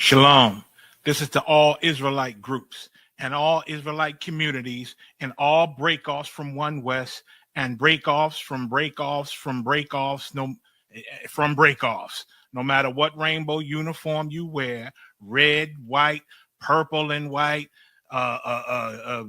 Shalom. This is to all Israelite groups and all Israelite communities and all breakoffs from One West and breakoffs from breakoffs from breakoffs from breakoffs. No matter what rainbow uniform you wear, red, white, purple and white, all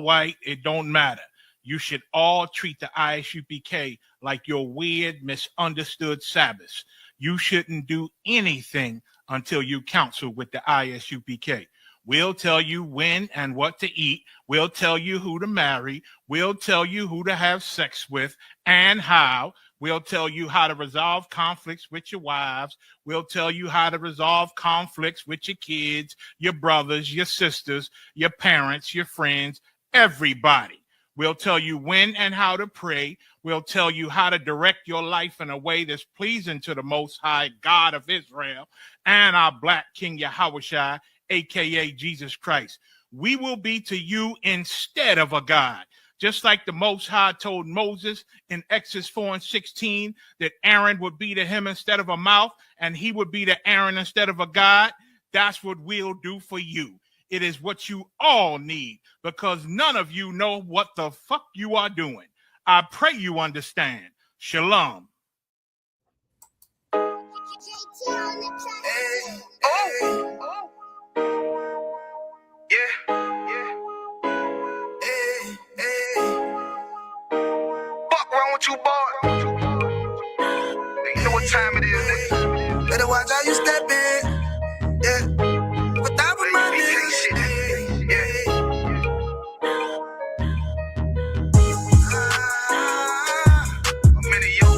white, it don't matter. You should all treat the ISUPK like your weird, misunderstood Sabbaths. You shouldn't do anything until you counsel with the ISUPK. We'll tell you when and what to eat. We'll tell you who to marry. We'll tell you who to have sex with and how. We'll tell you how to resolve conflicts with your wives. We'll tell you how to resolve conflicts with your kids, your brothers, your sisters, your parents, your friends, everybody. We'll tell you when and how to pray. We'll tell you how to direct your life in a way that's pleasing to the Most High God of Israel and our Black King Yahushua, a.k.a. Jesus Christ. We will be to you instead of a God. Just like the Most High told Moses in Exodus 4:16 that Aaron would be to him instead of a mouth and he would be to Aaron instead of a God, that's what we'll do for you. It is what you all need because none of you know what the fuck you are doing. I pray you understand. Shalom. Hey, oh. Yeah. Hey. Fuck wrong with you, boy? You know what time it is, nigga. Better watch how you step in. Yeah. But that was my niggas. I'm in yo.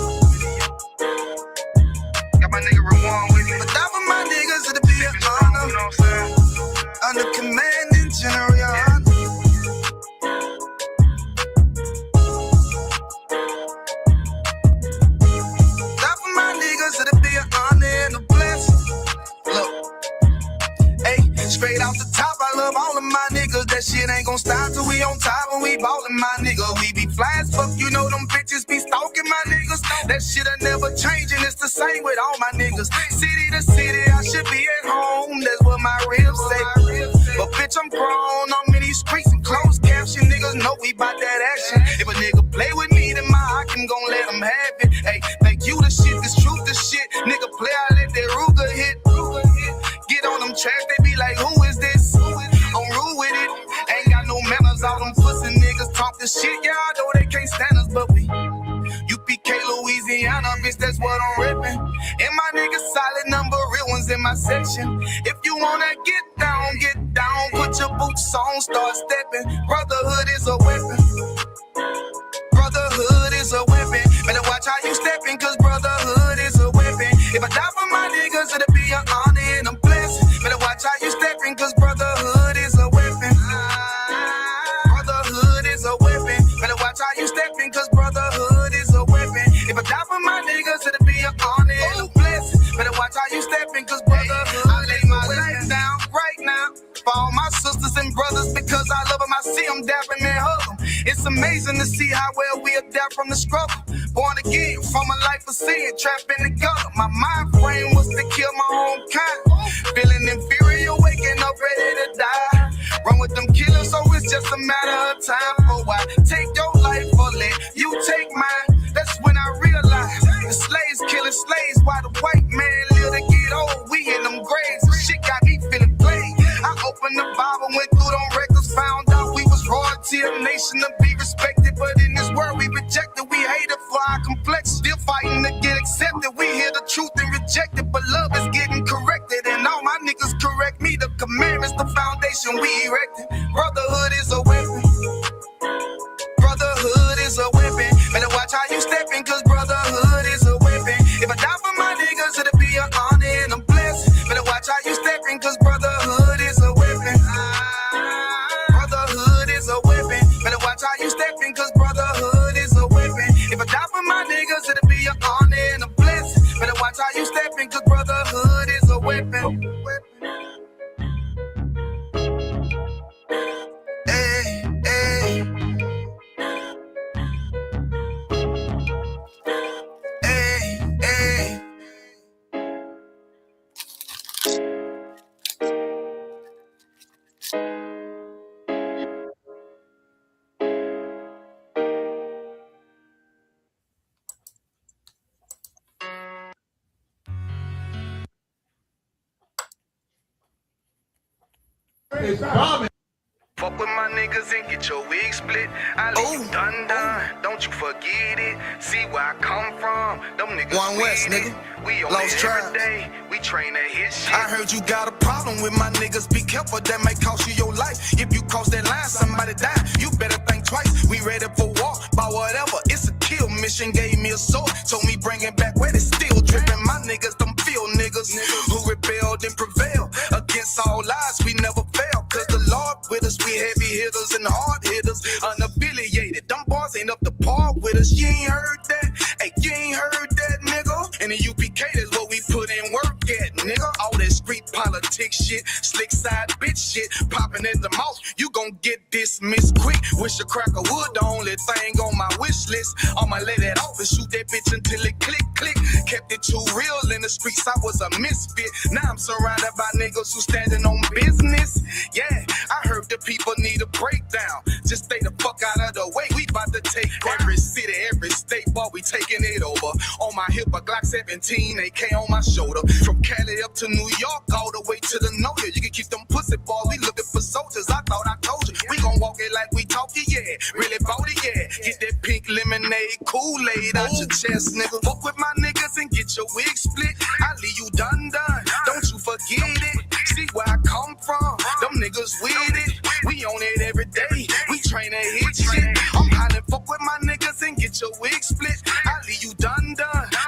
Got my nigga Rewan with me. But that was my niggas, it'll be an honor. You know what I'm saying? Under commanding General Honor. That for my niggas, it'll be an honor and a blessing. Look, hey, straight off the top, I love all of my niggas. That shit ain't gon' stop till we on top when we ballin', my nigga. We be fly as fuck, you know them bitches be stalking my niggas. That shit'll never change and it's the same with all my niggas. City to city, I should be at home. That's what my ribs say. But bitch, I'm grown, I'm in these streets and closed caption. Niggas know we bout that action. If a nigga play with me, then my Hakim gon' let him have it. Hey, thank you the shit, this truth the shit. Nigga play, I let that Ruger hit. Get on them tracks, they be like, who is this? I'm rude with it. Ain't got no manners, all them pussy niggas talk the shit. Yeah, I know they can't stand us, but we UPK Louisiana, bitch, that's what I'm rippin'. And my niggas solid number, real ones in my section. If you wanna get down, put your boots on, start stepping. Brotherhood is a weapon. Brotherhood is a weapon. Better watch how you steppin', cause brotherhood is a weapon. If I die for my niggas, it'll be an honor and a blessing. Better watch how you steppin', cause brotherhood is a weapon. Brotherhood is a weapon. Better watch how you steppin', cause brotherhood is a weapon. If I die for my niggas, it'll be an honor and a blessing. Better watch how you steppin', cause brotherhood I lay my life down right now for all my sisters and brothers because I love them. I see them dapping and hug them. It's amazing to see how well we adapt from the struggle. Born again from a life of sin, trapped in the gutter. My mind frame was to kill my own kind. Feeling inferior, waking up ready to die. Run with them killers, so it's just a matter of time. For why take your life or let you take mine? That's when I realized the slaves killing slaves while the white man live to get old. We in them graves, shit got me feeling played. I opened the Bible, went through them records, found out we was royalty, a nation to be respected. But in this world we rejected, we hated for our complex. Still fighting to get accepted. We hear the truth and reject it, but love is getting corrected. And all my niggas correct me. The commandments, the foundation we erected. Brotherhood is a weapon. Brotherhood is a weapon. Better watch how you steppin', cause brotherhood is a weapon. If I die for my niggas, it'll be an honor and a blessing. Better watch how you steppin', cause brotherhood is a weapon. Brotherhood is a weapon. Better watch how you steppin', cause brotherhood is a weapon. If I die for my niggas, it'll be an honor and a blessing. Better watch how you steppin', cause brotherhood is a weapon. Hey. Fuck with my niggas and get your wig split. I leave you done. Don't you forget it. See where I come from. Them niggas One West, with nigga. it. We on Lost it Tribe. every day. We train to hit shit. I heard you got a problem with my niggas. Be careful, that may cost you your life. If you cross that line, somebody die. You better think twice. We ready for war, by whatever. It's a kill mission. Gave me a sword, told me bring it back where it's still dripping. My niggas, them field niggas who rebelled and prevailed against all odds. We never fail, cause the Lord with us. We heavy hitters and hard hitters, unaffiliated. Them boys ain't up to par with us. You ain't heard that? Hey, you ain't heard that, nigga? And the UPK is what we put in work at, nigga. All that street politics shit, slick side bitch shit, popping in the mouth. You gon' get dismissed quick. Wish a crack of wood, the only thing on my wish list. I'ma lay that off and shoot that bitch until it click, click. Kept it too real in the streets, I was a misfit. Now I'm surrounded by niggas who standing on business. Yeah, I heard the people need a breakdown. Just stay the fuck out of the way. We about to take every city, every state, boy, we taking it over. On my hip, a Glock 17, AK on my shoulder. From Cali up to New York, all the way to the north. You can keep them pussy boys, we looking for soldiers. I thought I told you, we gon' walk it like we talk it, yeah. Really bout it, yeah. Get that pink lemonade, Kool-Aid out your chest, nigga. Fuck with my niggas and get your wig split. I leave you done. Don't you forget it. See where I come from. Them niggas with it. We on it every day. We train to hit shit. I'm hollering, fuck with my niggas and get your wig split. I leave you done.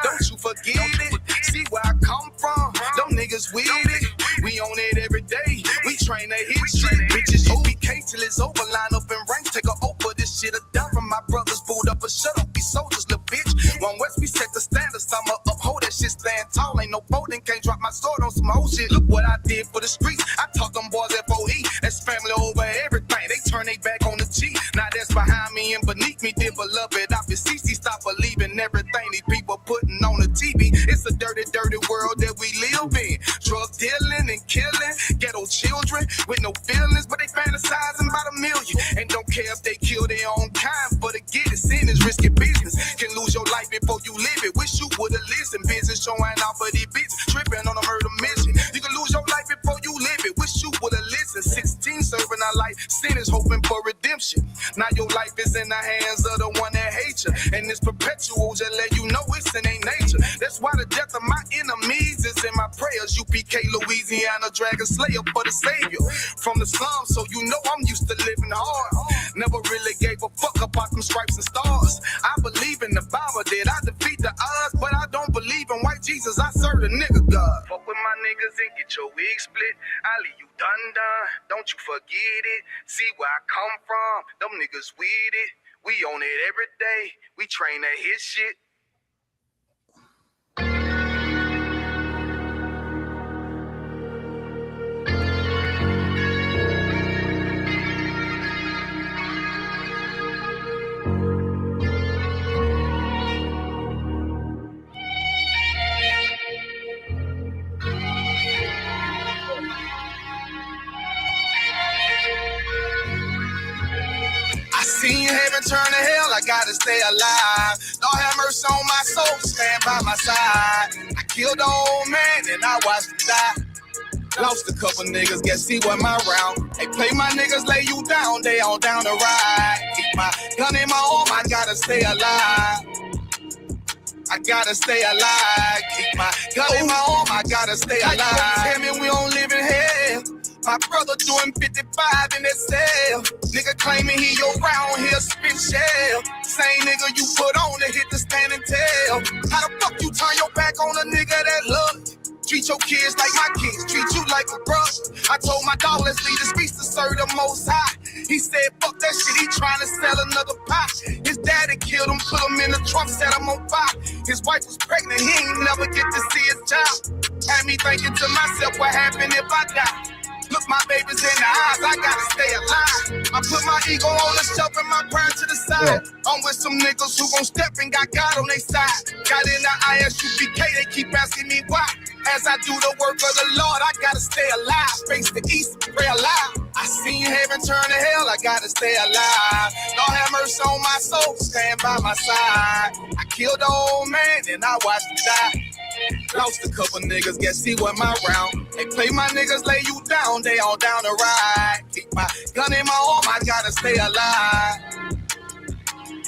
Don't you forget it. See where I come from. Them niggas with it. We on it every day. We train to hit shit. Bitches UPK till it's over. Line up in rank. Take a over this shit. A down from my brothers. Pulled up a shut up. We soldiers, little bitch. One West, we set the standards. I'ma uphold that shit. Stand tall. Ain't no folding. Can't drop my sword on some whole shit. Look what I did for the streets. I taught them boys FOE. That's family over everything. They turn they back on the G. Now that's behind me and beneath me. Dear beloved, I beseech thee, stop believing everything these people putting on the TV. It's a dirty, dirty world that we live in. Drug dealing and killing ghetto children with no feelings, but they fantasizing about a million and don't care if they kill their own kind. But to get it, sin is risky business. Can lose your life before you live it. Wish you would've listened. Business showing out for these bitches, tripping on a murder mission. You can lose your life before you live it. Wish you would've listened. 16 serving our life, sinners hoping for redemption. Now your life is in the hands of the one that hates you, and it's perpetual. Just let you know it's in their nature. That's why the death of my enemies is in my prayers. UPK Louisiana, dragon slayer for the savior from the slums. So you know I'm used to living hard. Never really gave a fuck about them stripes and stars. I believe in the Bible that I defeat the odds, but I don't believe in white Jesus. I serve the nigga God. Fuck with my niggas and get your wig split. I leave you done. Don't you forget it. See where I come from. Them niggas with it. We on it every day. We train to hit shit. Seen heaven turn to hell, I gotta stay alive. Lord have mercy on my soul, stand by my side. I killed the old man and I watched him die. Lost a couple niggas, guess he wasn't my round. They play my niggas, lay you down, they all down the ride. Keep my gun in my arm, I gotta stay alive. I gotta stay alive. Keep my gun in my arm, I gotta stay alive. Tell me we don't live in hell. My brother doing 55 in that cell. Nigga claiming he your round here spin shell. Same nigga you put on to hit the stand and tell. How the fuck you turn your back on a nigga that love you? Treat your kids like my kids, treat you like a brother. I told my dog, let's leave the streets to serve the most high. He said, fuck that shit, he trying to sell another pot. His daddy killed him, put him in the trunk, set him on fire. His wife was pregnant, he ain't never get to see his child. Had me thinking to myself, what happened if I die? Look my babies in the eyes, I gotta stay alive. I put my ego on the shelf and my pride to the side. I'm with some niggas who gon' step and got God on their side. Got in the ISUPK, they keep asking me why. As I do the work of the Lord, I gotta stay alive. Face the east, pray alive. I heaven, turn to hell, I gotta stay alive. Lord have mercy on my soul, stand by my side. I killed the old man and I watched him die. Lost a couple niggas, guess he wasn't my round. They play my niggas, lay you down, they all down the ride. Keep my gun in my arm, I gotta stay alive.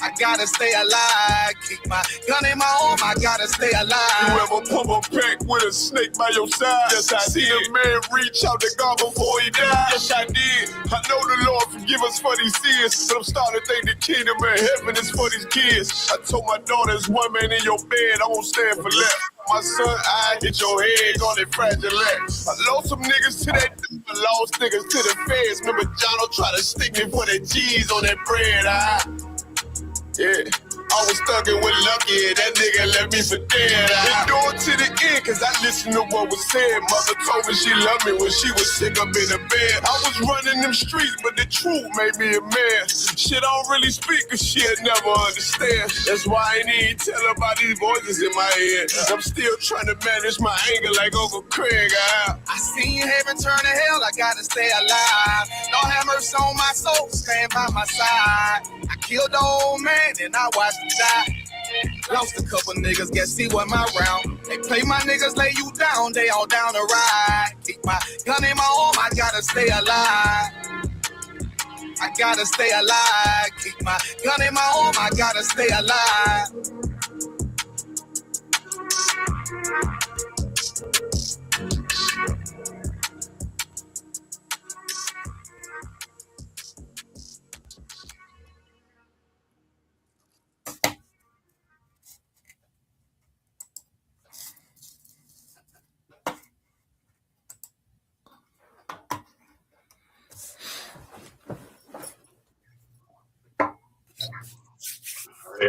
I gotta stay alive. Keep my gun in my arm, I gotta stay alive. You ever pump a pack with a snake by your side? Yes, I see the man reach out to God before he died. Yes, I did. I know the Lord forgive us for these sins, but I'm starting to think the kingdom of heaven is for these kids. I told my daughter, there's one man in your bed, I won't stand for less. My son, I hit your head on that fragile act. I lost some niggas to that, I lost niggas to the feds. Remember Jono tried to stick me for that G's on that bread, yeah, I was thugging with Lucky, that nigga left me for dead. Endured to the end, cause I listened to what was said. Mother told me she loved me when she was sick up in the bed. I was running them streets, but the truth made me a man. Shit, I don't really speak, cause she'll never understand. That's why I ain't even tell her about these voices in my head. I'm still trying to manage my anger like Uncle Craig. I seen heaven, turn to hell, I gotta stay alive. Lord have mercy on my soul, stand by my side. I killed the old man and I watched him die. Lost a couple niggas, guess he wasn't my round. They play my niggas, lay you down, they all down the ride. Keep my gun in my arm, I gotta stay alive. I gotta stay alive. Keep my gun in my arm, I gotta stay alive.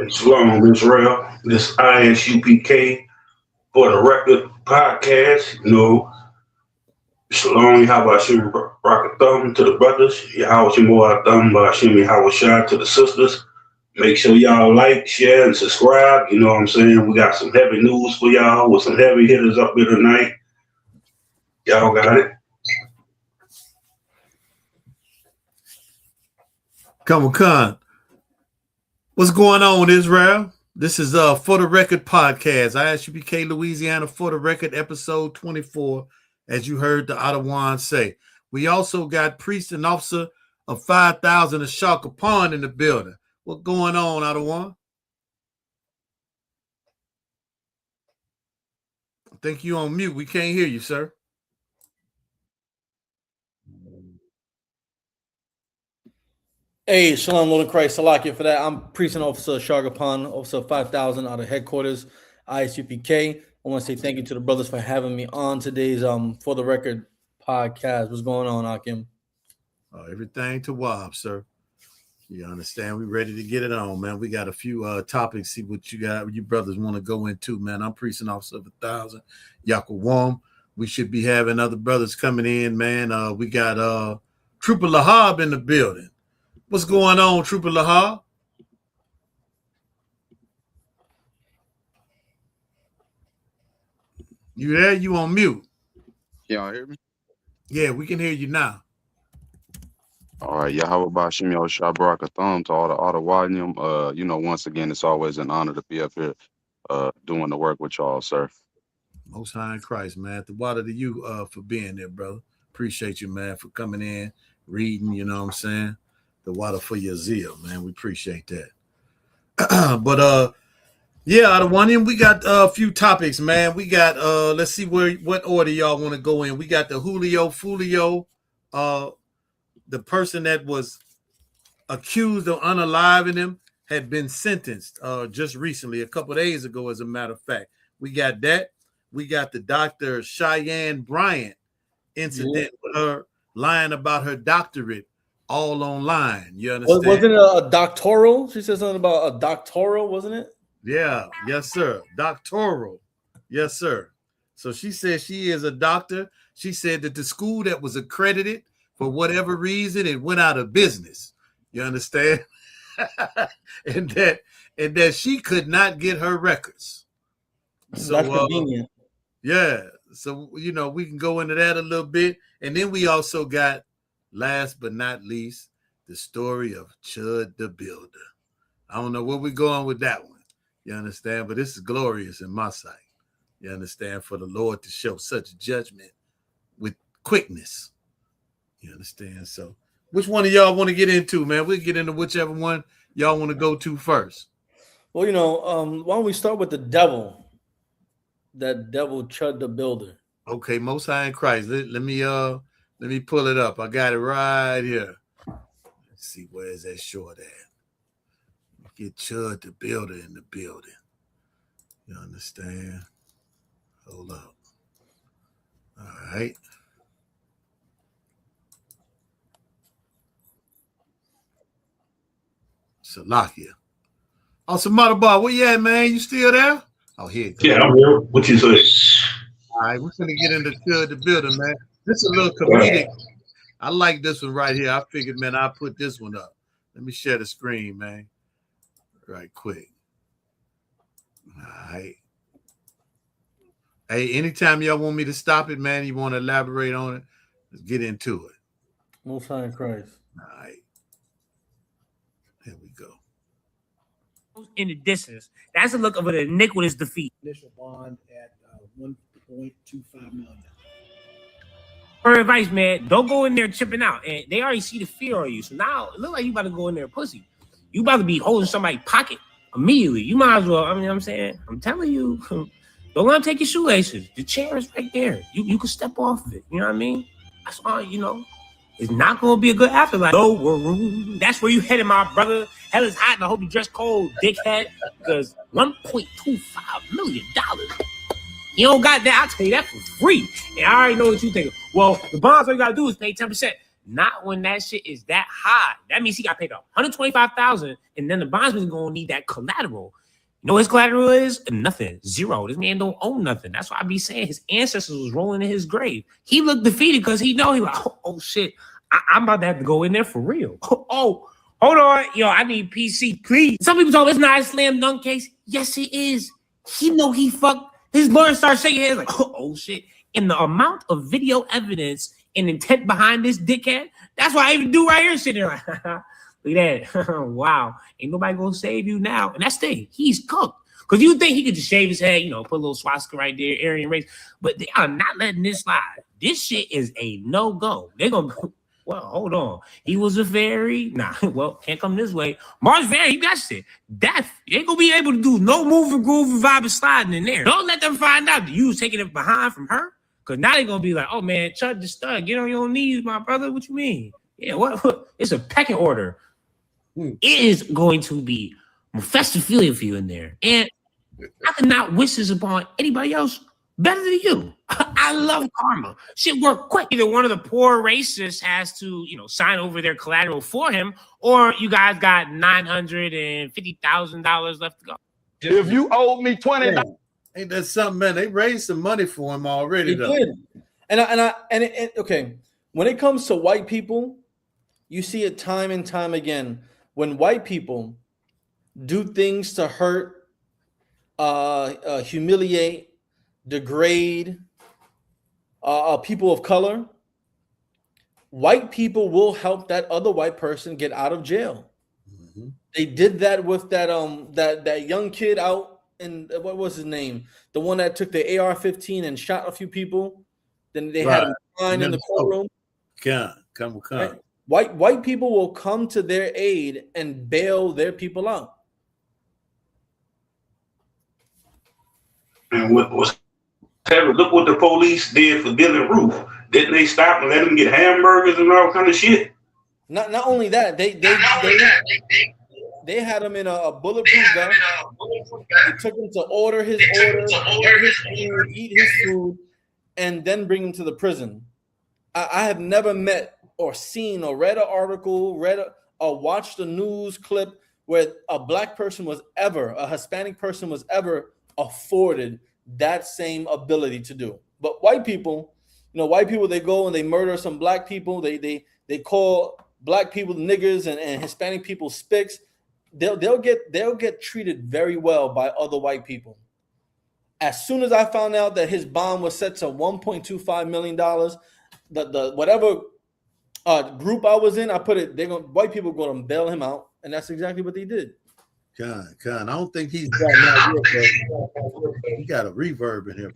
Shalom, Israel. This ISUPK for the record podcast. You know, Shalom, Yahweh Hashem Rocket Thumb to the brothers. Yahweh Hashem Thumb by Hashem Yahweh Shai to the sisters. Make sure y'all like, share, and subscribe. You know what I'm saying? We got some heavy news for y'all with some heavy hitters up here tonight. Y'all got it. Come on. What's going on, Israel? This is For the Record podcast. ISUPK Louisiana For the Record, episode 24, as you heard the Ottawan say. We also got priest and officer of 5,000 of Shaka Pond in the building. What's going on, Ottawa? I think you on mute. We can't hear you, sir. Hey, Shalom, Lord of Christ, Salakia for that. I'm Priest and Officer Shargapan, Officer 5,000 out of headquarters, ISUPK. I want to say thank you to the brothers for having me on today's For the Record podcast. What's going on, Akim? Everything to Wob, sir. You understand? We ready to get it on, man. We got a few topics. See what you brothers want to go into, man. I'm Priest and Officer of 1,000, Yakawam. We should be having other brothers coming in, man. We got Trooper Lahab in the building. What's going on, Trooper Lahab? You there? You on mute? Y'all hear me? Yeah, we can hear you now. All right, Yahweh Bashim Yahweh Barakatham to all the Ottawanium. You know, once again, it's always an honor to be up here doing the work with y'all, sir. Most High in Christ, man. The water to you for being there, brother. Appreciate you, man, for coming in, reading, you know what I'm saying? The water for your zeal, man. We appreciate that. But yeah, Ottawanian, we got a few topics, man. We got let's see what order y'all want to go in. We got the Julio Fulio, the person that was accused of unaliving him had been sentenced just recently, a couple of days ago, as a matter of fact. We got that. We got the Dr. Cheyenne Bryant incident with her lying about her doctorate all online. You understand? Wasn't it a doctoral? She said something about a doctoral, wasn't it? Yeah. Yes, sir. Doctoral. Yes, sir. So she said she is a doctor. She said that the school that was accredited, for whatever reason, it went out of business. You understand? and that she could not get her records. So that's convenient. Yeah. So, you know, we can go into that a little bit. And then we also got last but not least, the story of Chud the Builder. I don't know where we're going with that one. You understand? But this is glorious in my sight. You understand? For the Lord to show such judgment with quickness. You understand? So which one of y'all want to get into, man? We'll get into whichever one y'all want to go to first. Well, why don't we start with the devil? That devil Chud the Builder. Okay, Most High in Christ. Let me pull it up. I got it right here. Let's see, where is that short at? Get Chud the Builder in the building. You understand? Hold up. All right. Salakia. Oh, Samadabar, where you at, man? You still there? Oh, here it goes. Yeah, I'm here. What you say? All right, we're gonna get into Chud the Builder, man. This is a little comedic. I like this one right here. I figured, man, I'll put this one up. Let me share the screen, man. Right quick. All right. Hey, anytime y'all want me to stop it, man, you want to elaborate on it, let's get into it. Most High in Christ. All right. There we go. In the distance, that's a look of an iniquitous defeat. Initial bond at 1.25 million. For advice, man, don't go in there chipping out. And they already see the fear on you. So now it looks like you about to go in there pussy. You about to be holding somebody's pocket immediately. You might as well, I mean, I'm saying, I'm telling you, don't let them take your shoelaces. The chair is right there. You can step off of it. You know what I mean? That's all, It's not going to be a good afterlife. Lower room. That's where you headed, my brother. Hell is hot, and I hope you dress cold, dickhead. Because $1.25 million. You don't got that. I'll tell you that for free. And I already know what you think. Well, the bonds, all you got to do is pay 10%. Not when that shit is that high. That means he got paid $125,000, and then the bondsman's going to need that collateral. You know what his collateral is? Nothing. Zero. This man don't own nothing. That's why I be saying his ancestors was rolling in his grave. He looked defeated because he know he like, oh shit, I'm about to have to go in there for real. Oh, hold on. Yo, I need PC, please. Some people talk it's not a slam dunk case. Yes, it is. He know he fucked. His lawyer starts shaking his head like, oh shit. And the amount of video evidence and intent behind this dickhead, that's why I even do right here sitting there like, look at that. Wow. Ain't nobody gonna save you now. And that's the thing. He's cooked. Because you think he could just shave his head, put a little swastika right there, Aryan race. But they are not letting this slide. This shit is a no-go. They're gonna well, hold on. He was a fairy. Nah, well, can't come this way. Mars fairy, you got shit. Death. You ain't gonna be able to do no move and groove and vibe and sliding in there. Don't let them find out that you was taking it behind from her. Because now they're gonna be like, oh man, Chud the stud, get on your knees, my brother. What you mean? Yeah, what? It's a pecking order. It is going to be festive feeling for you in there. And I cannot wish this upon anybody else better than you. I love karma. Shit work quick. Either one of the poor racists has to, sign over their collateral for him, or you guys got $950,000 left to go. If you owe me $20, ain't that something, man? They raised some money for him already, though. Did. Okay, when it comes to white people, you see it time and time again. When white people do things to hurt, humiliate, degrade people of color, white people will help that other white person get out of jail. Mm-hmm. They did that with that young kid out in, what was his name? The one that took the AR-15 and shot a few people. Then they had him fine in the courtroom. Come. Right? White people will come to their aid and bail their people out. And look what the police did for Dylan Roof. Didn't they stop and let him get hamburgers and all kind of shit? Not only that, they had him in a bulletproof vest. They took him to order his food, eat his food, and then bring him to the prison. I have never met or seen or read an article, or watched a news clip where a black person a Hispanic person was ever afforded that same ability to do. But white people, they go and they murder some black people. They call black people niggers and Hispanic people spics. They'll get treated very well by other white people. As soon as I found out that his bond was set to $1.25 million, the whatever Group I was in, I put it. White people gonna bail him out, and that's exactly what they did. Con. I don't think he's gotten out yet, but he got a reverb in here.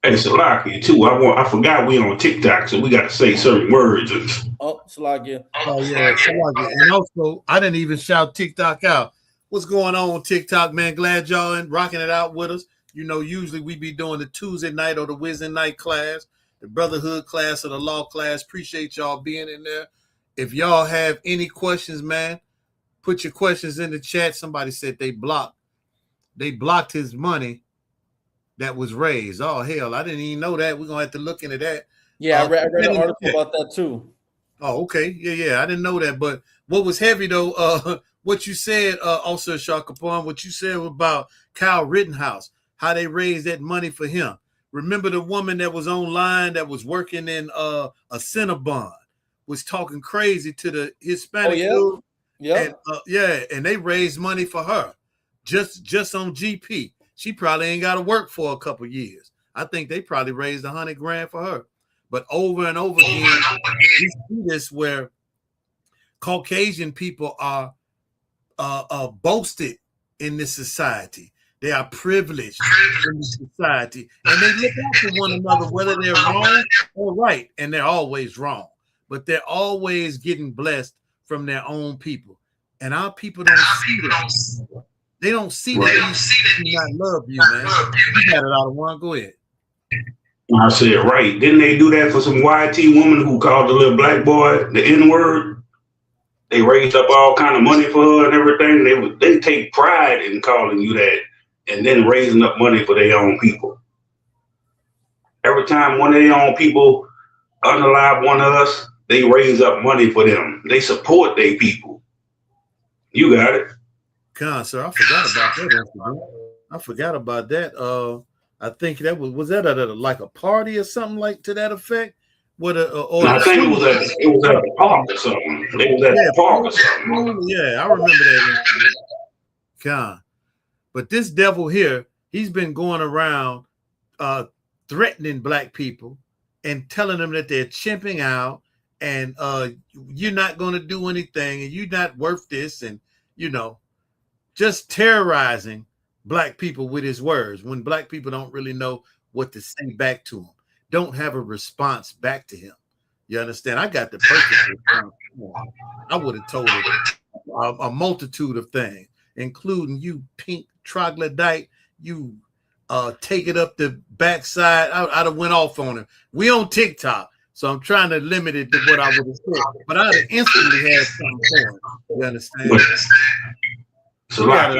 Hey, Salaki, too. I forgot we on TikTok, so we got to say certain words. Oh, Salakia. Oh yeah, Salakia. And also, I didn't even shout TikTok out. What's going on TikTok, man? Glad y'all and rocking it out with us. You know, usually we be doing the Tuesday night or the Wednesday night class, the Brotherhood class or the Law class. Appreciate y'all being in there. If y'all have any questions, man, put your questions in the chat. Somebody said they blocked his money that was raised. Oh hell, I didn't even know that. We're gonna have to look into that. Yeah, I read an article about that too. Oh, okay. Yeah. I didn't know that. But what was heavy though, what you said, also Shakapon, what you said about Kyle Rittenhouse, how they raised that money for him. Remember the woman that was online that was working in a Cinnabon, was talking crazy to the Hispanic dude. Yeah. And they raised money for her just on GP. She probably ain't got to work for a couple years. I think they probably raised $100,000 for her. But over and over again, you see this where Caucasian people are boasted in this society. They are privileged in this society, and they look out for one another, whether they're wrong or right, and they're always wrong. But they're always getting blessed from their own people, and our people don't see that. They don't see that these do not love you, man. You got it out of one. Go ahead. I said, right. Didn't they do that for some YT woman who called the little black boy the N-word? They raised up all kind of money for her and everything. They take pride in calling you that and then raising up money for their own people. Every time one of their own people unalive one of us, they raise up money for them. They support their people. You got it. Con, sir, I forgot about that. I forgot about that. I think that was that at like a party or something like to that effect. I think it was at the park or something. It was at the park or something. Yeah, I remember that. Con. But this devil here, he's been going around threatening black people and telling them that they're chimping out and you're not going to do anything and you're not worth this, and just terrorizing black people with his words when black people don't really know what to say back to him, don't have a response back to him. You understand? I got the perfect response. I would have told him a multitude of things, including you pink troglodyte, you take it up the backside. I'd have went off on him. We on TikTok, so I'm trying to limit it to what I would have said, but I'd have instantly had something for him. You understand? So like,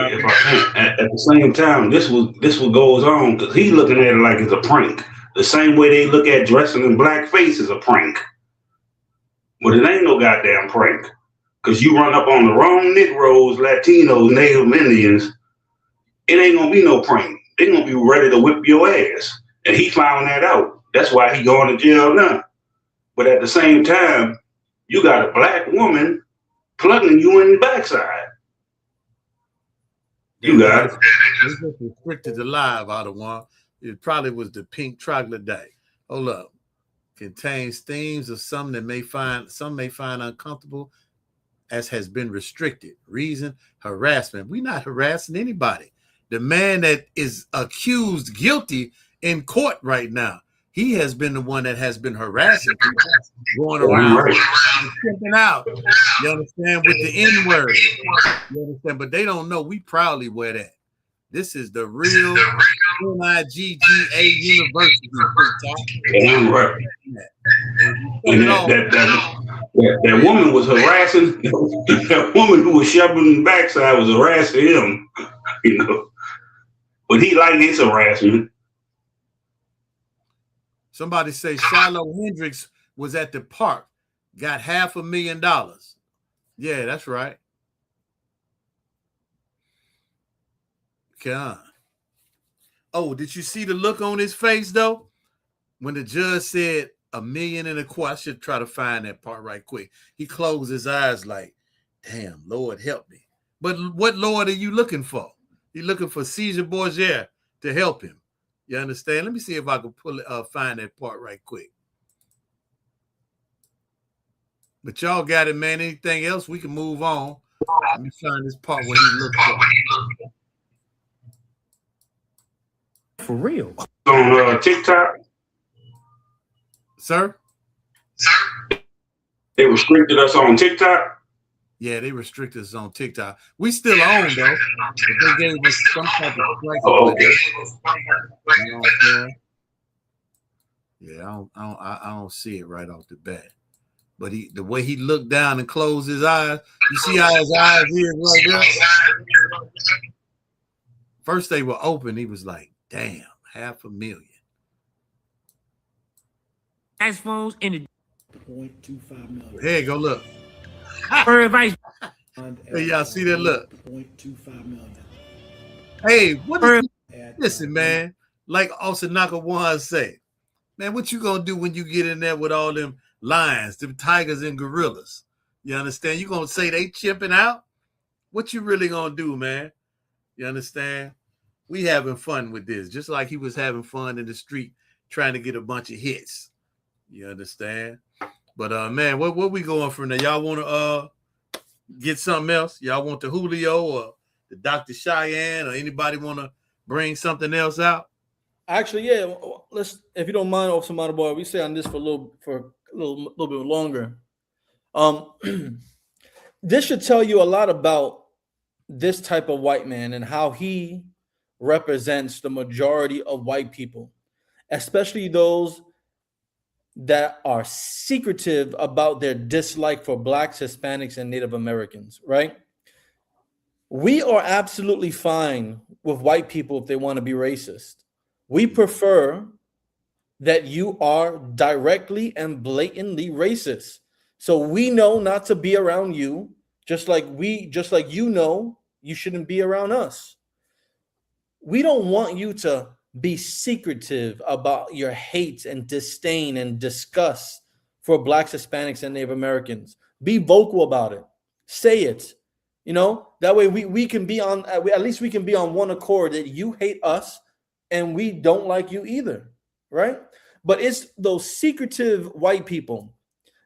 at the same time, this what goes on because he's looking at it like it's a prank. The same way they look at dressing in blackface as a prank. But it ain't no goddamn prank. Because you run up on the wrong Negroes, Latinos, Native Indians, it ain't gonna be no prank. They're gonna be ready to whip your ass. And he found that out. That's why he going to jail now. But at the same time, you got a black woman plugging you in the backside. You got it. It's just restricted to live out of one. It probably was the pink troglodyte. Hold up. Contains themes of some may find uncomfortable, as has been restricted. Reason, harassment. We're not harassing anybody. The man that is accused guilty in court right now, he has been the one that has been harassing people, going around and tripping out. You understand? With the N-word. You understand? But they don't know we proudly wear that. This is the real NIGGA University. Damn right. And that woman was harassing. That woman who was shoving the backside was harassing him. But he liked his harassment. Somebody say Shiloh Hendricks was at the park, got $500,000. Yeah, that's right. God. Oh, did you see the look on his face though? When the judge said $1.25 million, I should try to find that part right quick. He closed his eyes like, damn, Lord help me. But what Lord are you looking for? You're looking for Caesar Borgia to help him. You understand? Let me see if I can find that part right quick. But y'all got it, man. Anything else? We can move on. Let me find this part where he looks up. For real. On TikTok, Sir? they restricted us on TikTok. Yeah, they restricted us on TikTok. We still own though. But they gave us some type of strike. Oh, okay. You know what I'm saying? Yeah, I don't see it right off the bat. But the way he looked down and closed his eyes, you see how his eyes is right there? First they were open, he was like, damn, 500,000. iPhones in the 0.25 million. Hey, go look. for advice. Hey, y'all see that look? 0.25 million. Hey, what For is listen, man? Like Officer Nakawan say, man, what you gonna do when you get in there with all them lions, them tigers and gorillas? You understand? You gonna say they chipping out? What you really gonna do, man? You understand? We having fun with this, just like he was having fun in the street trying to get a bunch of hits. You understand? But man, what we going from there? Y'all want to get something else? Y'all want the Julio or the Dr. Cheyenne, or anybody want to bring something else out? Actually, yeah. Let's, if you don't mind, Officer Motorboy, we stay on this for a little bit longer. This should tell you a lot about this type of white man and how he represents the majority of white people, especially those that are secretive about their dislike for Blacks, Hispanics, and Native Americans, right? We are absolutely fine with white people if they want to be racist. We prefer that you are directly and blatantly racist. So we know not to be around you, just like you know you shouldn't be around us. We don't want you to be secretive about your hate and disdain and disgust for Blacks, Hispanics, and Native Americans. Be vocal about it. Say it. You know, that way we can be on, at least we can be on one accord that you hate us and we don't like you either, right? But it's those secretive white people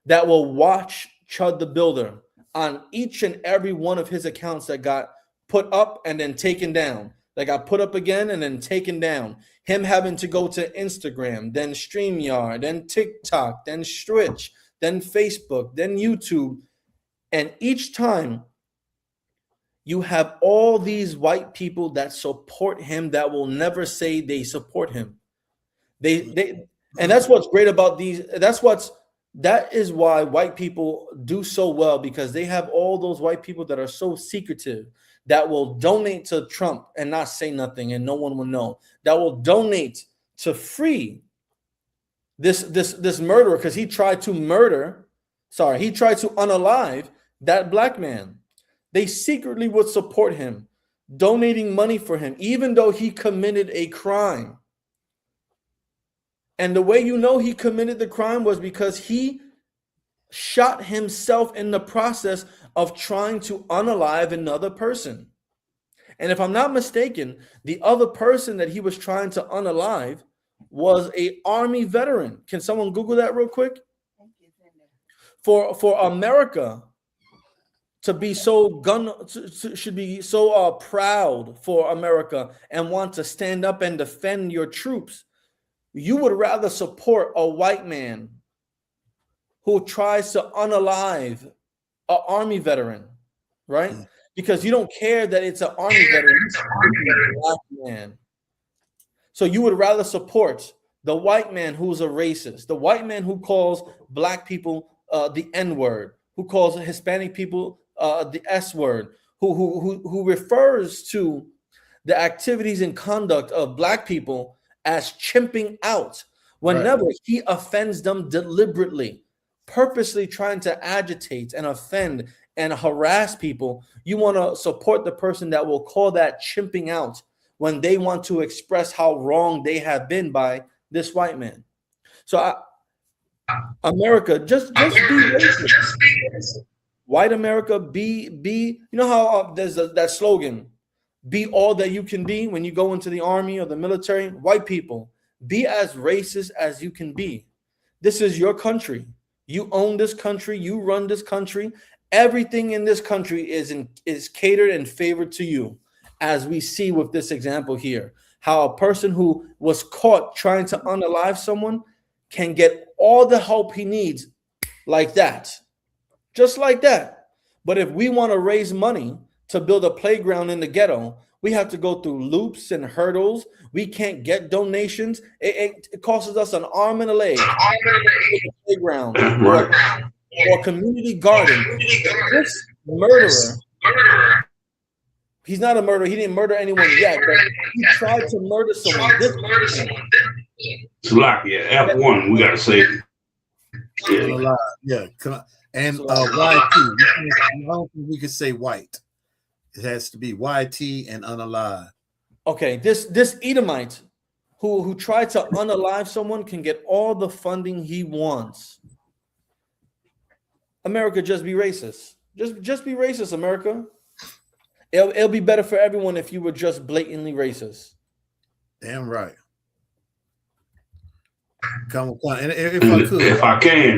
that will watch Chud the Builder on each and every one of his accounts that got put up and then taken down. That got put up again and then taken down. Him having to go to Instagram, then StreamYard, then TikTok, then Twitch, then Facebook, then YouTube. And each time you have all these white people that support him that will never say they support him. And that's what's great about these. That is why white people do so well, because they have all those white people that are so secretive that will donate to Trump and not say nothing and no one will know. That will donate to free this murderer, because he tried to unalive that black man. They secretly would support him, donating money for him, even though he committed a crime. And the way you know he committed the crime was because he shot himself in the process of trying to unalive another person. And if I'm not mistaken, the other person that he was trying to unalive was an Army veteran. Can someone Google that real quick? For America to be so should be so proud for America and want to stand up and defend your troops, you would rather support a white man who tries to unalive an Army veteran, right? Because you don't care that it's an Army veteran, it's a black man. So you would rather support the white man who's a racist, the white man who calls black people the N-word, who calls Hispanic people the S-word, who refers to the activities and conduct of black people as chimping out whenever he offends them deliberately, purposely trying to agitate and offend and harass people. You want to support the person that will call that chimping out when they want to express how wrong they have been by this white man. So America, just be racist. White America, be you know how there's that slogan, be all that you can be when you go into the army or the military. White people, be as racist as you can be. This is your country. You own this country. You run this country. Everything in this country is catered and favored to you, as we see with this example here. How a person who was caught trying to unalive someone can get all the help he needs like that, just like that. But if we want to raise money to build a playground in the ghetto, we have to go through loops and hurdles. We can't get donations. It costs us an arm and a leg. Playground or community garden. This murderer, he's not a murderer. He didn't murder anyone yet, but he tried to murder someone. Slovakia, F1, we got to say. Yeah. And YT. I don't think we could say white. It has to be YT and unalive. Okay, this Edomite who tried to unalive someone can get all the funding he wants. America, just be racist. Just be racist, America. It'll be better for everyone if you were just blatantly racist. Damn right. Come on. And if I can.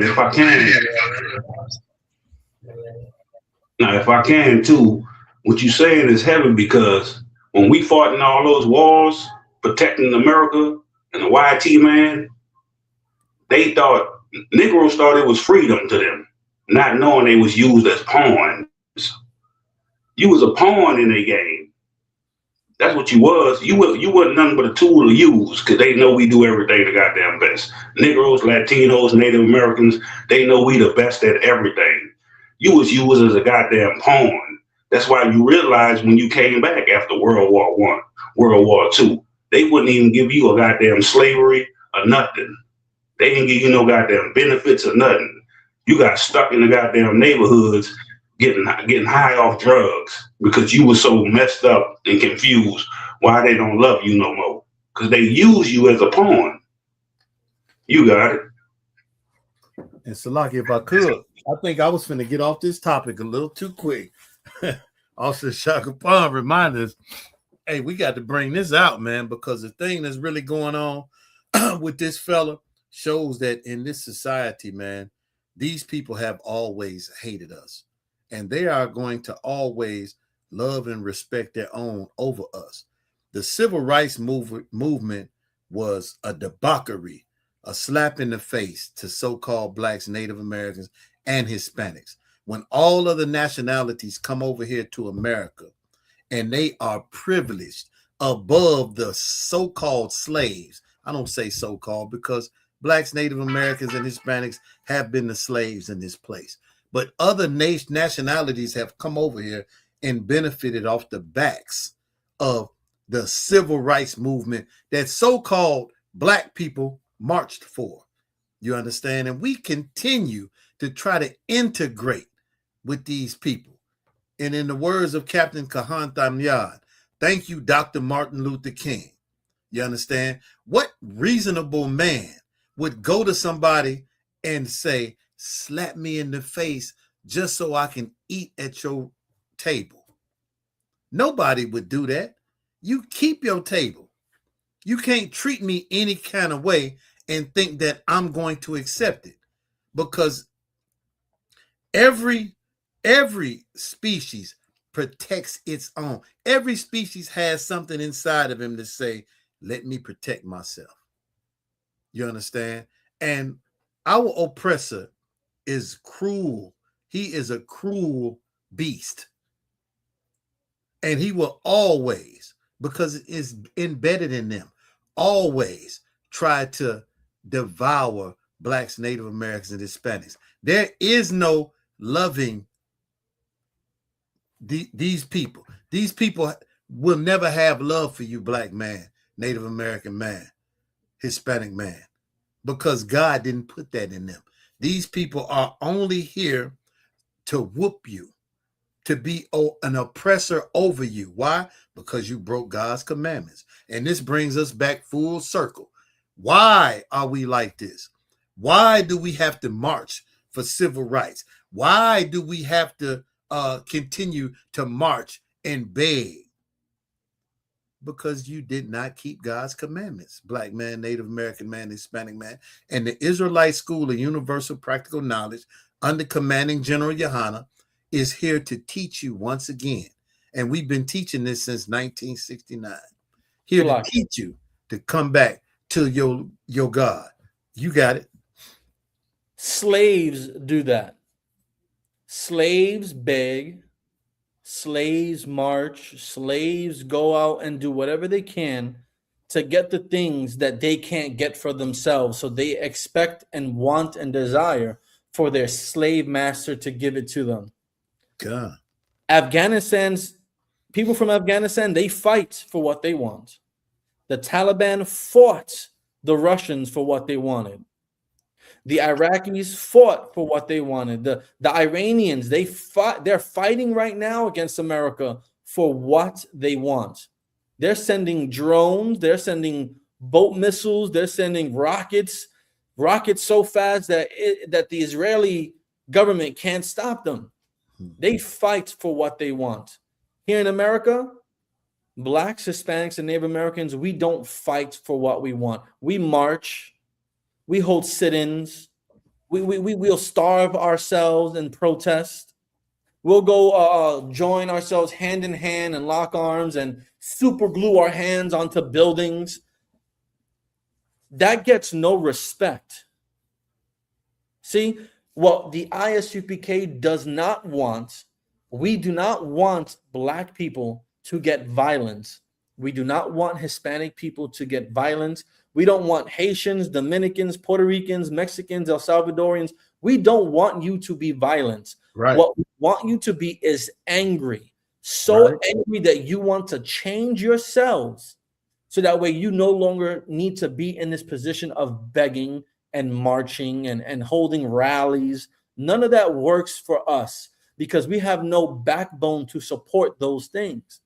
Now, if I can too, what you're saying is heavy, because when we fought in all those wars protecting America and the YT man, Negroes thought it was freedom to them, not knowing they was used as pawns. You was a pawn in a game. That's what you was. You wasn't nothing but a tool to use, because they know we do everything the goddamn best. Negroes, Latinos, Native Americans, they know we the best at everything. You was used as a goddamn pawn. That's why you realize when you came back after World War I, World War II, they wouldn't even give you a goddamn slavery or nothing. They didn't give you no goddamn benefits or nothing. You got stuck in the goddamn neighborhoods getting high off drugs because you were so messed up and confused why they don't love you no more. Because they use you as a pawn. You got it. And Salaki, if I could, I think I was finna get off this topic a little too quick. Also, Shaka Khan reminded us, hey, we got to bring this out, man, because the thing that's really going on with this fella shows that in this society, man, these people have always hated us, and they are going to always love and respect their own over us. The civil rights movement was a debauchery, a slap in the face to so-called blacks, Native Americans, and Hispanics. When all other nationalities come over here to America and they are privileged above the so-called slaves, I don't say so-called because blacks, Native Americans, and Hispanics have been the slaves in this place. But other nationalities have come over here and benefited off the backs of the civil rights movement that so-called black people marched for. You understand? And we continue to try to integrate with these people. And in the words of Captain Kahan Thamyad, thank you, Dr. Martin Luther King. You understand? What reasonable man would go to somebody and say, slap me in the face just so I can eat at your table? Nobody would do that. You keep your table. You can't treat me any kind of way and think that I'm going to accept it, because every species protects its own. Every species has something inside of him to say, let me protect myself. You understand? And our oppressor is cruel. He is a cruel beast. And he will always, because it is embedded in them, always try to devour blacks, Native Americans, and Hispanics. There is no loving these people. These people will never have love for you, black man, Native American man, Hispanic man, because God didn't put that in them. These people are only here to whoop you, to be an oppressor over you. Why? Because you broke God's commandments. And this brings us back full circle. Why are we like this? Why do we have to march for civil rights? Why do we have to continue to march and beg? Because you did not keep God's commandments. Black man, Native American man, Hispanic man, and the Israelite School of Universal Practical Knowledge under commanding General Yohana is here to teach you once again. And we've been teaching this since 1969. Here to teach you to come back to your God. You got it. Slaves do that. Slaves beg, slaves march, slaves go out and do whatever they can to get the things that they can't get for themselves. So they expect and want and desire for their slave master to give it to them. God. Afghanistan's people from Afghanistan, they fight for what they want. The Taliban fought the Russians for what they wanted. The Iraqis fought for what they wanted. The Iranians, they're fighting right now against America for what they want. They're sending drones, they're sending boat missiles, they're sending rockets so fast that the Israeli government can't stop them. They fight for what they want. Here in America, Blacks, Hispanics, and Native Americans, we don't fight for what we want. We march, we hold sit-ins, we'll starve ourselves and protest. We'll go join ourselves hand in hand and lock arms and super glue our hands onto buildings. That gets no respect. See, what the ISUPK does not want, we do not want Black people to get violence. We do not want Hispanic people to get violence. We don't want Haitians, Dominicans, Puerto Ricans, Mexicans, El Salvadorians. We don't want you to be violent. Right. What we want you to be is angry. So angry that you want to change yourselves so that way you no longer need to be in this position of begging and marching and holding rallies. None of that works for us because we have no backbone to support those things.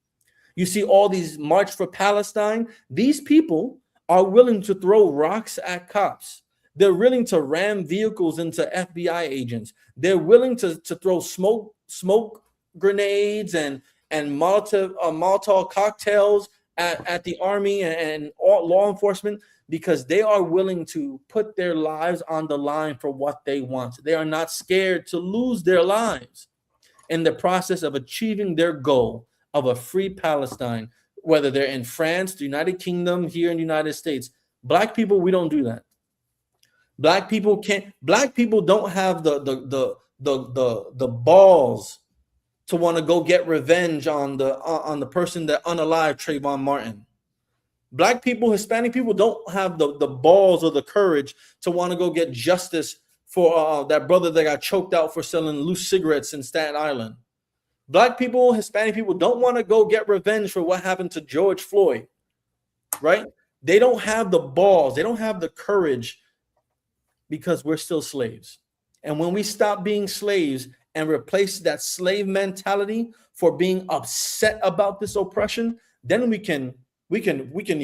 You see all these March for Palestine. These people are willing to throw rocks at cops. They're willing to ram vehicles into FBI agents. They're willing to throw smoke grenades and Molotov cocktails at the army and all law enforcement because they are willing to put their lives on the line for what they want. They are not scared to lose their lives in the process of achieving their goal of a free Palestine, whether they're in France, the United Kingdom, here in the United States. Black people, we don't do that. Black people don't have the balls to want to go get revenge on the person that unalived Trayvon Martin. Black people, Hispanic people don't have the balls or the courage to want to go get justice for that brother that got choked out for selling loose cigarettes in Staten Island. Black people, Hispanic people don't want to go get revenge for what happened to George Floyd, right? They don't have the balls. They don't have the courage because we're still slaves. And when we stop being slaves and replace that slave mentality for being upset about this oppression, then we can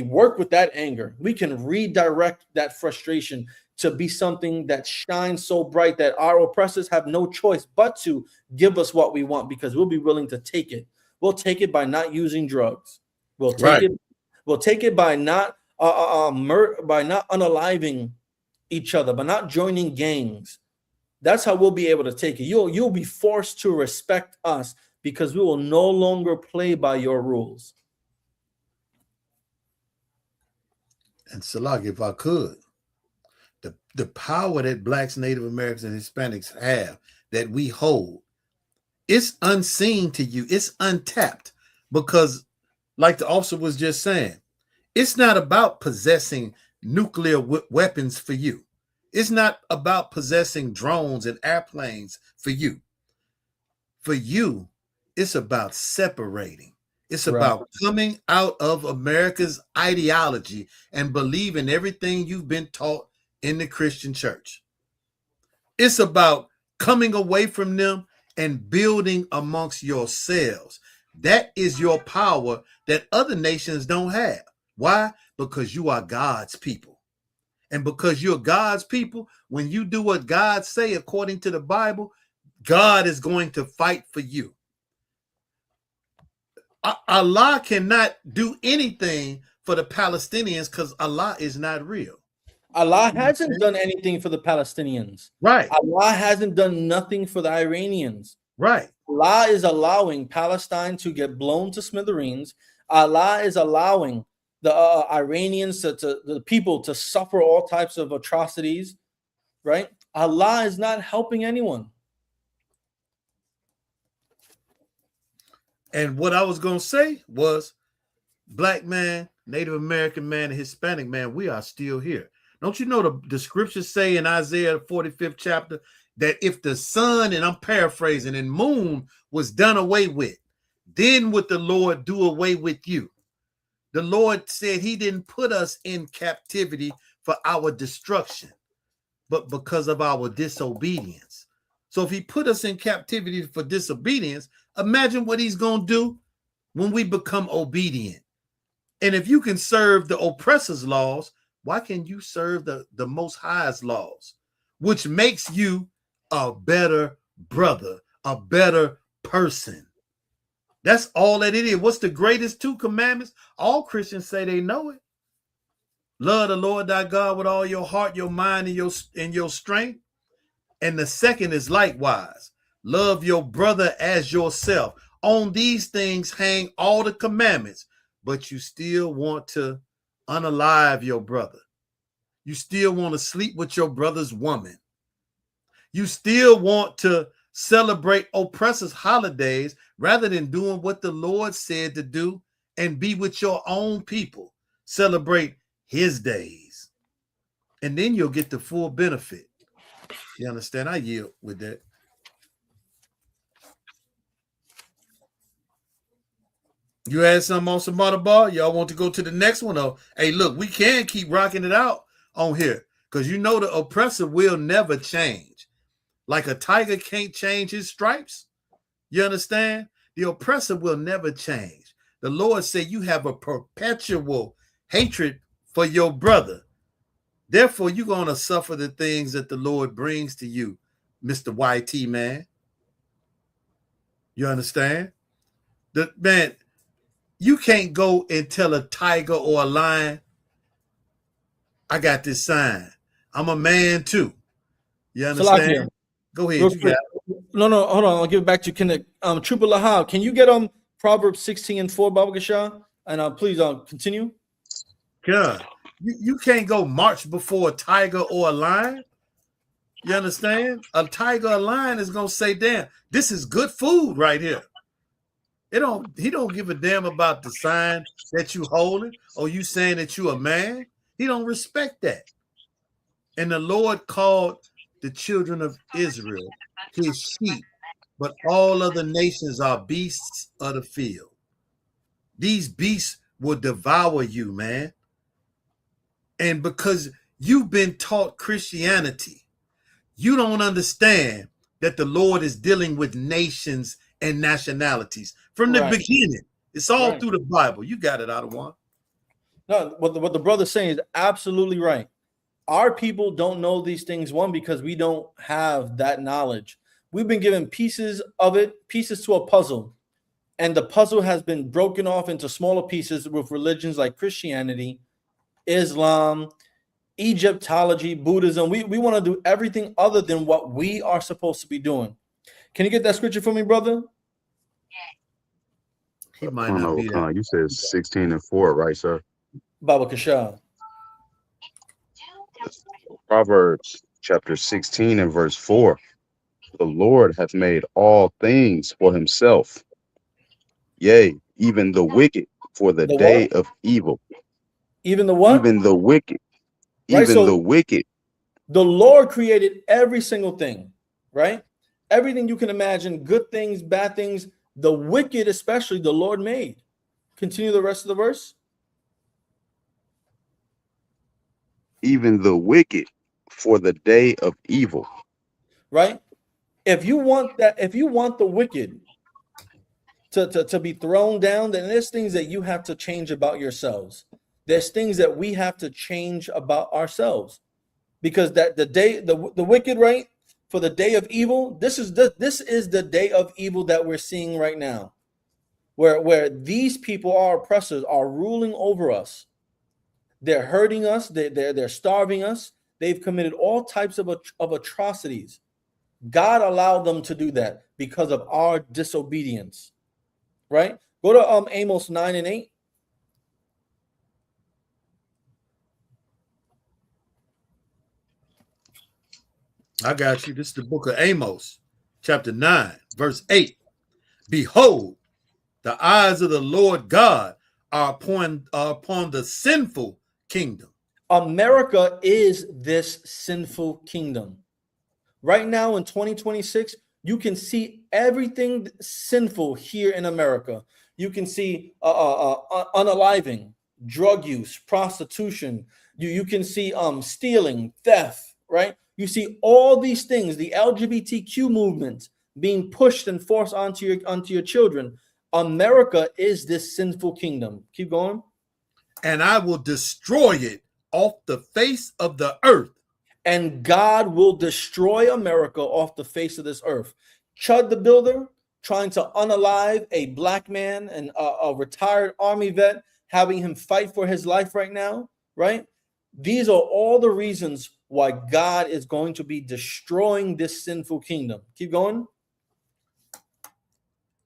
work with that anger. We can redirect that frustration to be something that shines so bright that our oppressors have no choice but to give us what we want because we'll be willing to take it. We'll take it by not using drugs. We'll take it. We'll take it by not unaliving each other, by not joining gangs. That's how we'll be able to take it. You'll be forced to respect us because we will no longer play by your rules. And Salag, if I could, the power that Blacks, Native Americans, and Hispanics have that we hold, it's unseen to you. It's untapped because, like the officer was just saying, it's not about possessing nuclear weapons for you. It's not about possessing drones and airplanes for you. For you, it's about separating. It's about coming out of America's ideology and believing everything you've been taught in the Christian church. It's about coming away from them and building amongst yourselves. That is your power that other nations don't have. Why? Because you are God's people. And because you're God's people, when you do what God say according to the Bible, God is going to fight for you. Allah cannot do anything for the Palestinians because Allah is not real. Allah hasn't done anything for the Palestinians. Right. Allah hasn't done nothing for the Iranians. Right. Allah is allowing Palestine to get blown to smithereens. Allah is allowing the Iranians to the people to suffer all types of atrocities, right? Allah is not helping anyone. And what I was going to say was, black man, Native American man, and Hispanic man, we are still here. Don't you know the scriptures say in Isaiah 45th chapter that if the sun, and I'm paraphrasing, and moon was done away with, then would the Lord do away with you? The Lord said he didn't put us in captivity for our destruction, but because of our disobedience. So if he put us in captivity for disobedience, imagine what he's going to do when we become obedient. And if you can serve the oppressor's laws, why can you serve the Most High's laws, which makes you a better brother, a better person? That's all that it is. What's the greatest 2 commandments? All Christians say they know it. Love the Lord thy God with all your heart, your mind, and your strength. And the second is likewise, love your brother as yourself. On these things hang all the commandments, but you still want to unalive your brother. You still want to sleep with your brother's woman. You still want to celebrate oppressors' holidays rather than doing what the Lord said to do and be with your own people. Celebrate his days. And then you'll get the full benefit. You understand? I yield with that. You had something on some other bar? Y'all want to go to the next one? Or, hey, look, we can keep rocking it out on here because you know the oppressor will never change. Like a tiger can't change his stripes. You understand? The oppressor will never change. The Lord said you have a perpetual hatred for your brother. Therefore, you're going to suffer the things that the Lord brings to you, Mr. YT man. You understand? Man, you can't go and tell a tiger or a lion, I got this sign. I'm a man too. You understand? Salakia, Go ahead. real You quick. got it. No, hold on. I'll give it back to you. Trooper Lahal, can you get Proverbs 16:4, Baba Gasha? And please continue. God, you can't go march before a tiger or a lion. You understand? A tiger or a lion is gonna say, damn, this is good food right here. He don't give a damn about the sign that you holding or you saying that you a man. He don't respect that. And the Lord called the children of Israel his sheep, but all other nations are beasts of the field. These beasts will devour you, man. And because you've been taught Christianity, you don't understand that the Lord is dealing with nations and nationalities from the beginning. It's all through the Bible. You got it, Ottawa. No, what the brother's saying is absolutely right. Our people don't know these things, one, because we don't have that knowledge. We've been given pieces of it, pieces to a puzzle. And the puzzle has been broken off into smaller pieces with religions like Christianity, Islam, Egyptology, Buddhism. We want to do everything other than what we are supposed to be doing. Can you get that scripture for me, brother? He might not be that. You said 16:4, right, sir? Baba Kasha. Proverbs chapter 16 and verse 4. The Lord hath made all things for himself. Yea, even the wicked for the day of evil. Even the what? Even the wicked. Right, even so the wicked. The Lord created every single thing, right? Everything you can imagine, good things, bad things, the wicked especially, the Lord made. Continue the rest of the verse. Even the wicked for the day of evil. Right? If you want the wicked to be thrown down, then there's things that you have to change about yourselves. There's things that we have to change about ourselves. Because that the wicked, right? For the day of evil, this is the day of evil that we're seeing right now. where these people, our oppressors, are ruling over us. They're hurting us. They're starving us. They've committed all types of atrocities. God allowed them to do that because of our disobedience. Right? Go to Amos 9 and 8. I got you. This is the book of Amos, chapter 9, verse 8. Behold, the eyes of the Lord God are upon the sinful kingdom. America is this sinful kingdom. Right now in 2026, you can see everything sinful here in America. You can see unaliving, drug use, prostitution. You can see stealing, theft, right? You see all these things, the LGBTQ movement being pushed and forced onto your children. America is this sinful kingdom. Keep going. And I will destroy it off the face of the earth. And God will destroy America off the face of this earth. Chud the Builder trying to unalive a black man and a retired army vet, having him fight for his life right now, right? These are all the reasons why God is going to be destroying this sinful kingdom. Keep going.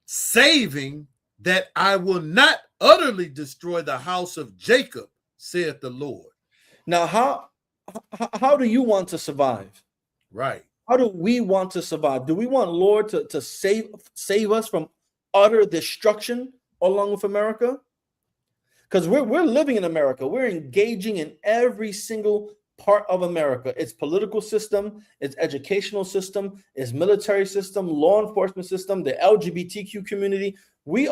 Saving that I will not utterly destroy the house of Jacob, saith the Lord. Now, how do you want to survive? Right. How do we want to survive? Do we want Lord to save us from utter destruction along with America? Because we're living in America. We're engaging in every single part of America. Its political system, its educational system, its military system, law enforcement system, the LGBTQ community. We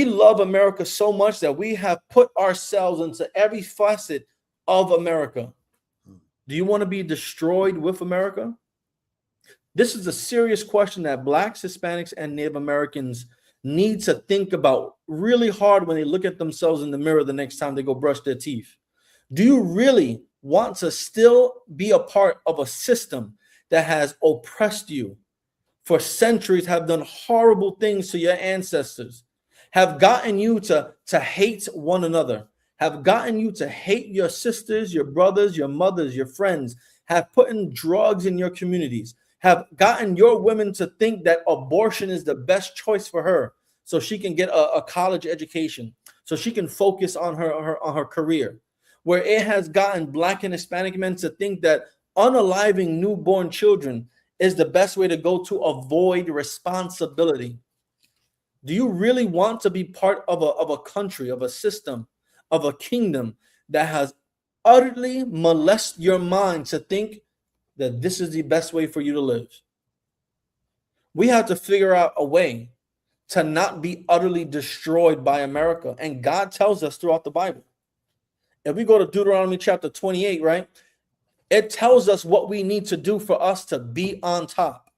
love America so much that we have put ourselves into every facet of America. Do you want to be destroyed with America? This is a serious question that Blacks, Hispanics, and Native Americans need to think about really hard when they look at themselves in the mirror the next time they go brush their teeth. Do you really want to still be a part of a system that has oppressed you for centuries, have done horrible things to your ancestors, have gotten you to hate one another, have gotten you to hate your sisters, your brothers, your mothers, your friends, have put in drugs in your communities, have gotten your women to think that abortion is the best choice for her so she can get a college education, so she can focus on her career, where it has gotten Black and Hispanic men to think that unaliving newborn children is the best way to go to avoid responsibility. Do you really want to be part of a country, of a system, of a kingdom that has utterly molested your mind to think that this is the best way for you to live? We have to figure out a way to not be utterly destroyed by America. And God tells us throughout the Bible. If we go to Deuteronomy chapter 28, right, it tells us what we need to do for us to be on top,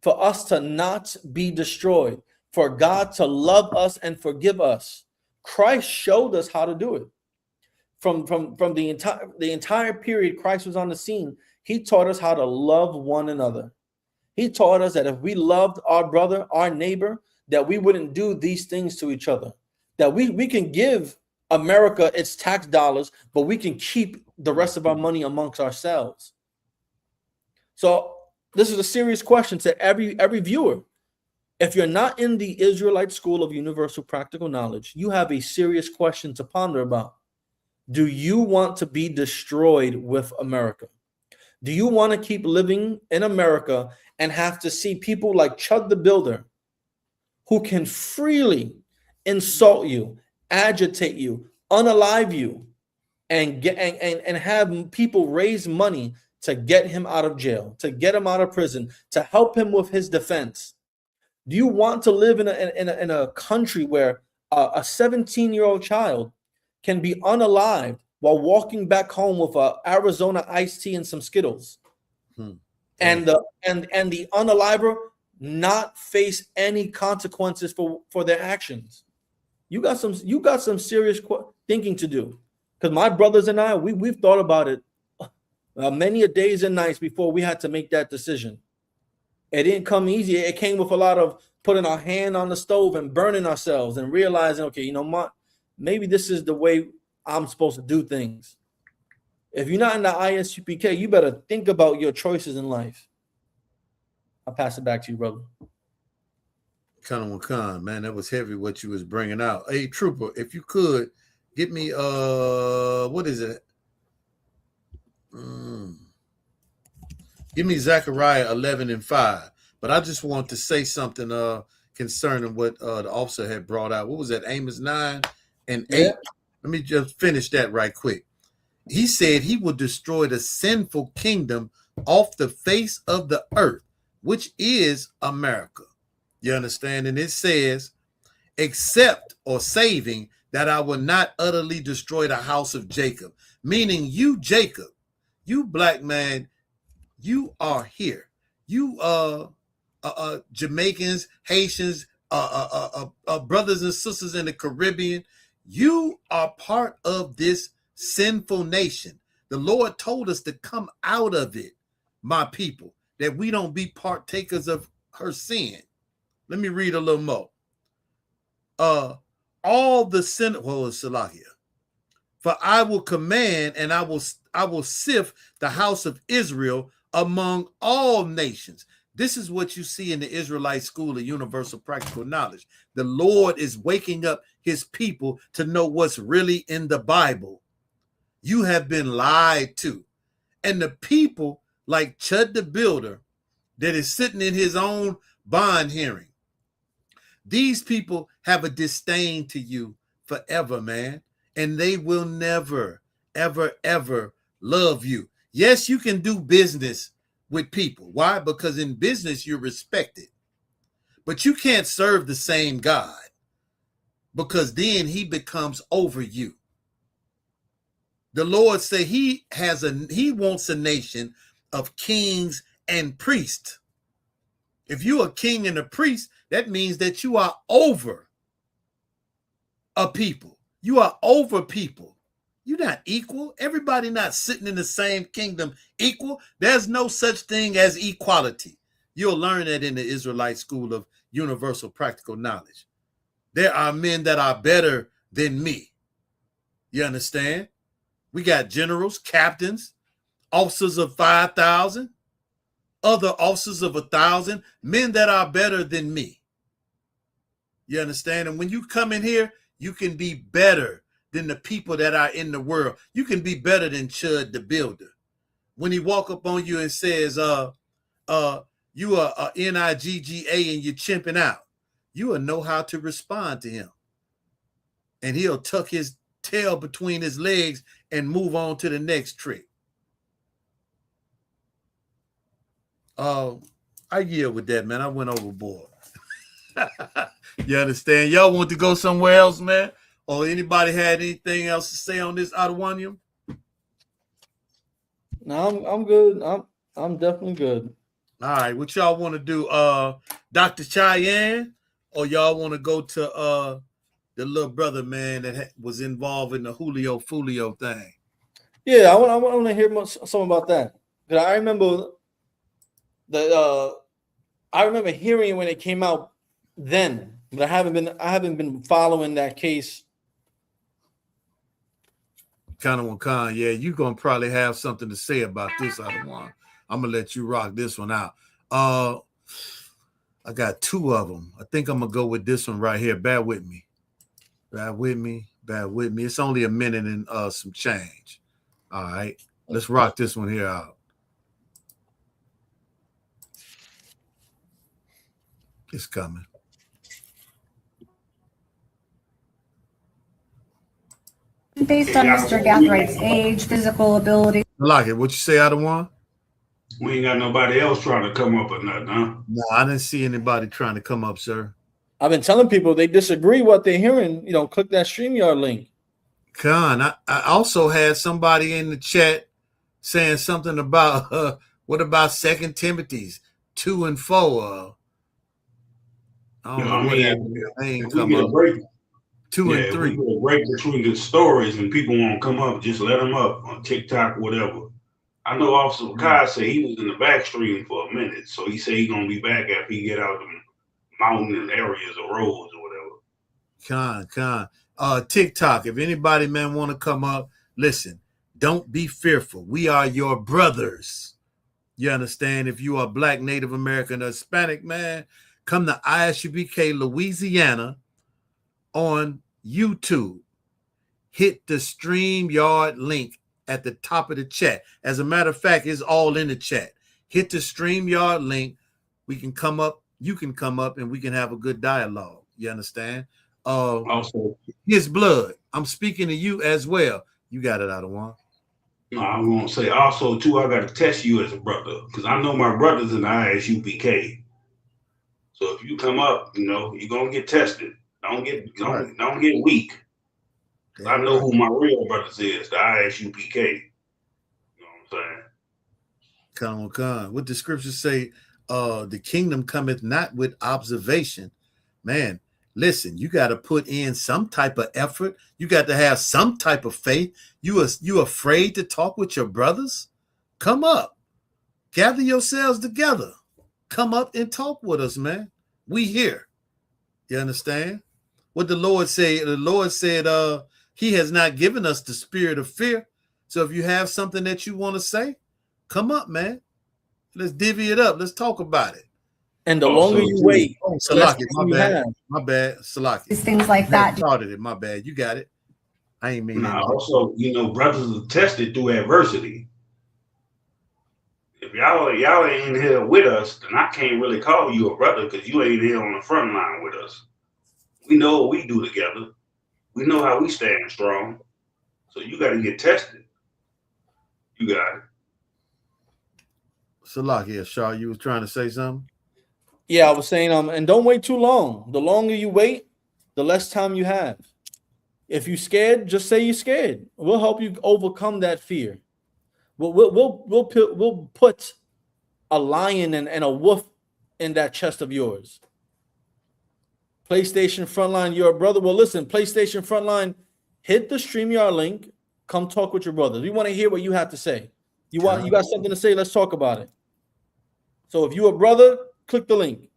for us to not be destroyed, for God to love us and forgive us. Christ showed us how to do it. From the entire period Christ was on the scene, he taught us how to love one another. He taught us that if we loved our brother, our neighbor, that we wouldn't do these things to each other, that we can give America its tax dollars, but we can keep the rest of our money amongst ourselves. So this is a serious question to every viewer. If you're not in the Israelite School of Universal Practical Knowledge, you have a serious question to ponder about. Do you want to be destroyed with America? Do you want to keep living in America and have to see people like Chud the Builder, who can freely insult you, agitate you, unalive you, and have people raise money to get him out of jail, to get him out of prison, to help him with his defense? Do you want to live in a country where a 17-year-old child can be unalived while walking back home with a Arizona iced tea and some Skittles, and the unaliver not face any consequences for their actions? You got some serious thinking to do, because my brothers and I, we've thought about it many a days and nights before we had to make that decision. It didn't come easy. It came with a lot of putting our hand on the stove and burning ourselves and realizing, okay, you know what? Maybe this is the way I'm supposed to do things. If you're not in the ISUPK, you better think about your choices in life. I'll pass it back to you, brother. Khan, man, that was heavy what you was bringing out. Hey, Trooper, if you could get me, what is it? Give me Zechariah 11:5. But I just want to say something concerning what the officer had brought out. What was that? Amos 9 and 8. Yeah. Let me just finish that right quick. He said he will destroy the sinful kingdom off the face of the earth, which is America. You understand? And it says, except or saving that I will not utterly destroy the house of Jacob. Meaning you, Jacob, you black man, you are here. You Jamaicans, Haitians, brothers and sisters in the Caribbean, you are part of this sinful nation. The Lord told us to come out of it, my people, that we don't be partakers of her sin. Let me read a little more. All the sin, Salakia. For I will command and I will sift the house of Israel among all nations. This is what you see in the Israelite School of Universal Practical Knowledge. The Lord is waking up his people to know what's really in the Bible. You have been lied to. And the people like Chud the Builder that is sitting in his own bond hearing, these people have a disdain to you forever, man. And they will never, ever, ever love you. Yes, you can do business with people. Why? Because in business, you're respected. But you can't serve the same God, because then he becomes over you. The Lord said he wants a nation of kings and priests. If you're a king and a priest, that means that you are over a people. You are over people. You're not equal. Everybody not sitting in the same kingdom equal. There's no such thing as equality. You'll learn that in the Israelite School of Universal Practical Knowledge. There are men that are better than me. You understand? We got generals, captains, officers of 5,000, other officers of 1,000, men that are better than me. You understand? And when you come in here, you can be better than the people that are in the world. You can be better than Chud the Builder. When he walk up on you and says, you are a NIGGA and you're chimping out, you will know how to respond to him. And he'll tuck his tail between his legs and move on to the next trick. I yield with that, man. I went overboard. You understand? Y'all want to go somewhere else, man? Or anybody had anything else to say on this Adawanium? No, I'm good. I'm definitely good. All right, what y'all want to do? Dr. Cheyenne, or y'all want to go to the little brother, man, that was involved in the Julio Fulio thing? Yeah, I want to hear something about that. Because I remember I remember hearing it when it came out then, but I haven't been following that case. Khan, yeah, you're gonna probably have something to say about this. I'm gonna let you rock this one out. I got two of them. I think I'm gonna go with this one right here. Bear with me. It's only a minute and some change. All right, let's rock this one here out. It's coming. Based on Mr. Gathrights' age, physical ability. I like it. What you say, Adawan? We ain't got nobody else trying to come up or nothing, huh? No, I didn't see anybody trying to come up, sir. I've been telling people they disagree what they're hearing. Click that StreamYard link. Khan, I also had somebody in the chat saying something about what about 2 Timothy 2 and 4? I don't know what that ain't come up. 2 and 3. If we get a break between the stories and people won't come up, just let them up on TikTok, whatever. I know Officer Kai said he was in the back stream for a minute, so he said he's gonna be back after he get out of the mountain areas or roads or whatever. TikTok. If anybody, man, want to come up, listen, don't be fearful. We are your brothers. You understand? If you are Black, Native American, or Hispanic, man, come to ISUPK Louisiana on YouTube. Hit the StreamYard link at the top of the chat. As a matter of fact, it's all in the chat. Hit the StreamYard link. We can come up, you can come up, and we can have a good dialogue. You understand? Also, his blood. I'm speaking to you as well. You got it, Adawan. No, I won't say. Also, too, I got to test you as a brother because I know my brothers in the ISUPK. So if you come up, you know you're gonna get tested. Don't get weak. I know who my real brothers is. The ISUPK. You know what I'm saying? Come on. What the scriptures say? The kingdom cometh not with observation. Man, listen, you got to put in some type of effort. You got to have some type of faith. You afraid to talk with your brothers? Come up. Gather yourselves together. Come up and talk with us, man. We here. You understand? What the Lord said? The Lord said, he has not given us the spirit of fear. So if you have something that you want to say, come up, man. Let's divvy it up. Let's talk about it. And the longer you wait, Salaki, my bad. Salaki. These things like that. Started it. My bad. You got it. I ain't mean that. Also, brothers are tested through adversity. If y'all ain't here with us, then I can't really call you a brother because you ain't here on the front line with us. We know what we do together. We know how we stand strong. So you got to get tested. You got it. Salaki, Shaw, you was trying to say something? Yeah, I was saying, and don't wait too long. The longer you wait, the less time you have. If you're scared, just say you're scared. We'll help you overcome that fear. We'll put a lion and a wolf in that chest of yours. PlayStation Frontline, you're a brother. Well, listen, PlayStation Frontline, hit the StreamYard link. Come talk with your brothers. We want to hear what you have to say. You got something to say? Let's talk about it. So if you're a brother, click the link.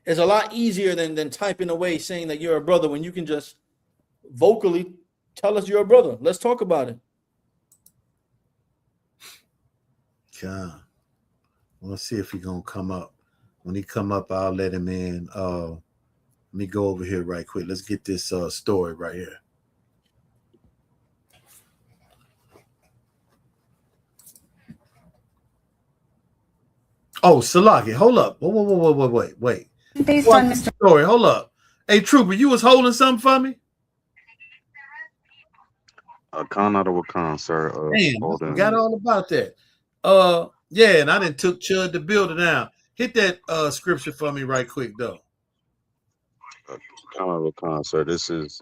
It's a lot easier than typing away saying that you're a brother when you can just vocally tell us you're a brother. Let's talk about it. Yeah. Let's see if he's going to come up. When he come up, I'll let him in. Let me go over here right quick. Let's get this story right here. Oh, Salaki, hold up. Wait. Based on Mr. Story, hold up. Hey, Trooper, you was holding something for me? Khan out of Wakan, sir. Damn, I forgot all about that. Yeah, and I done took Chud to build it down. Hit that scripture for me right quick, though. Khan out of Wakan, sir. This is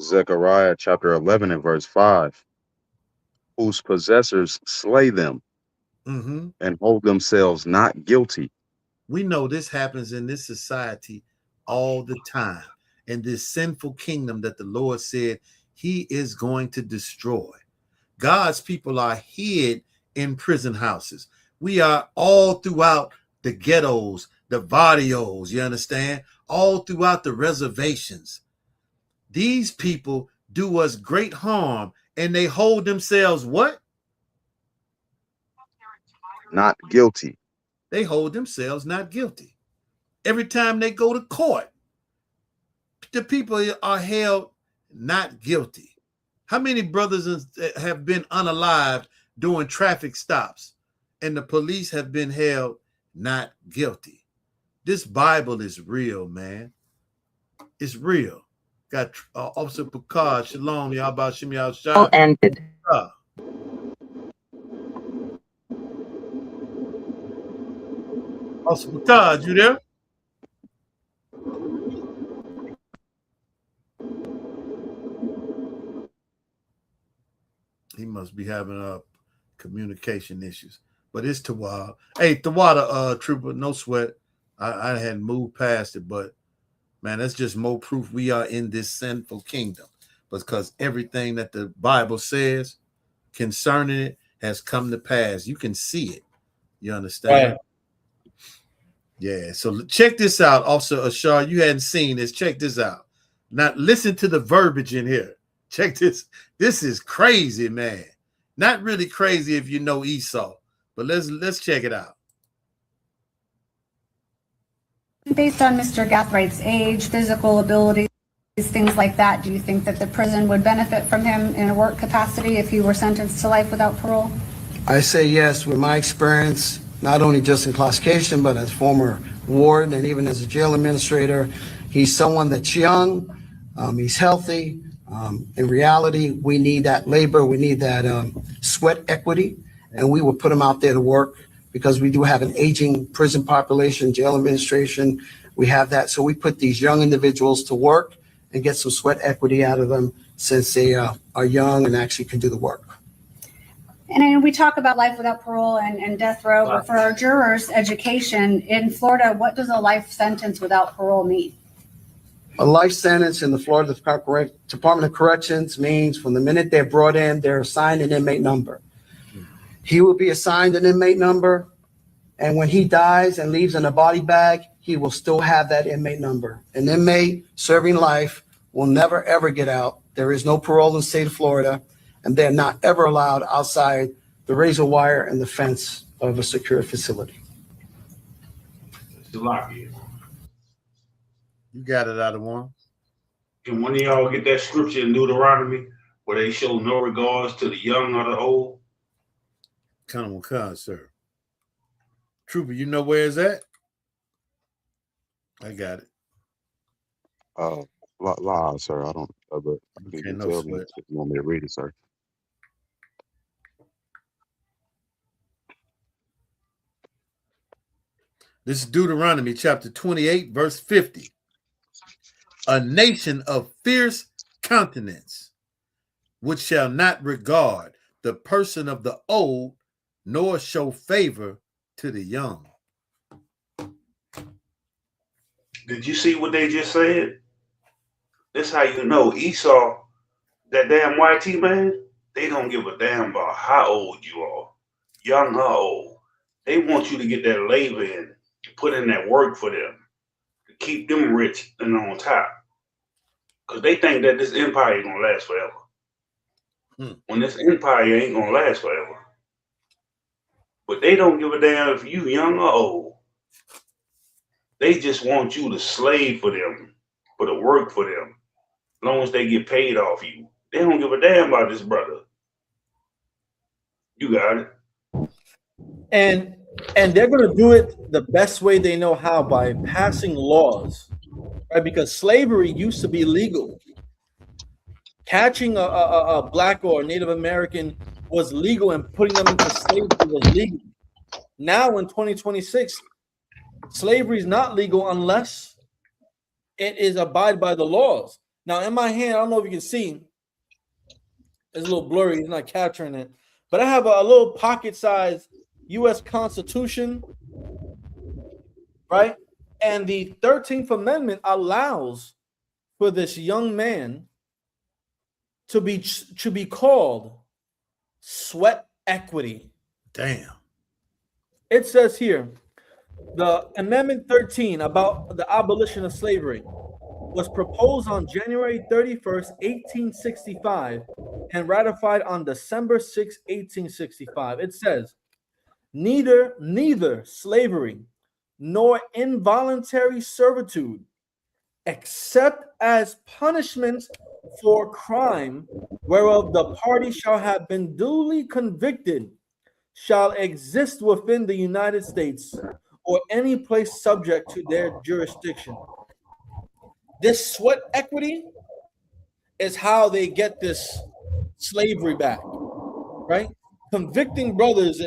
Zechariah chapter 11 and verse 5. Whose possessors slay them and hold themselves not guilty. We know this happens in this society all the time. In this sinful kingdom that the Lord said he is going to destroy. God's people are hid in prison houses. We are all throughout the ghettos, the barrios, you understand? All throughout the reservations. These people do us great harm and they hold themselves what? Not guilty. They hold themselves not guilty. Every time they go to court, the people are held not guilty. How many brothers have been unalived doing traffic stops and the police have been held not guilty? This Bible is real, man. It's real. Got Officer Picard, Shalom, Yahba Shem Yahshua. Ended. Officer Picard, you there? He must be having communication issues. But it's Tawada. Hey, Tawada, Trooper, no sweat. I hadn't moved past it, but man, that's just more proof we are in this sinful kingdom. Because everything that the Bible says, concerning it has come to pass. You can see it. You understand? Right. Yeah. So check this out, Officer Ashar. You hadn't seen this. Check this out. Now listen to the verbiage in here. Check this. This is crazy, man. Not really crazy if you know Esau, but let's check it out. Based on Mr. Gathwright's age, physical abilities, things like that, do you think that the prison would benefit from him in a work capacity if he were sentenced to life without parole? I say yes, with my experience, not only just in classification, but as former warden and even as a jail administrator. He's someone that's young, he's healthy. In reality, we need that labor, we need that sweat equity, and we will put him out there to work because we do have an aging prison population, jail administration, we have that. So we put these young individuals to work and get some sweat equity out of them since they are young and actually can do the work. And I know we talk about life without parole and death row, but for our jurors' education, in Florida, what does a life sentence without parole mean? A life sentence in the Florida Department of Corrections means from the minute they're brought in, they're assigned an inmate number. He will be assigned an inmate number, and when he dies and leaves in a body bag, he will still have that inmate number. An inmate serving life will never, ever get out. There is no parole in the state of Florida, and they're not ever allowed outside the razor wire and the fence of a secure facility. You got it out of one. Can one of y'all get that scripture in Deuteronomy where they show no regards to the young or the old? Come on, sir. Trooper, you know where it's at? I got it. Live, sir. I don't. But you Okay, can no tell me sweat. if you want me to read it, sir. This is Deuteronomy chapter 28, verse 50. A nation of fierce countenance, which shall not regard the person of the old, nor show favor to the young. Did you see what they just said? That's how you know Esau, that damn YT man, they don't give a damn about how old you are, young or old. They want you to get that labor in, put in that work for them, to keep them rich and on top. Because they think that this empire ain't gonna last forever. When this empire ain't gonna last forever. But they don't give a damn if you young or old. They just want you to slave for them, for the work for them, as long as they get paid off you. They don't give a damn about this brother. You got it. And they're going to do it the best way they know how, by passing laws, right? Because slavery used to be legal. Catching a black or Native American was legal, and putting them into slavery was legal. Now in 2026, slavery is not legal unless it is abide by the laws. Now in my hand, I don't know if you can see, it's a little blurry, it's not capturing it, but I have a little pocket-sized U.S. Constitution, right? And the 13th Amendment allows for this young man to be called sweat equity. Damn. It says here, the Amendment 13 about the abolition of slavery was proposed on January 31st, 1865, and ratified on December 6, 1865. It says, neither slavery nor involuntary servitude, except as punishment for crime whereof the party shall have been duly convicted, shall exist within the United States or any place subject to their jurisdiction. This sweat equity is how they get this slavery back, right? Convicting brothers,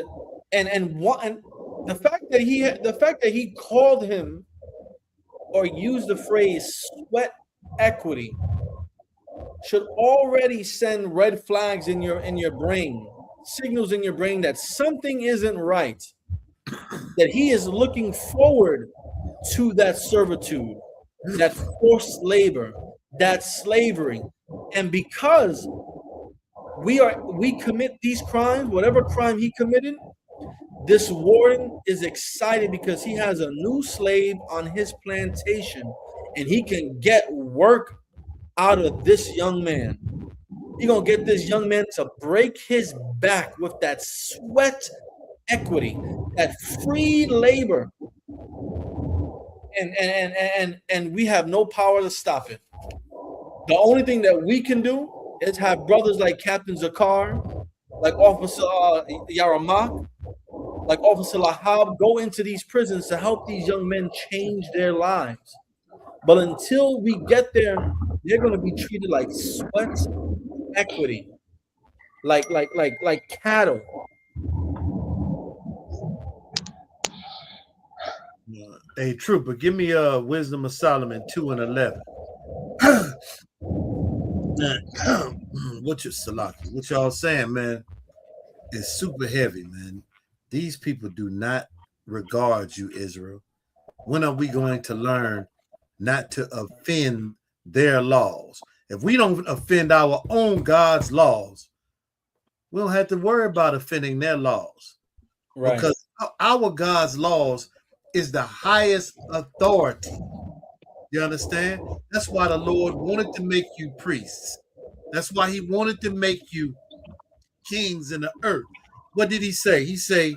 and the fact that he called him or used the phrase sweat equity should already send red flags in your brain, signals in your brain that something isn't right, that he is looking forward to that servitude, that forced labor, that slavery. And because we commit these crimes, whatever crime he committed, this warden is excited because he has a new slave on his plantation and he can get work out of this young man. He's gonna get this young man to break his back with that sweat equity, that free labor. And we have no power to stop it. The only thing that we can do is have brothers like Captain Zakar, like Officer Yaramak, like Officer Lahab go into these prisons to help these young men change their lives. But until we get there, they're going to be treated like sweat equity, like cattle. Hey, Trooper, give me Wisdom of Solomon 2:11. What y'all saying, man? It's super heavy, man. These people do not regard you, Israel. When are we going to learn not to offend their laws? If we don't offend our own God's laws, we don't have to worry about offending their laws. Right. Because our God's laws is the highest authority. You understand? That's why the Lord wanted to make you priests. That's why he wanted to make you kings in the earth. What did he say? He say,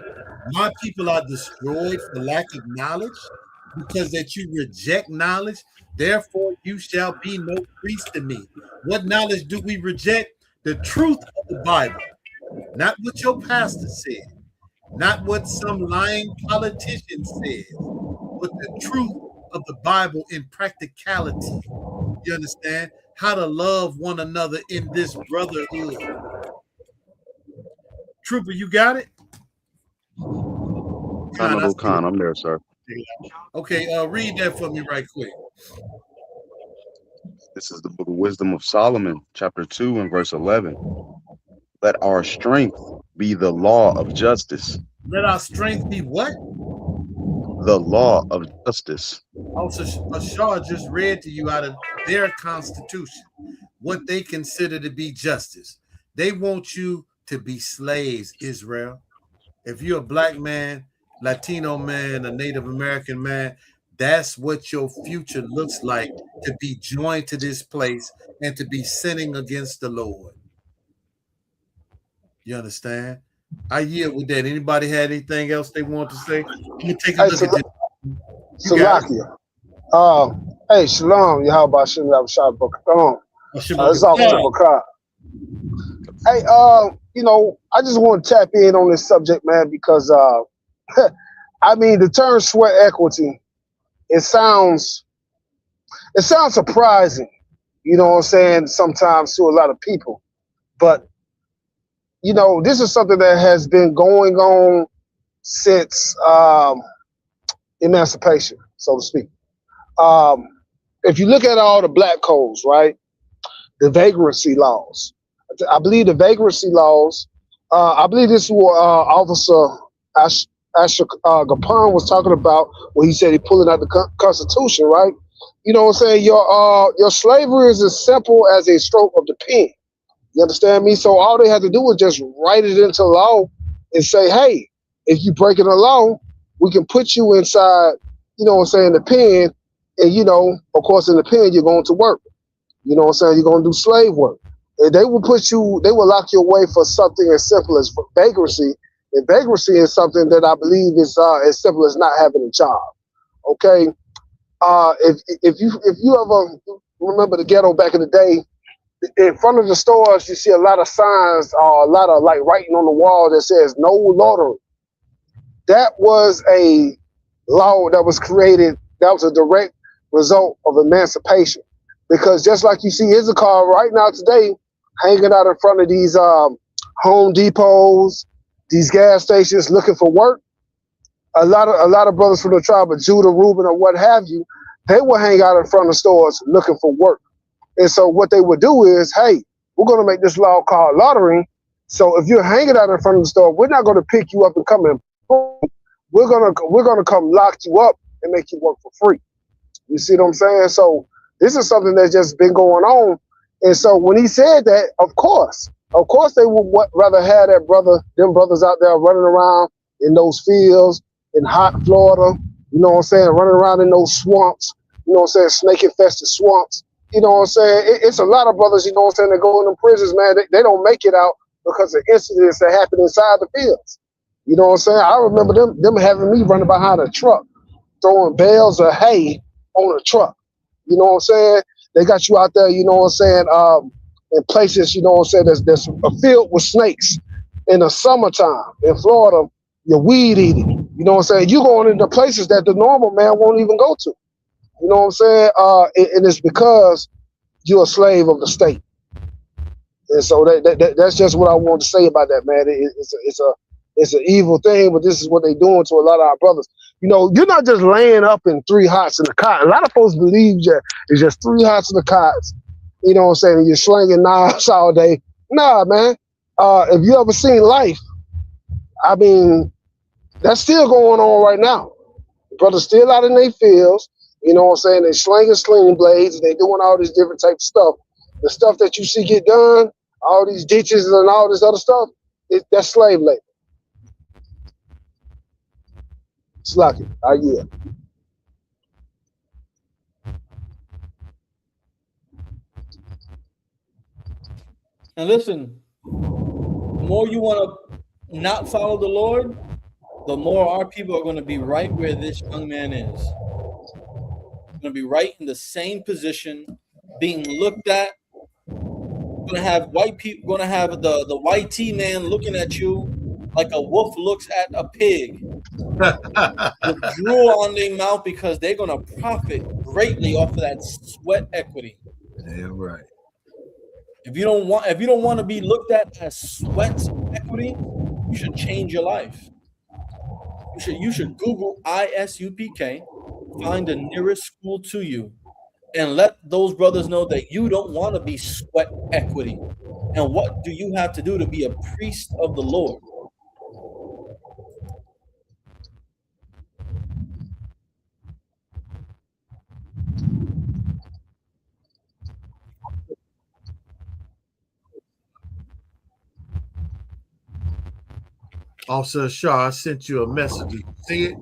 my people are destroyed for lack of knowledge, because that you reject knowledge. Therefore, you shall be no priest to me. What knowledge do we reject? The truth of the Bible. Not what your pastor said. Not what some lying politician says. But the truth of the Bible in practicality. You understand? How to love one another in this brotherhood. Trooper, you got it? Khan, I'm there, sir. Okay, read that for me right quick. This is the book of Wisdom of Solomon, chapter 2 and verse 11. Let our strength be the law of justice. Let our strength be what? The law of justice. Also, Ashar just read to you out of their constitution what they consider to be justice. They want you to be slaves, Israel. If you're a black man, Latino man, a Native American man, that's what your future looks like, to be joined to this place and to be sinning against the Lord. You understand? I yield with that. Anybody had anything else they want to say? I'm gonna take a look at this. Salakia. Hey, Shalom, Yahweh Shem Yahweh Bakar. It's Officer Bakar. Hey, I just want to tap in on this subject, man, because I mean, the term sweat equity, it sounds surprising, you know what I'm saying, sometimes to a lot of people. But, this is something that has been going on since emancipation, so to speak. If you look at all the black codes, right, the vagrancy laws, I believe the vagrancy laws, I believe this is what Officer Asher Gapon was talking about when he said he pulling out the Constitution, right? You know what I'm saying? Your slavery is as simple as a stroke of the pen. You understand me? So all they had to do was just write it into law and say, hey, if you breaking the law, we can put you inside, you know what I'm saying, the pen. And, of course, in the pen, you're going to work. You know what I'm saying? You're going to do slave work. And they will lock you away for something as simple as vagrancy. And vagrancy is something that I believe is as simple as not having a job. Okay? If you ever remember the ghetto back in the day, in front of the stores, you see a lot of signs, a lot of like writing on the wall that says no loitering. That was a law that was created. That was a direct result of emancipation. Because just like you see Issachar right now today, hanging out in front of these Home Depots, these gas stations looking for work, a lot of brothers from the tribe of Judah, Reuben, or what have you, they will hang out in front of stores looking for work. And so what they would do is, hey, we're going to make this law called loitering. So if you're hanging out in front of the store, we're not going to pick you up and come in. We're gonna come lock you up and make you work for free. You see what I'm saying? So this is something that's just been going on. And so when he said that, of course, Of course, they would rather have them brothers out there running around in those fields in hot Florida. You know what I'm saying? Running around in those swamps. You know what I'm saying? Snake infested swamps. You know what I'm saying? It's a lot of brothers. You know what I'm saying? That go in them prisons, man. They don't make it out because of incidents that happen inside the fields. You know what I'm saying? I remember them having me running behind a truck, throwing bales of hay on a truck. You know what I'm saying? They got you out there, you know what I'm saying, in places, you know what I'm saying, there's a field with snakes in the summertime. In Florida, you're weed eating. You know what I'm saying? You going into places that the normal man won't even go to. You know what I'm saying? And it's because you're a slave of the state. And so that's just what I want to say about that, man. It's an evil thing, but this is what they doing to a lot of our brothers. You know, you're not just laying up in 3 hots in the cot. A lot of folks believe that it's just 3 hots in the cots. You know what I'm saying? And you're slinging knives all day. Nah, man. If you ever seen Life, I mean, that's still going on right now. Brothers still out in their fields. You know what I'm saying? They slinging sling blades. And they doing all this different type of stuff. The stuff that you see get done, all these ditches and all this other stuff, that's slave labor. It's lucky. I yield. And listen, the more you want to not follow the Lord, the more our people are going to be right where this young man is. Going to be right in the same position, being looked at. Going to have white people, going to have the white T man looking at you like a wolf looks at a pig. With drool on their mouth because they're going to profit greatly off of that sweat equity. Yeah, right. If you don't want to be looked at as sweat equity, you should change your life. You should Google ISUPK, find the nearest school to you, and let those brothers know that you don't want to be sweat equity. And what do you have to do to be a priest of the Lord? Officer Shaw, I sent you a message. Did you see it?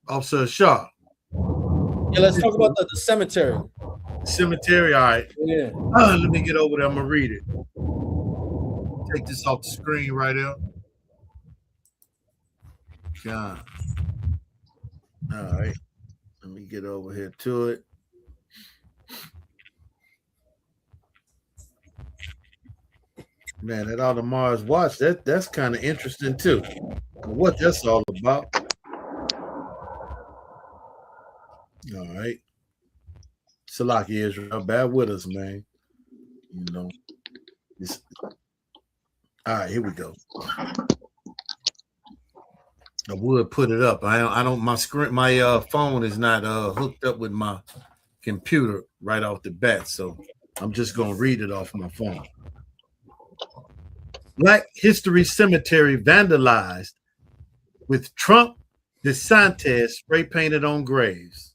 Officer Shaw. Yeah, let's talk about the cemetery. Cemetery, all right. Yeah. Let me get over there. I'm going to read it. Take this off the screen right here. God. All right. Let me get over here to it. Man, that Out of Mars Watch, that's kind of interesting too. What that's all about. All right. Salaki Israel, bad with us, man. You know. All right, here we go. I would put it up. I don't my screen, my phone is not hooked up with my computer right off the bat, so I'm just gonna read it off my phone. Black History Cemetery vandalized with Trump DeSantis spray painted on graves.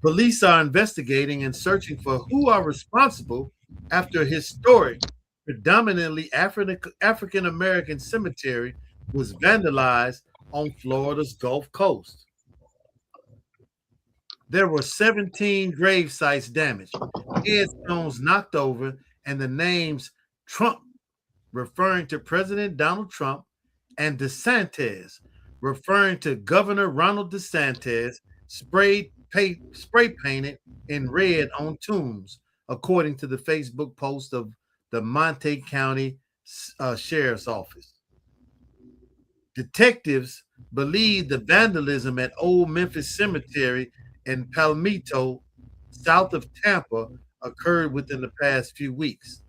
Police are investigating and searching for who are responsible after a historic, predominantly African American cemetery was vandalized on Florida's Gulf Coast. There were 17 grave sites damaged, headstones knocked over, and the names Trump, referring to President Donald Trump, and DeSantis, referring to Governor Ronald DeSantis, spray painted in red on tombs, according to the Facebook post of the Monte County Sheriff's Office. Detectives believe the vandalism at Old Memphis Cemetery in Palmito, south of Tampa, occurred within the past few weeks.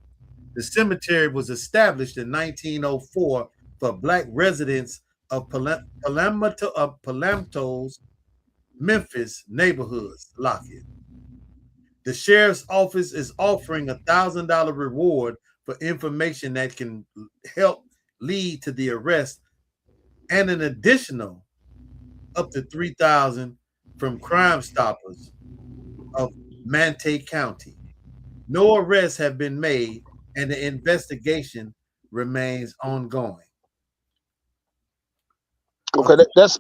The cemetery was established in 1904 for Black residents of Palmito's Memphis neighborhoods, Lockett. The sheriff's office is offering a $1,000 reward for information that can help lead to the arrest, and an additional up to $3,000 from Crime Stoppers of Mante County. No arrests have been made, and the investigation remains ongoing. Okay, that's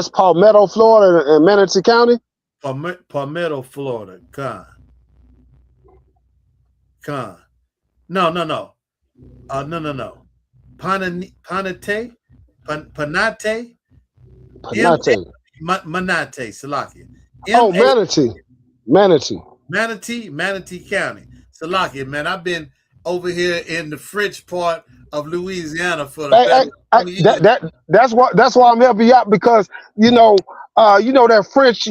Palmetto, Florida, and Manatee County. Palmetto, Florida. Con. No. No. Panate. Manate, Salakia. Oh, Manatee County. Salakia, man. I've been over here in the French part of Louisiana for the past 20 years. That's why I'm helping you out, because you know that French,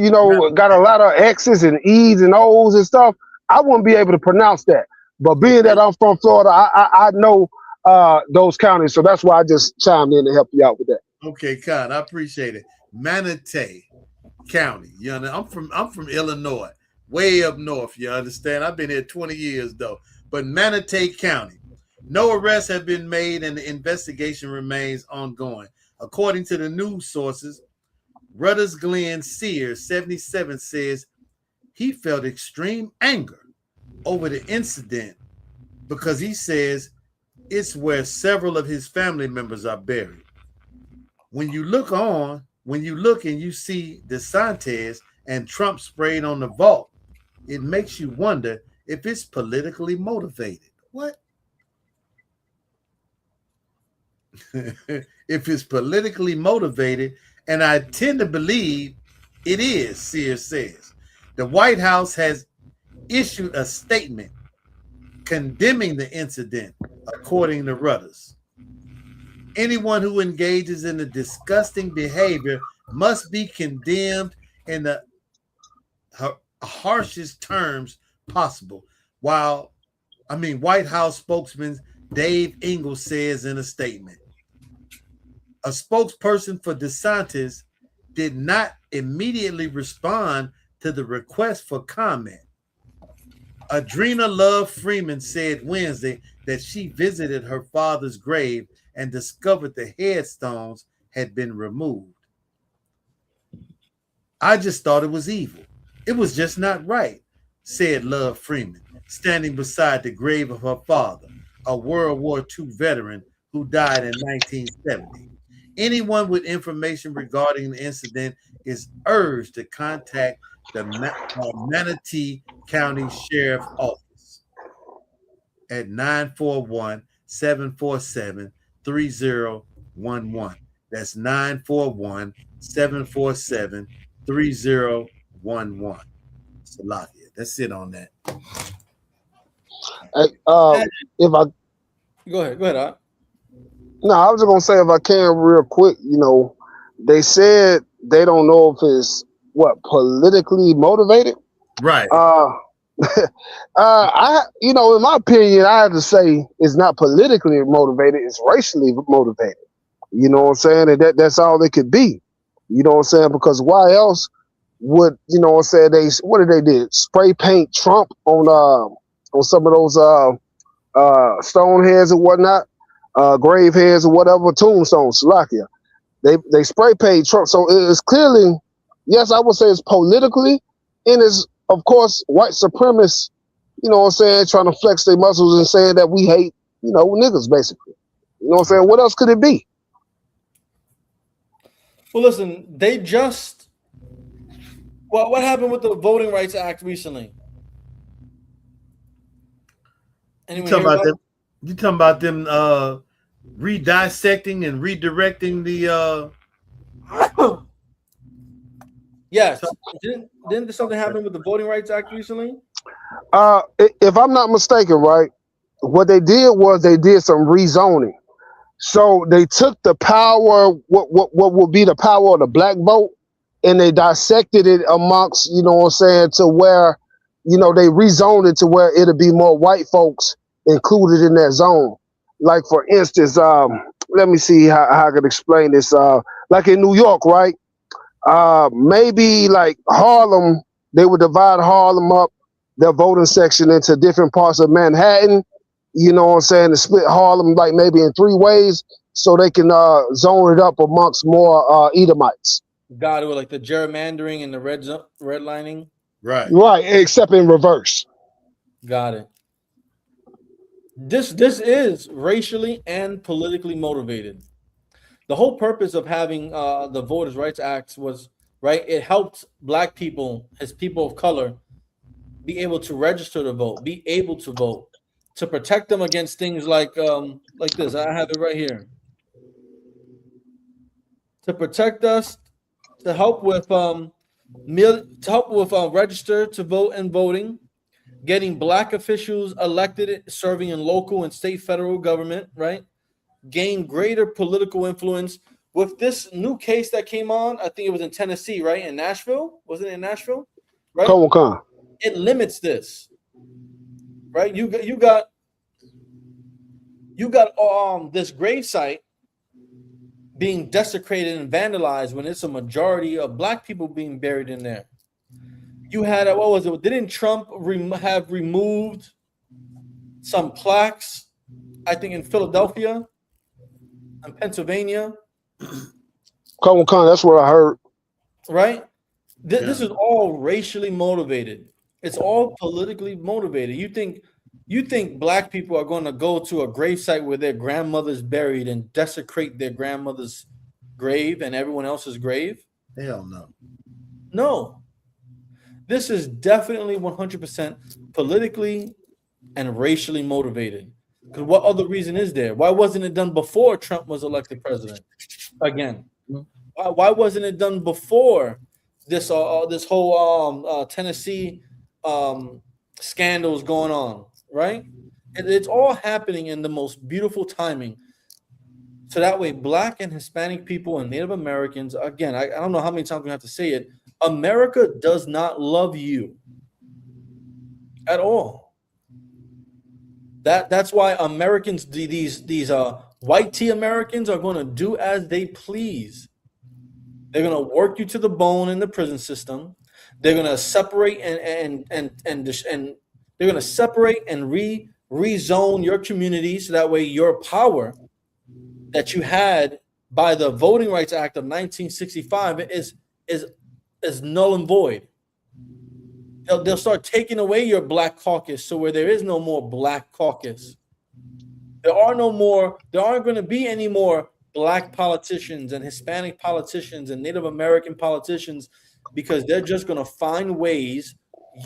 got a lot of X's and E's and O's and stuff. I wouldn't be able to pronounce that, but being that I'm from Florida, I know those counties, so that's why I just chimed in to help you out with that. Okay, Con, I appreciate it. Manatee County. You know, I'm from Illinois, way up north. You understand? I've been here 20 years though. But Manatee County, no arrests have been made, and the investigation remains ongoing. According to the news sources, Rudders Glenn Sears, 77, says he felt extreme anger over the incident because he says it's where several of his family members are buried. When you look and you see DeSantis and Trump sprayed on the vault, it makes you wonder if it's politically motivated. What? If it's politically motivated, and I tend to believe it is, Sears says. The White House has issued a statement condemning the incident, according to Reuters. Anyone who engages in the disgusting behavior must be condemned in the harshest terms possible. White House spokesman Dave Ingalls says in a statement. A spokesperson for DeSantis did not immediately respond to the request for comment. Adrena Love Freeman said Wednesday that she visited her father's grave and discovered the headstones had been removed. I just thought it was evil. It was just not right, said Love Freeman, standing beside the grave of her father, a World War II veteran who died in 1970. Anyone with information regarding the incident is urged to contact the Manatee County Sheriff's Office at 941-747-3011. That's 941-747-3011. Salakia. That's it on that. If I go ahead. No, I was just gonna say, if I can, real quick, they said they don't know if it's politically motivated. Right. in my opinion, I have to say it's not politically motivated, it's racially motivated. You know what I'm saying? And that's all it could be. You know what I'm saying? Because why else would, what did they do? Spray paint Trump on some of those stone heads and whatnot, grave heads or whatever, tombstones, Slovakia. They spray paint Trump. So it's clearly, yes, I would say it's politically, and it's, of course, white supremacists, trying to flex their muscles and saying that we hate, niggas, basically. You know what I'm saying? What else could it be? Well, listen, they just... what happened with the Voting Rights Act recently? You talking about them redissecting and redirecting the Yes. Didn't something happen with the Voting Rights Act recently? If I'm not mistaken, right, what they did was they did some rezoning. So they took the power, what would be the power of the black vote, and they dissected it amongst, to where, they rezoned it to where it'll be more white folks included in that zone. Like, for instance, let me see how I could explain this. Like in New York, right? Maybe like Harlem, they would divide Harlem up, their voting section, into different parts of Manhattan, to split Harlem like maybe in 3 ways so they can zone it up amongst more Edomites. Got it. With like the gerrymandering and the redlining. Right. Right, except in reverse. Got it. This is racially and politically motivated. The whole purpose of having the Voters' Rights Act was right. It helped Black people, as people of color, be able to register to vote, be able to vote, to protect them against things like this. I have it right here. To protect us, to help with register to vote and voting, getting Black officials elected, serving in local and state federal government, right? Gain greater political influence. With this new case that came on, I think it was in Tennessee, right? In Nashville, wasn't it in Nashville? Right? Come on. It limits this, right? You got this gravesite being desecrated and vandalized when it's a majority of Black people being buried in there. You had what was it? Didn't Trump have removed some plaques? I think in Philadelphia and Pennsylvania. Come on. That's what I heard. Right? This is all racially motivated. It's all politically motivated. You think Black people are going to go to a gravesite where their grandmother's buried and desecrate their grandmother's grave and everyone else's grave? Hell no. No. This is definitely 100% politically and racially motivated. Because what other reason is there? Why wasn't it done before Trump was elected president? Again, why wasn't it done before this whole Tennessee scandals going on? Right? It's all happening in the most beautiful timing. So that way, Black and Hispanic people and Native Americans, again, I don't know how many times we have to say it, America does not love you at all. That's why Americans, these white tea Americans, are going to do as they please. They're going to work you to the bone in the prison system. They're going to separate and they're going to separate and rezone your community so that way your power that you had by the Voting Rights Act of 1965 is null and void. They'll start taking away your Black caucus, so where there is no more Black caucus, there aren't going to be any more Black politicians and Hispanic politicians and Native American politicians, because they're just going to find ways,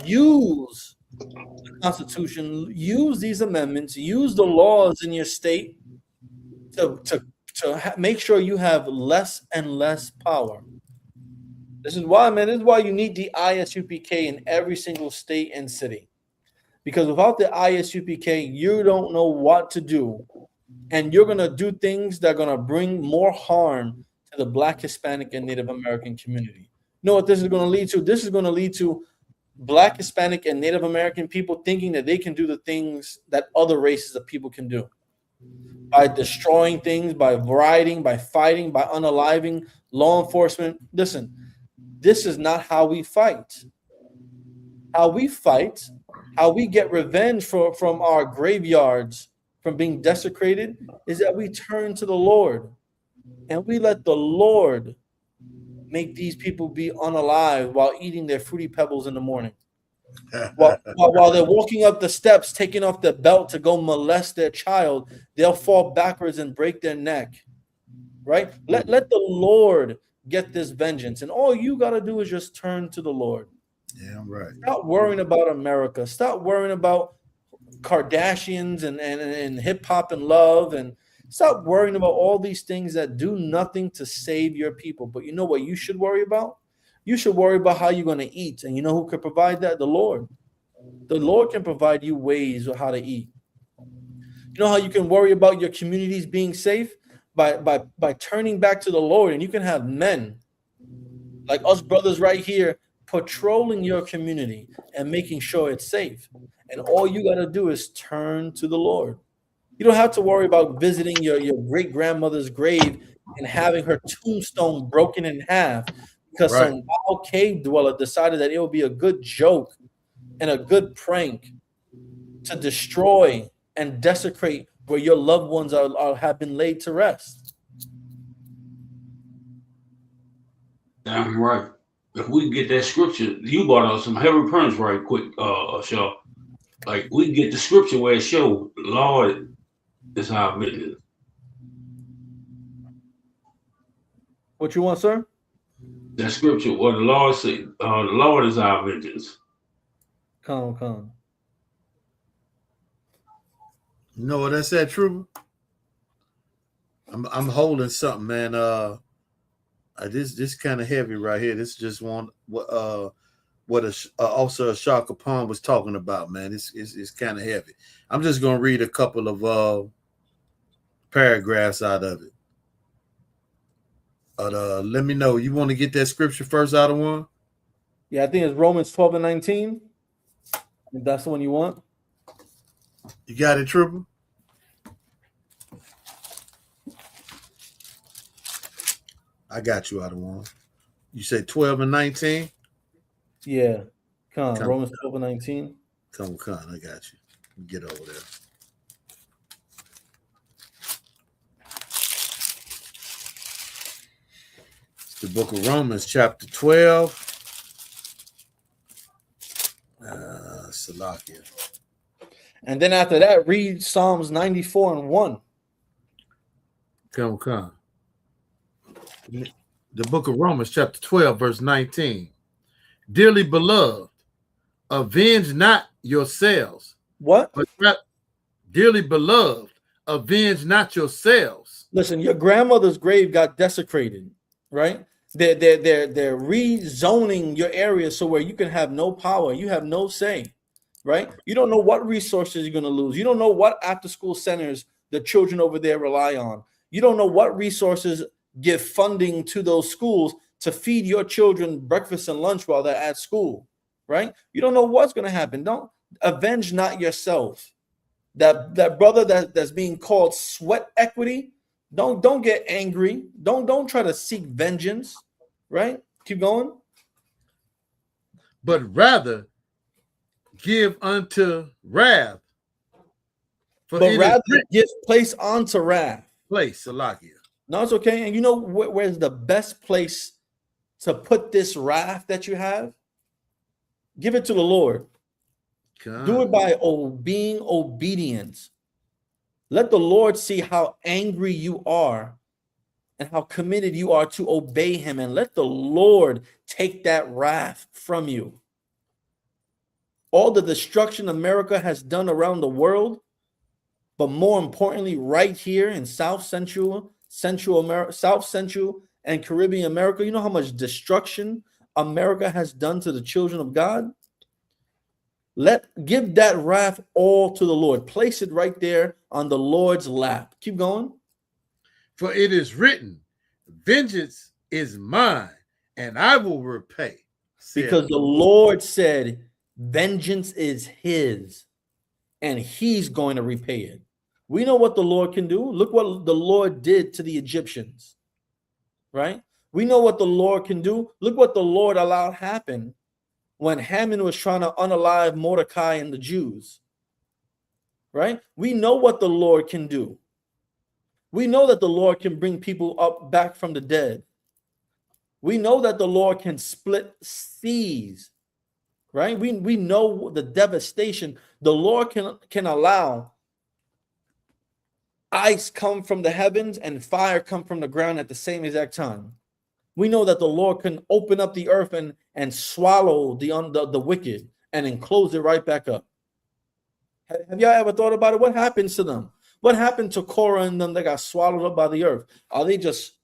use the Constitution, use these amendments, use the laws in your state to make sure you have less and less power. This is why, man. This is why you need the ISUPK in every single state and city. Because without the ISUPK, you don't know what to do. And you're going to do things that are going to bring more harm to the Black, Hispanic, and Native American community. You know what this is going to lead to? This is going to lead to Black, Hispanic, and Native American people thinking that they can do the things that other races of people can do. By destroying things, by rioting, by fighting, by unaliving law enforcement. Listen. This is not how we fight. How we fight, how we get revenge from our graveyards from being desecrated, is that we turn to the Lord and we let the Lord make these people be unalive while eating their Fruity Pebbles in the morning. While they're walking up the steps, taking off their belt to go molest their child, they'll fall backwards and break their neck. Right? Let the Lord get this vengeance, and all you got to do is just turn to the Lord. Yeah, right. Stop worrying about America. Stop worrying about Kardashians and hip hop and love, and stop worrying about all these things that do nothing to save your people. But you know what you should worry about? You should worry about how you're going to eat, and you know who can provide that? The Lord. The Lord can provide you ways of how to eat. You know how you can worry about your communities being safe? By turning back to the Lord, and you can have men like us brothers right here patrolling your community and making sure it's safe. And all you got to do is turn to the Lord. You don't have to worry about visiting your great grandmother's grave and having her tombstone broken in half because some wild cave dweller decided that it would be a good joke and a good prank to destroy and desecrate where your loved ones have been laid to rest. Damn right. If we get that scripture, you brought out some heavy points right quick, Shaw. Like we get the scripture where it shows, Lord is our vengeance. What you want, sir? That scripture where the Lord say, the Lord is our vengeance. Come. You know what I said, Trooper? I'm holding something, man. This kind of heavy right here. This is just one what Officer Shah Kaplan was talking about, man. It's kind of heavy. I'm just gonna read a couple of paragraphs out of it. But let me know. You want to get that scripture first out of one? Yeah, I think it's Romans 12 and 19. If that's the one you want. You got it, Trooper? I got you out of one. You said 12 and 19? Yeah. Romans 12 and 19. Come, I got you. Get over there. It's the book of Romans, chapter 12. Salakia. And then after that, read Psalms 94 and 1. Come. The book of Romans, chapter 12, verse 19. Dearly beloved, avenge not yourselves. What? Dearly beloved, avenge not yourselves. Listen, your grandmother's grave got desecrated, right? They're rezoning your area so where you can have no power, you have no say, right? You don't know what resources you're going to lose. You don't know what after-school centers the children over there rely on. You don't know what resources give funding to those schools to feed your children breakfast and lunch while they're at school, right? You don't know what's going to happen. Don't avenge not yourself. That brother that's being called sweat equity, don't get angry. Don't try to seek vengeance, right? Keep going. But rather give unto wrath. But rather give place onto wrath. Place, Salakia. No, it's okay. And you know where's the best place to put this wrath that you have? Give it to the Lord. God. Do it by being obedient. Let the Lord see how angry you are and how committed you are to obey him. And let the Lord take that wrath from you. All the destruction America has done around the world, but more importantly, right here in South Central and Caribbean America, you know how much destruction America has done to the children of God? Give that wrath all to the Lord. Place it right there on the Lord's lap. Keep going. For it is written, vengeance is mine, and I will repay. Because the Lord said, vengeance is his, and he's going to repay it. We know what the Lord can do. Look what the Lord did to the Egyptians, right? We know what the Lord can do. Look what the Lord allowed happen when Haman was trying to unalive Mordecai and the Jews, right? We know what the Lord can do. We know that the Lord can bring people up back from the dead. We know that the Lord can split seas, right? We know the devastation. The Lord can allow ice come from the heavens and fire come from the ground at the same exact time. We know that the Lord can open up the earth and swallow the wicked and then close it right back up. Have y'all ever thought about it? What happens to them? What happened to Korah and them that got swallowed up by the earth? Are they just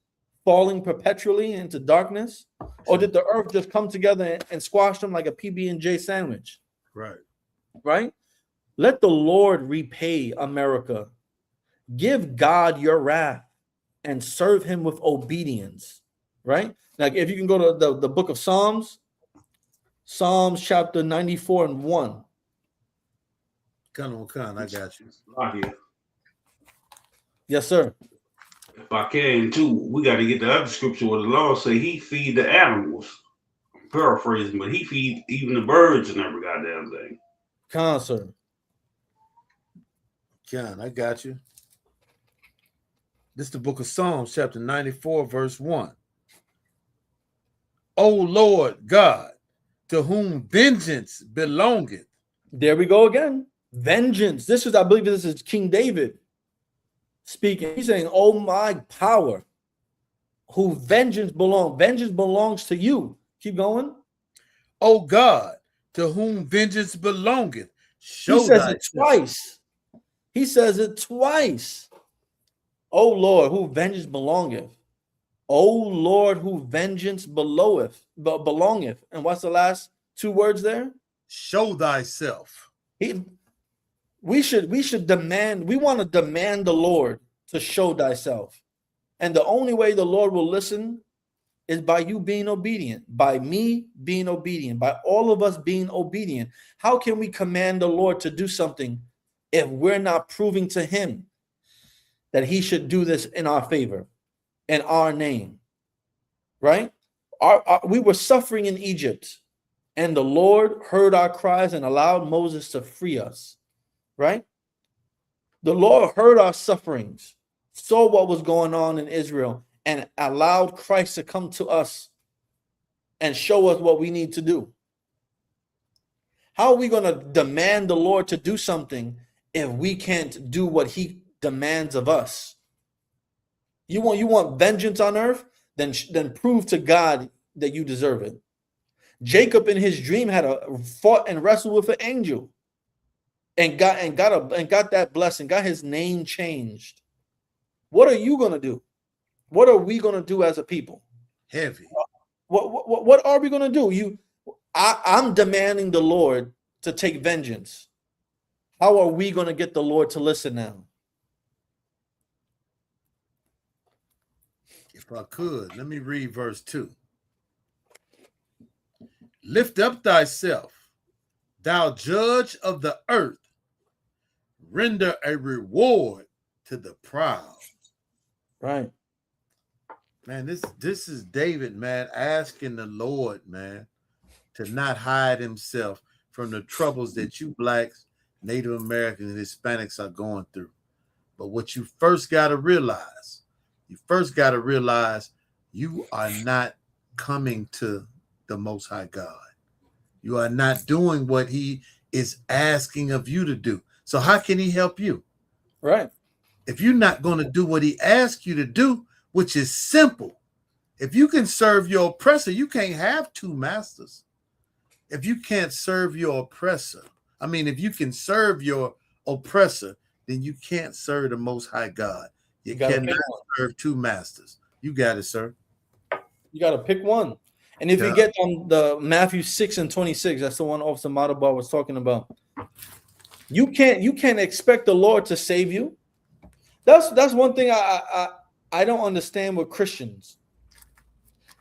falling perpetually into darkness? Or did the earth just come together and squash them like a PB&J sandwich? Right? Let the Lord repay America. Give God your wrath and serve him with obedience. Right? Like if you can go to the book of Psalms chapter 94 and 1. Khan, I got you. Yes, sir. If I can too, we got to get the other scripture where the Lord say he feed the animals. I'm paraphrasing, but he feed even the birds and every goddamn thing. Khan, sir. Khan, I got you. This is the book of Psalms, chapter 94, verse 1. O Lord God, to whom vengeance belongeth. There we go again. Vengeance. This is, I believe this is King David speaking. He's saying, oh my power, who vengeance belongs. Vengeance belongs to you. Keep going. O God, to whom vengeance belongeth. He says it twice. He says it twice. O Lord, who vengeance belongeth. O Lord, who vengeance belongeth. And what's the last two words there? Show thyself. We should demand, we want to demand the Lord to show thyself. And the only way the Lord will listen is by you being obedient, by me being obedient, by all of us being obedient. How can we command the Lord to do something if we're not proving to him that he should do this in our favor, in our name? Right? We were suffering in Egypt, and the Lord heard our cries and allowed Moses to free us. Right? The Lord heard our sufferings, saw what was going on in Israel, and allowed Christ to come to us and show us what we need to do. How are we going to demand the Lord to do something if we can't do what he demands of us? You want vengeance on earth? Then prove to God that you deserve it. Jacob in his dream had fought and wrestled with an angel and got that blessing, got his name changed. What are you going to do? What are we going to do as a people? Heavy. What are we going to do? I'm demanding the Lord to take vengeance. How are we going to get the Lord to listen now? If I could, let me read verse 2. Lift up thyself, thou judge of the earth. Render a reward to the proud. Right. Man, this is David, man, asking the Lord, man, to not hide himself from the troubles that you blacks, Native Americans, and Hispanics are going through. But what you first got to realize, you are not coming to the Most High God. You are not doing what he is asking of you to do. So how can he help you? Right. If you're not going to do what he asks you to do, which is simple. If you can serve your oppressor, you can't have two masters. If you can't serve your oppressor, if you can serve your oppressor, then you can't serve the Most High God. You cannot serve two masters. You got it, sir. You got to pick one. And if you get on the Matthew 6:26, that's the one Officer Matabar was talking about. You can't expect the Lord to save you. That's one thing I don't understand with Christians.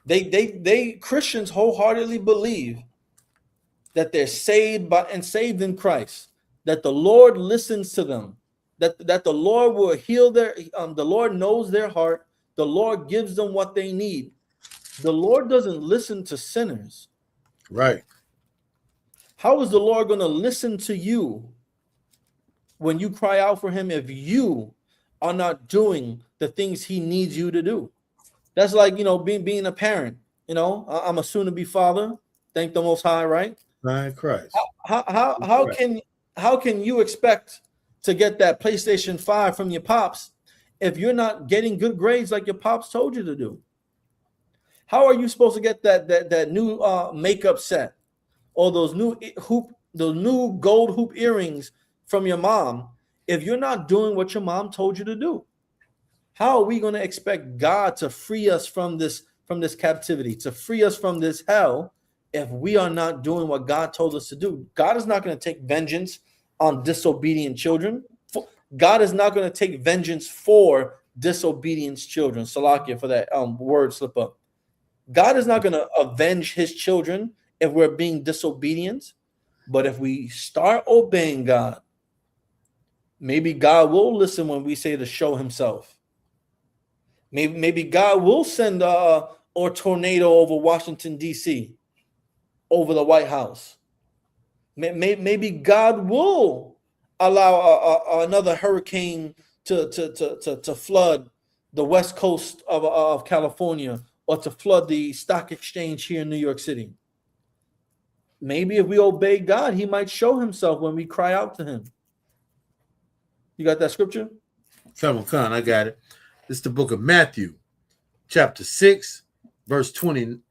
They Christians wholeheartedly believe that they're saved saved in Christ, that the Lord listens to them, that the Lord will heal their the Lord knows their heart, the Lord gives them what they need. The Lord doesn't listen to sinners. Right. How is the Lord going to listen to you when you cry out for him if you are not doing the things he needs you to do? That's like, being a parent. I'm a soon-to-be father. Thank the Most High, right? Right, Christ. How can you expect to get that PlayStation 5 from your pops if you're not getting good grades like your pops told you to do? How are you supposed to get that new makeup set or those new gold hoop earrings from your mom if you're not doing what your mom told you to do? How are we going to expect God to free us from this captivity, to free us from this hell, if we are not doing what God told us to do? God is not going to take vengeance on disobedient children. God is not going to take vengeance for disobedient children. Salakia for that word slip up. God is not going to avenge his children if we're being disobedient. But if we start obeying God, maybe God will listen when we say to show himself. Maybe God will send a tornado over Washington, D.C., over the White House. Maybe God will allow another hurricane to flood the west coast of California or to flood the stock exchange here in New York City. Maybe if we obey God, he might show himself when we cry out to him. You got that scripture? Come on, I got it. It's the book of Matthew, chapter 6, verse 29.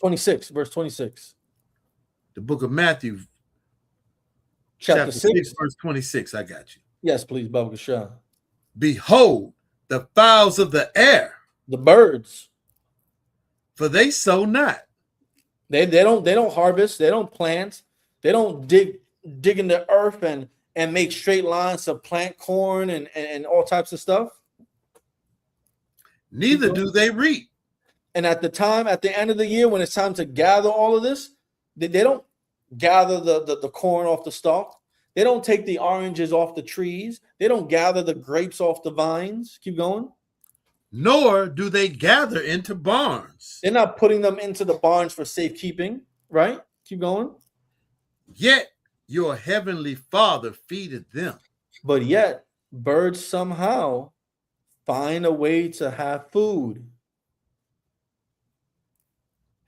26, verse 26. The book of Matthew, chapter 6, verse 26. I got you. Yes, please, Baba Shah. Behold, the fowls of the air, the birds, for they sow not. They don't harvest, they don't plant, they don't dig in the earth and make straight lines to plant corn and all types of stuff. Neither do they reap. And at the end of the year, when it's time to gather all of this, they don't gather the corn off the stalk. They don't take the oranges off the trees. They don't gather the grapes off the vines. Keep going. Nor do they gather into barns. They're not putting them into the barns for safekeeping, right? Keep going. Yet your heavenly Father feedeth them. But yet, birds somehow find a way to have food.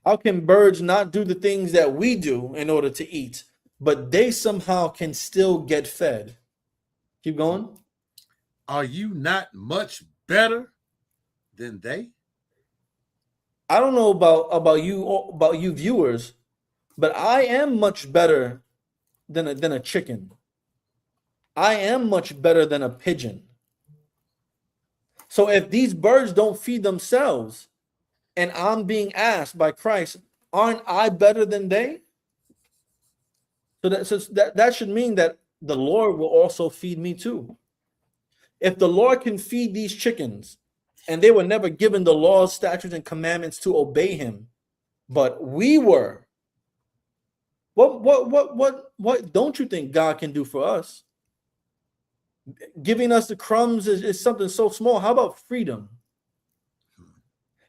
How can birds not do the things that we do in order to eat, but they somehow can still get fed? Keep going. Are you not much better than they? I don't know about you viewers, but I am much better than a chicken. I am much better than a pigeon. So if these birds don't feed themselves, and I'm being asked by Christ, aren't I better than they? So that should mean that the Lord will also feed me too. If the Lord can feed these chickens, and they were never given the laws, statutes, and commandments to obey him, but we were, what don't you think God can do for us? Giving us the crumbs is something so small. How about freedom?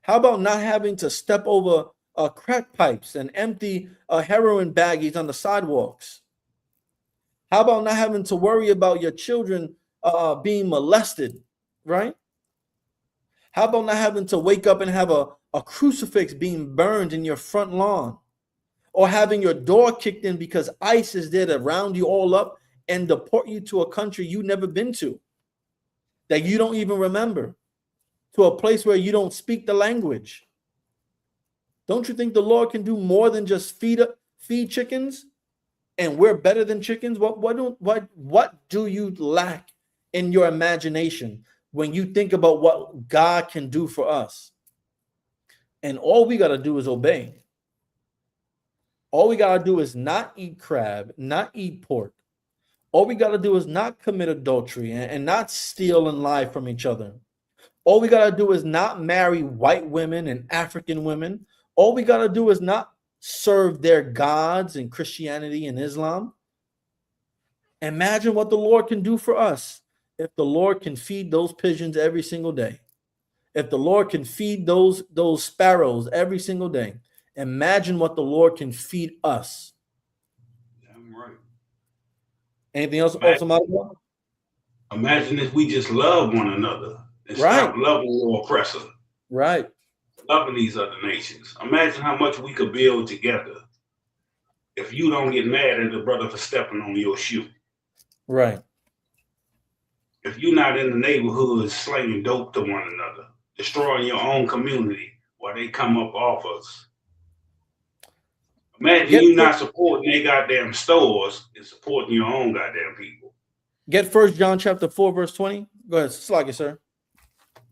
How about not having to step over crack pipes and empty heroin baggies on the sidewalks? How about not having to worry about your children being molested, right? How about not having to wake up and have a crucifix being burned in your front lawn? Or having your door kicked in because ICE is there to round you all up and deport you to a country you've never been to, that you don't even remember, to a place where you don't speak the language. Don't you think the Lord can do more than just feed chickens? And we're better than chickens? What do you lack in your imagination when you think about what God can do for us? And all we got to do is obey. All we got to do is not eat crab, not eat pork. All we got to do is not commit adultery and not steal and lie from each other. All we got to do is not marry white women and African women. All we got to do is not serve their gods in Christianity and Islam. Imagine what the Lord can do for us if the Lord can feed those pigeons every single day. If the Lord can feed those sparrows every single day. Imagine what the Lord can feed us. I'm right. Anything else? Imagine if we just love one another and stop loving your oppressor. Right. Loving these other nations. Imagine how much we could build together if you don't get mad at the brother for stepping on your shoe. Right. If you're not in the neighborhood slinging dope to one another, destroying your own community while they come up off us. Imagine you not supporting their goddamn stores and supporting your own goddamn people. Get 1 John chapter 4, verse 20. Go ahead, Sluggy, sir.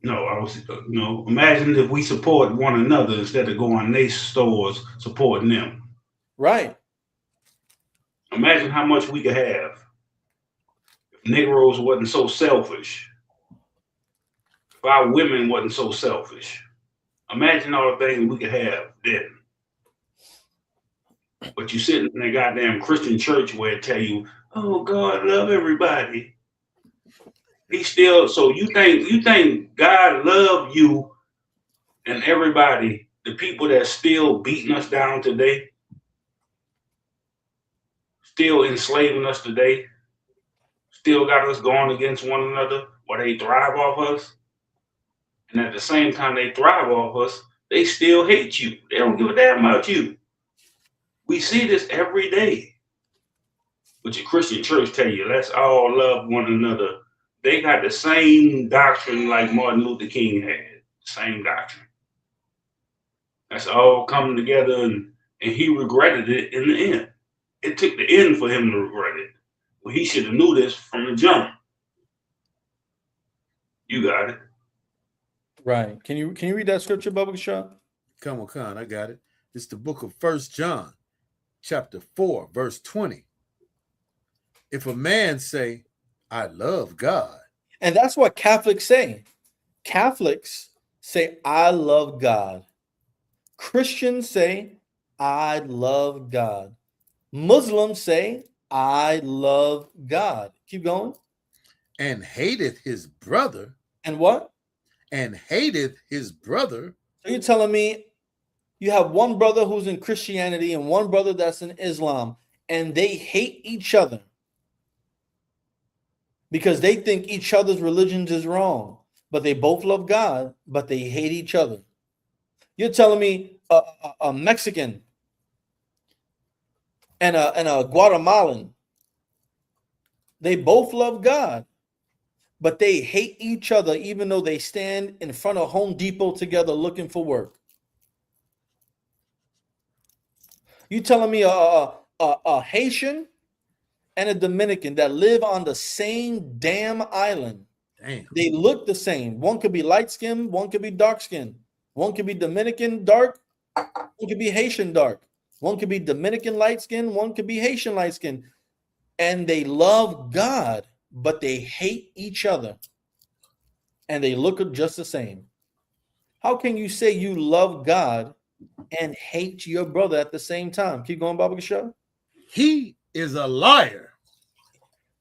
No, imagine if we support one another instead of going to their stores supporting them. Right. Imagine how much we could have if Negroes wasn't so selfish. If our women wasn't so selfish. Imagine all the things we could have then. But you sit in a goddamn Christian church where it tell you, oh, God love everybody. So you think God love you and everybody, the people that still beating us down today, still enslaving us today, still got us going against one another while they thrive off us? And at the same time they thrive off us, they still hate you. They don't give a damn about you. We see this every day. But your Christian church tell you, let's all love one another. They got the same doctrine like Martin Luther King had. Same doctrine. That's all coming together, and he regretted it in the end. It took the end for him to regret it. Well, he should have knew this from the jump. You got it. Right. Can you read that scripture, Bubba Shaw? Come on, I got it. It's the book of 1 John, chapter 4, verse 20. If a man say, I love God. And that's what Catholics say. Catholics say, I love God. Christians say, I love God. Muslims say, I love God. Keep going. And hateth his brother. And what? And hateth his brother. So you're telling me you have one brother who's in Christianity and one brother that's in Islam, and they hate each other because they think each other's religions is wrong, but they both love God, but they hate each other. You're telling me a Mexican and a Guatemalan, they both love God, but they hate each other even though they stand in front of Home Depot together looking for work. You telling me a Haitian and a Dominican that live on the same damn island, damn, they look the same. One could be light skinned, one could be dark skinned. One could be Dominican dark, one could be Haitian dark. One could be Dominican light skin, one could be Haitian light skin. And they love God, but they hate each other. And they look just the same. How can you say you love God and hate your brother at the same time? Keep going, Baba Gasha. He is a liar.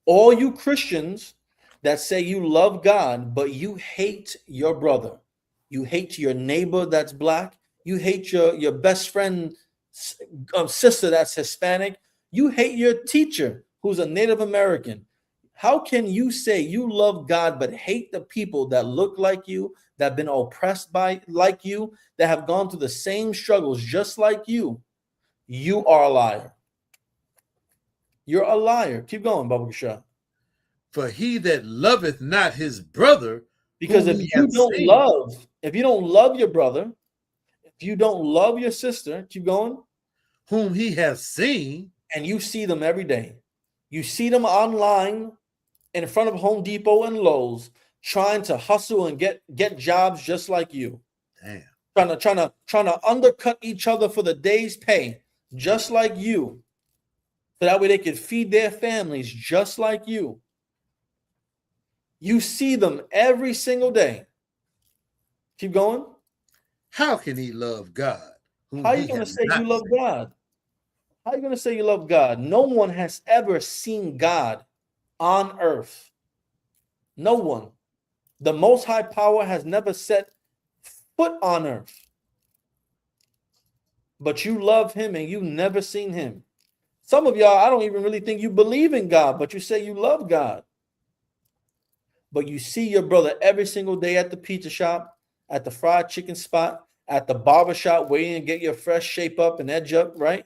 All you Christians that say you love God, but you hate your brother. You hate your neighbor that's black. You hate your best friend, sister that's Hispanic. You hate your teacher who's a Native American. How can you say you love God but hate the people that look like you, that have been oppressed by like you, that have gone through the same struggles just like you? You are a liar. You're a liar. Keep going, Baba Shah. For he that loveth not his brother, because if you don't love your brother, if you don't love your sister, keep going, whom he has seen, and you see them every day, you see them online in front of Home Depot and Lowe's trying to hustle and get jobs just like you. Damn. Trying to undercut each other for the day's pay, just like you. So that way they could feed their families just like you. You see them every single day. Keep going. How can he love God? How are you going to say you love God? How are you going to say you love God? No one has ever seen God on earth. No one. The Most High Power has never set foot on earth. But you love him and you've never seen him. Some of y'all, I don't even really think you believe in God, but you say you love God. But you see your brother every single day at the pizza shop, at the fried chicken spot, at the barber shop, waiting to get your fresh shape up and edge up, right?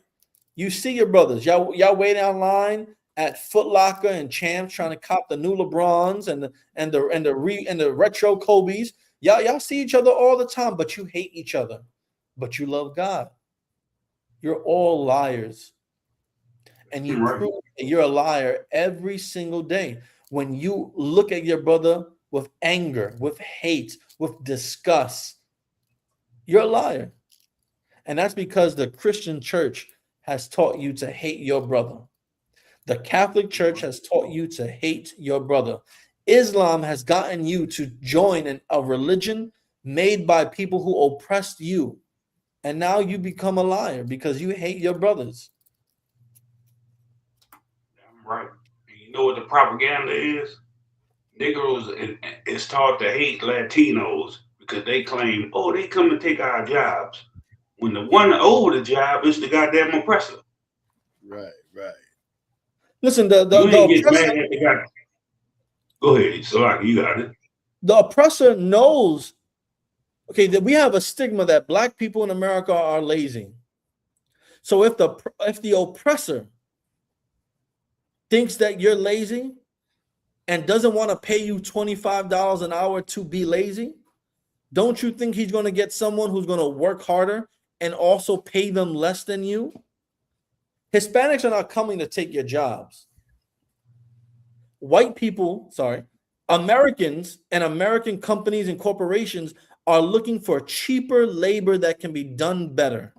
You see your brothers. Y'all waiting online at Foot Locker and Champs trying to cop the new LeBrons and the retro Kobe's. Y'all see each other all the time, but you hate each other. But you love God. You're all liars. And you prove that you're a liar every single day. When you look at your brother with anger, with hate, with disgust, you're a liar. And that's because the Christian church has taught you to hate your brother. The Catholic Church has taught you to hate your brother. Islam has gotten you to join a religion made by people who oppressed you. And now you become a liar because you hate your brothers. Right. You know what the propaganda is? Negroes is taught to hate Latinos because they claim, oh, they come to take our jobs. When the one over the job is the goddamn oppressor. Right. Listen, you ain't get mad at the guy. Go ahead, Salaki, you got it. The oppressor knows Okay, that we have a stigma that black people in America are lazy. So if the oppressor thinks that you're lazy and doesn't want to pay you $25 an hour to be lazy, don't you think he's going to get someone who's going to work harder and also pay them less than you? Hispanics are not coming to take your jobs. White people, Americans and American companies and corporations are looking for cheaper labor that can be done better.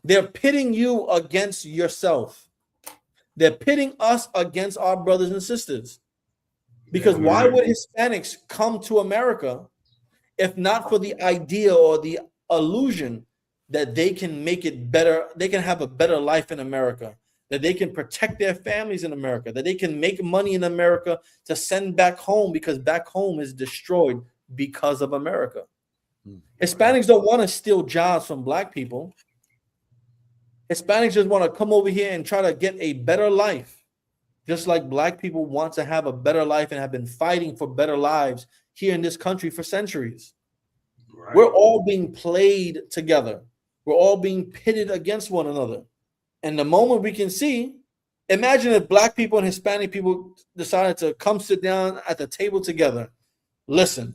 They're pitting you against yourself. They're pitting us against our brothers and sisters. Because why would Hispanics come to America if not for the idea or the illusion that they can make it better, they can have a better life in America, that they can protect their families in America, that they can make money in America to send back home because back home is destroyed because of America. Hispanics don't want to steal jobs from black people. Hispanics just want to come over here and try to get a better life, just like black people want to have a better life and have been fighting for better lives here in this country for centuries. Right. We're all being played together. We're all being pitted against one another. And the moment we can see, imagine if black people and Hispanic people decided to come sit down at the table together. Listen,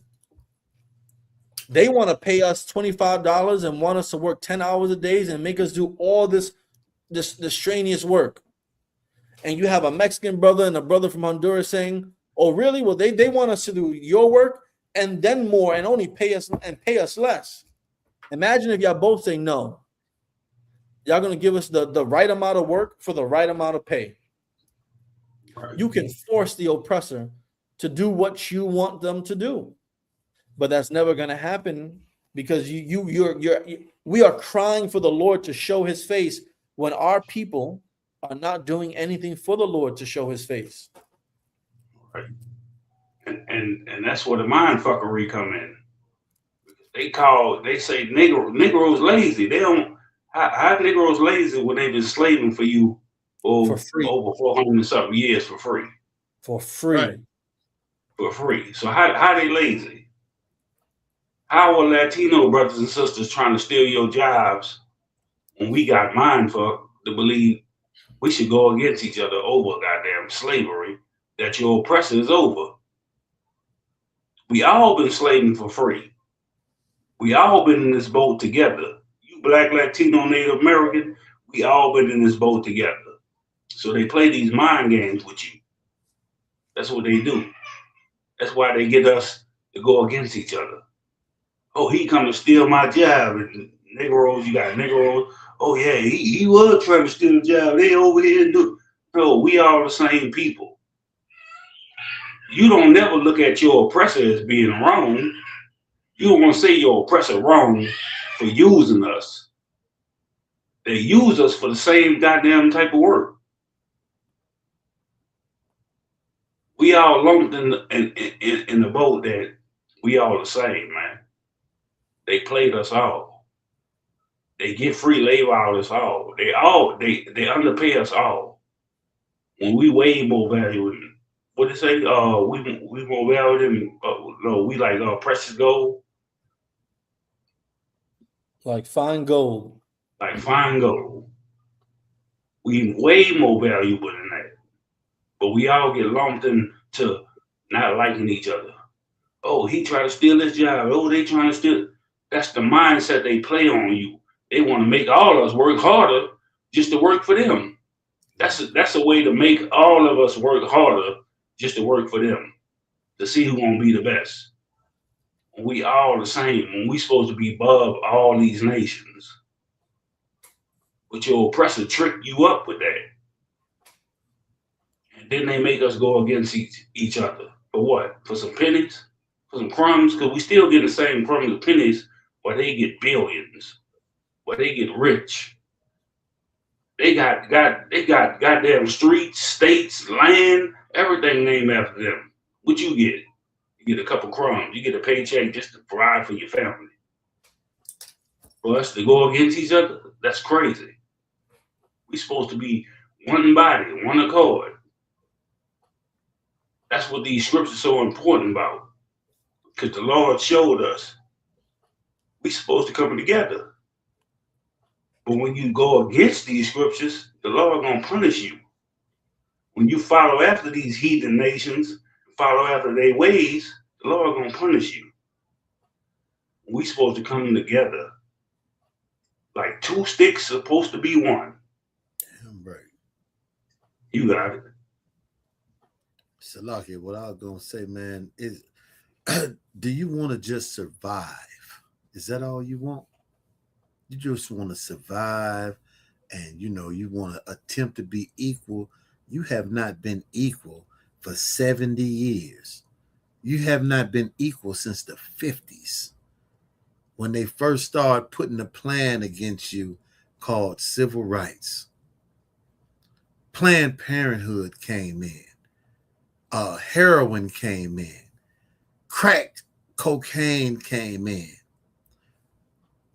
they want to pay us $25 and want us to work 10 hours a day and make us do all this strenuous work. And you have a Mexican brother and a brother from Honduras saying, oh, really? Well, they want us to do your work and then more and only pay us less. Imagine if y'all both say no. Y'all going to give us the right amount of work for the right amount of pay. Right. You can force the oppressor to do what you want them to do. But that's never going to happen because we are crying for the Lord to show his face when our people are not doing anything for the Lord to show his face. Right. And that's where the mind fuckery come in. They say Negroes lazy. They don't how Negroes lazy when they've been slaving for you for over 400 and something years for free. For free. Right. For free. So how they lazy? How are Latino brothers and sisters trying to steal your jobs when we got mind fucked to believe we should go against each other over goddamn slavery that your oppressor is over? We all been slaving for free. We all been in this boat together. You black, Latino, Native American, we all been in this boat together. So they play these mind games with you. That's what they do. That's why they get us to go against each other. Oh, he come to steal my job. And Negroes, you got Negroes. Oh yeah, he was trying to steal the job. They over here and do. No, we all the same people. You don't never look at your oppressor as being wrong. You don't want to say your oppressor wrong for using us. They use us for the same goddamn type of work. We all lumped in the boat that we all the same, man. They played us all. They get free labor out of us all. They underpay us all. When we way more valuable than what they say, we more valuable than no, we like precious gold. Like fine gold. Like fine gold. We way more valuable than that. But we all get lumped into not liking each other. Oh, he tried to steal his job. Oh, they trying to steal. That's the mindset they play on you. They want to make all of us work harder just to work for them. That's a way to make all of us work harder just to work for them, to see who's gonna be the best. We all the same. When we supposed to be above all these nations. But your oppressor tricked you up with that. And then they make us go against each other. For what? For some pennies? For some crumbs? Because we still get the same crumbs and pennies, but they get billions. But they get rich. They got goddamn streets, states, land, everything named after them. What you get? You get a couple crumbs. You get a paycheck just to provide for your family. For us to go against each other, that's crazy. We supposed to be one body, one accord. That's what these scriptures are so important about. Because the Lord showed us we supposed to come together. But when you go against these scriptures, the Lord gonna punish you. When you follow after these heathen nations, follow after their ways, the Lord gonna punish you. We supposed to come together. Like two sticks supposed to be one. Damn right. You got it. Salaki, what I was gonna say, man, is do you want to just survive? Is that all you want? You just want to survive, and you want to attempt to be equal. You have not been equal for 70 years. You have not been equal since the 50s, when they first started putting a plan against you called civil rights. Planned Parenthood came in. Heroin came in. Crack cocaine came in.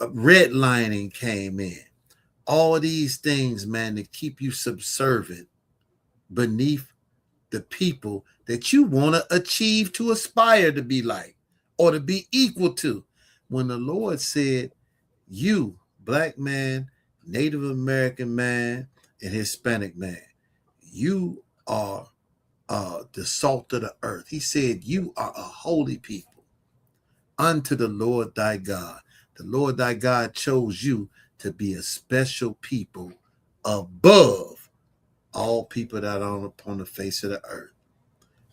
Redlining came in. All of these things, man, to keep you subservient beneath the people that you want to achieve, to aspire to be like, or to be equal to. When the Lord said, you, black man, Native American man, and Hispanic man, you are the salt of the earth. He said, you are a holy people unto the Lord thy God. The Lord thy God chose you to be a special people above all people that are upon the face of the earth.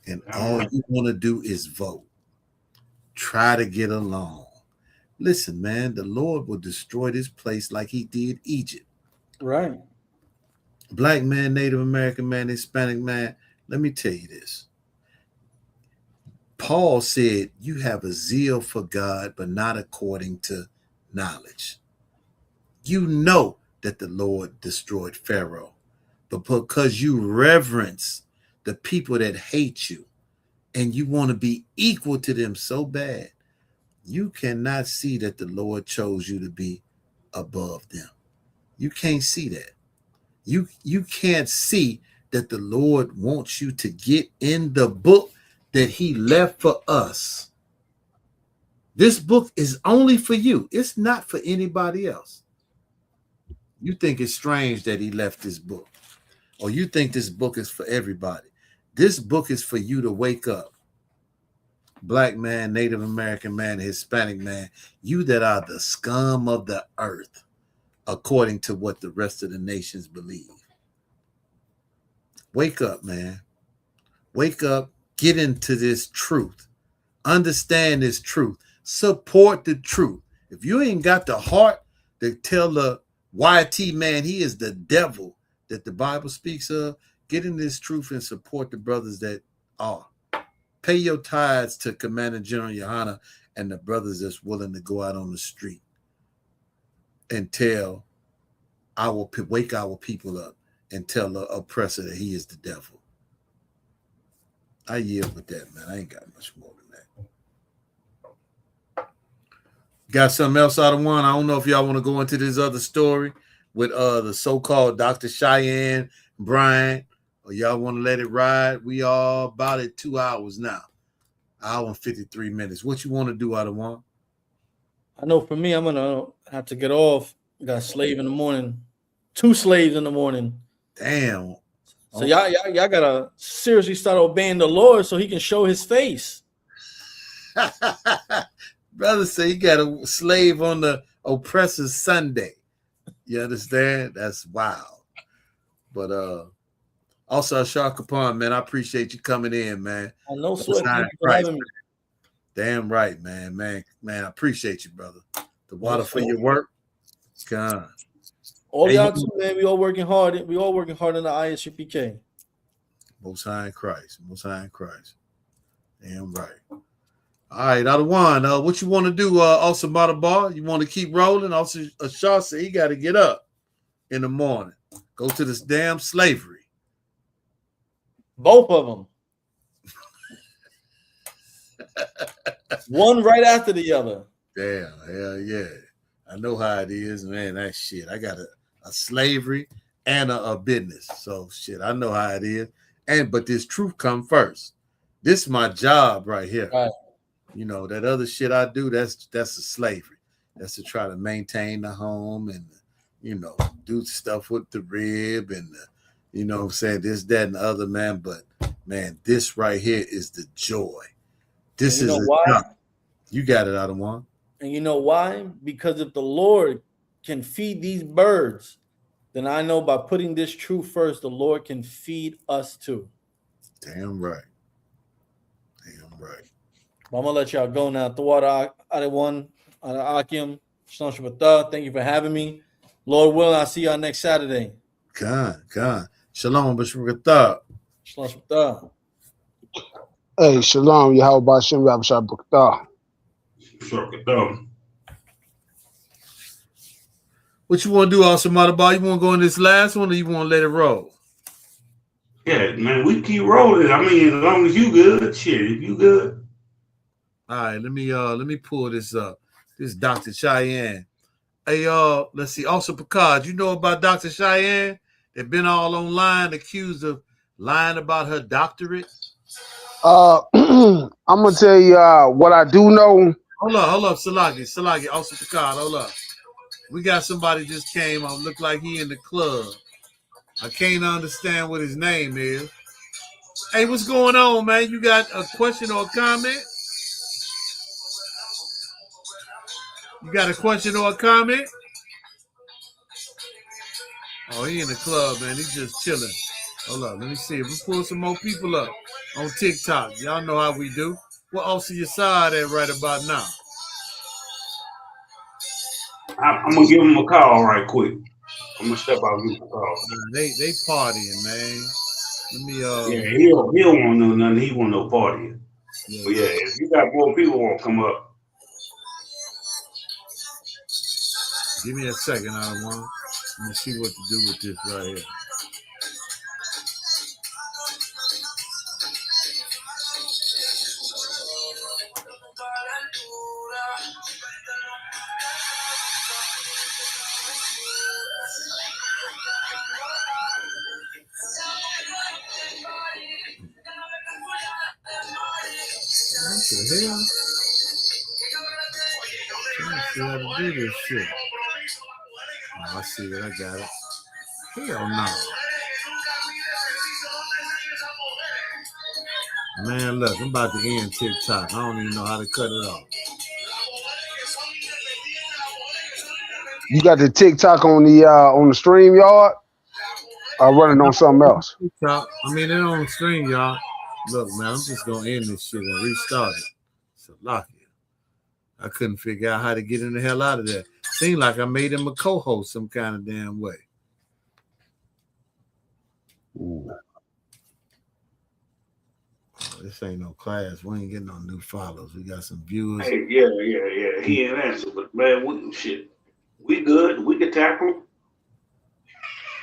And all you want to do is vote. Try to get along. Listen, man, the Lord will destroy this place like he did Egypt. Right. Black man, Native American man, Hispanic man, let me tell you this. Paul said, you have a zeal for God, but not according to knowledge. You know that the Lord destroyed Pharaoh, but because you reverence the people that hate you and you want to be equal to them so bad, you cannot see that the Lord chose you to be above them. You can't see that. You can't see that the Lord wants you to get in the book that he left for us. This book is only for you. It's not for anybody else. You think it's strange that he left this book, or you think this book is for everybody. This book is for you to wake up. Black man, Native American man, Hispanic man, you that are the scum of the earth, according to what the rest of the nations believe. Wake up, man. Wake up. Get into this truth. Understand this truth. Support the truth. If you ain't got the heart to tell the YT man he is the devil that the Bible speaks of, get in this truth and support the brothers that are. Pay your tithes to Commander General Yohana and the brothers that's willing to go out on the street and tell wake our people up and tell the oppressor that he is the devil. I yield with that, man. I ain't got much more than that. Got something else out of one? I don't know if y'all want to go into this other story with the so-called Dr. Cheyenne Bryant, or y'all want to let it ride. We are about at 2 hours now. Hour and 53 minutes. What you want to do out of one? I know for me, I'm gonna have to get off. I got a slave in the morning, 2 slaves in the morning. Damn. So y'all gotta seriously start obeying the Lord so he can show his face. Brother say you got a slave on the oppressor's Sunday. You understand? That's wild. But also, Shaka Khan, man, I appreciate you coming in, man. I know, sweat. Thank you for having me. Damn right, man. Man, I appreciate you, brother. The water for your work. God. All y'all too, man. We all working hard. We all working hard in the ISUPK. Most High in Christ. Most High in Christ. Damn right. All right, out of one. What you want to do, also Bar? You want to keep rolling? Also, Shaw said he got to get up in the morning. Go to this damn slavery. Both of them. One right after the other. Damn, hell yeah. I know how it is, man. That shit. I got a slavery and a business. So shit, I know how it is. But this truth come first. This is my job right here. Right. You know, that other shit I do, that's a slavery. That's to try to maintain the home and, you know, do stuff with the rib and, you know what I'm saying, this, that, and the other, man. But, man, this right here is the joy. This is why? You got it, out of one. And you know why? Because if the Lord can feed these birds, then I know by putting this truth first, the Lord can feed us too. Damn right. Damn right. But I'm gonna let y'all go now. Tawada Adewan Akim. Shalom Shabbatah. Thank you for having me. Lord willing, I'll see y'all next Saturday. Khan. Shalom B'Shukatah. Shalom Shabbatah. Hey, shalom, Yahweh Bashem, Yahweh Bukta. What you want to do, Awesome Motherbar? You want to go in this last one, or you want to let it roll? Yeah, man, we keep rolling. I mean, as long as you good, shit, if you good. All right, let me pull this up. This is Dr. Cheyenne. Hey, let's see. Also, Picard, you know about Dr. Cheyenne? They've been all online accused of lying about her doctorate. I'm gonna tell you what I do know. Hold up, Salagi, also Picard, hold up. We got somebody just came on, look like he in the club. I can't understand what his name is. Hey, what's going on, man? You got a question or a comment? You got a question or a comment? Oh, he in the club, man. He's just chilling. Hold up, let me see if we pull some more people up on TikTok. Y'all know how we do. What else are your side at right about now? I'm gonna give him a call right quick. I'm gonna step out and give him a call. They partying, man. Let me Yeah, he don't want to know nothing. He want no party. Yeah, but yeah, if you got more people want to come up. Give me a second, I want. Let me see what to do with this right here. What the hell? I'm trying to see how to do this shit. Oh, I see it. I got it. Hell no. Man, look, I'm about to end TikTok. I don't even know how to cut it off. You got the TikTok on the stream yard? Or running on something else? TikTok. I mean, they're on the stream, y'all. Look, man, I'm just gonna end this shit and restart it. So lock it. I couldn't figure out how to get in the hell out of there. Seemed like I made him a co-host some kind of damn way. Ooh. Oh, this ain't no class. We ain't getting no new follows. We got some viewers. Hey, yeah. He ain't answer, but man, we good. We can tackle him.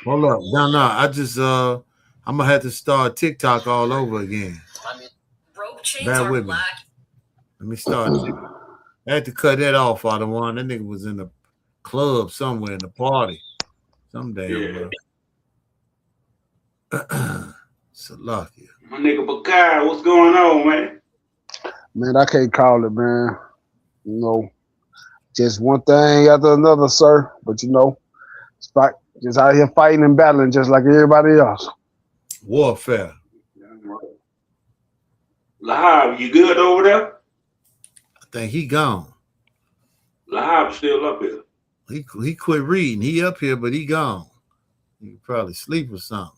Hold up. No. I just I'm gonna have to start TikTok all over again. Bear with me. Let me start. I had to cut that off out of one. That nigga was in the club somewhere in the party. Some damn Salakia. My nigga Bakai, what's going on, man? Man, I can't call it, man. You know, just one thing after another, sir. But you know, it's like just out here fighting and battling just like everybody else. Warfare. Lahab, you good over there? I think he gone. Lahab's still up here. He quit reading. He up here, but he gone. He probably sleep or something.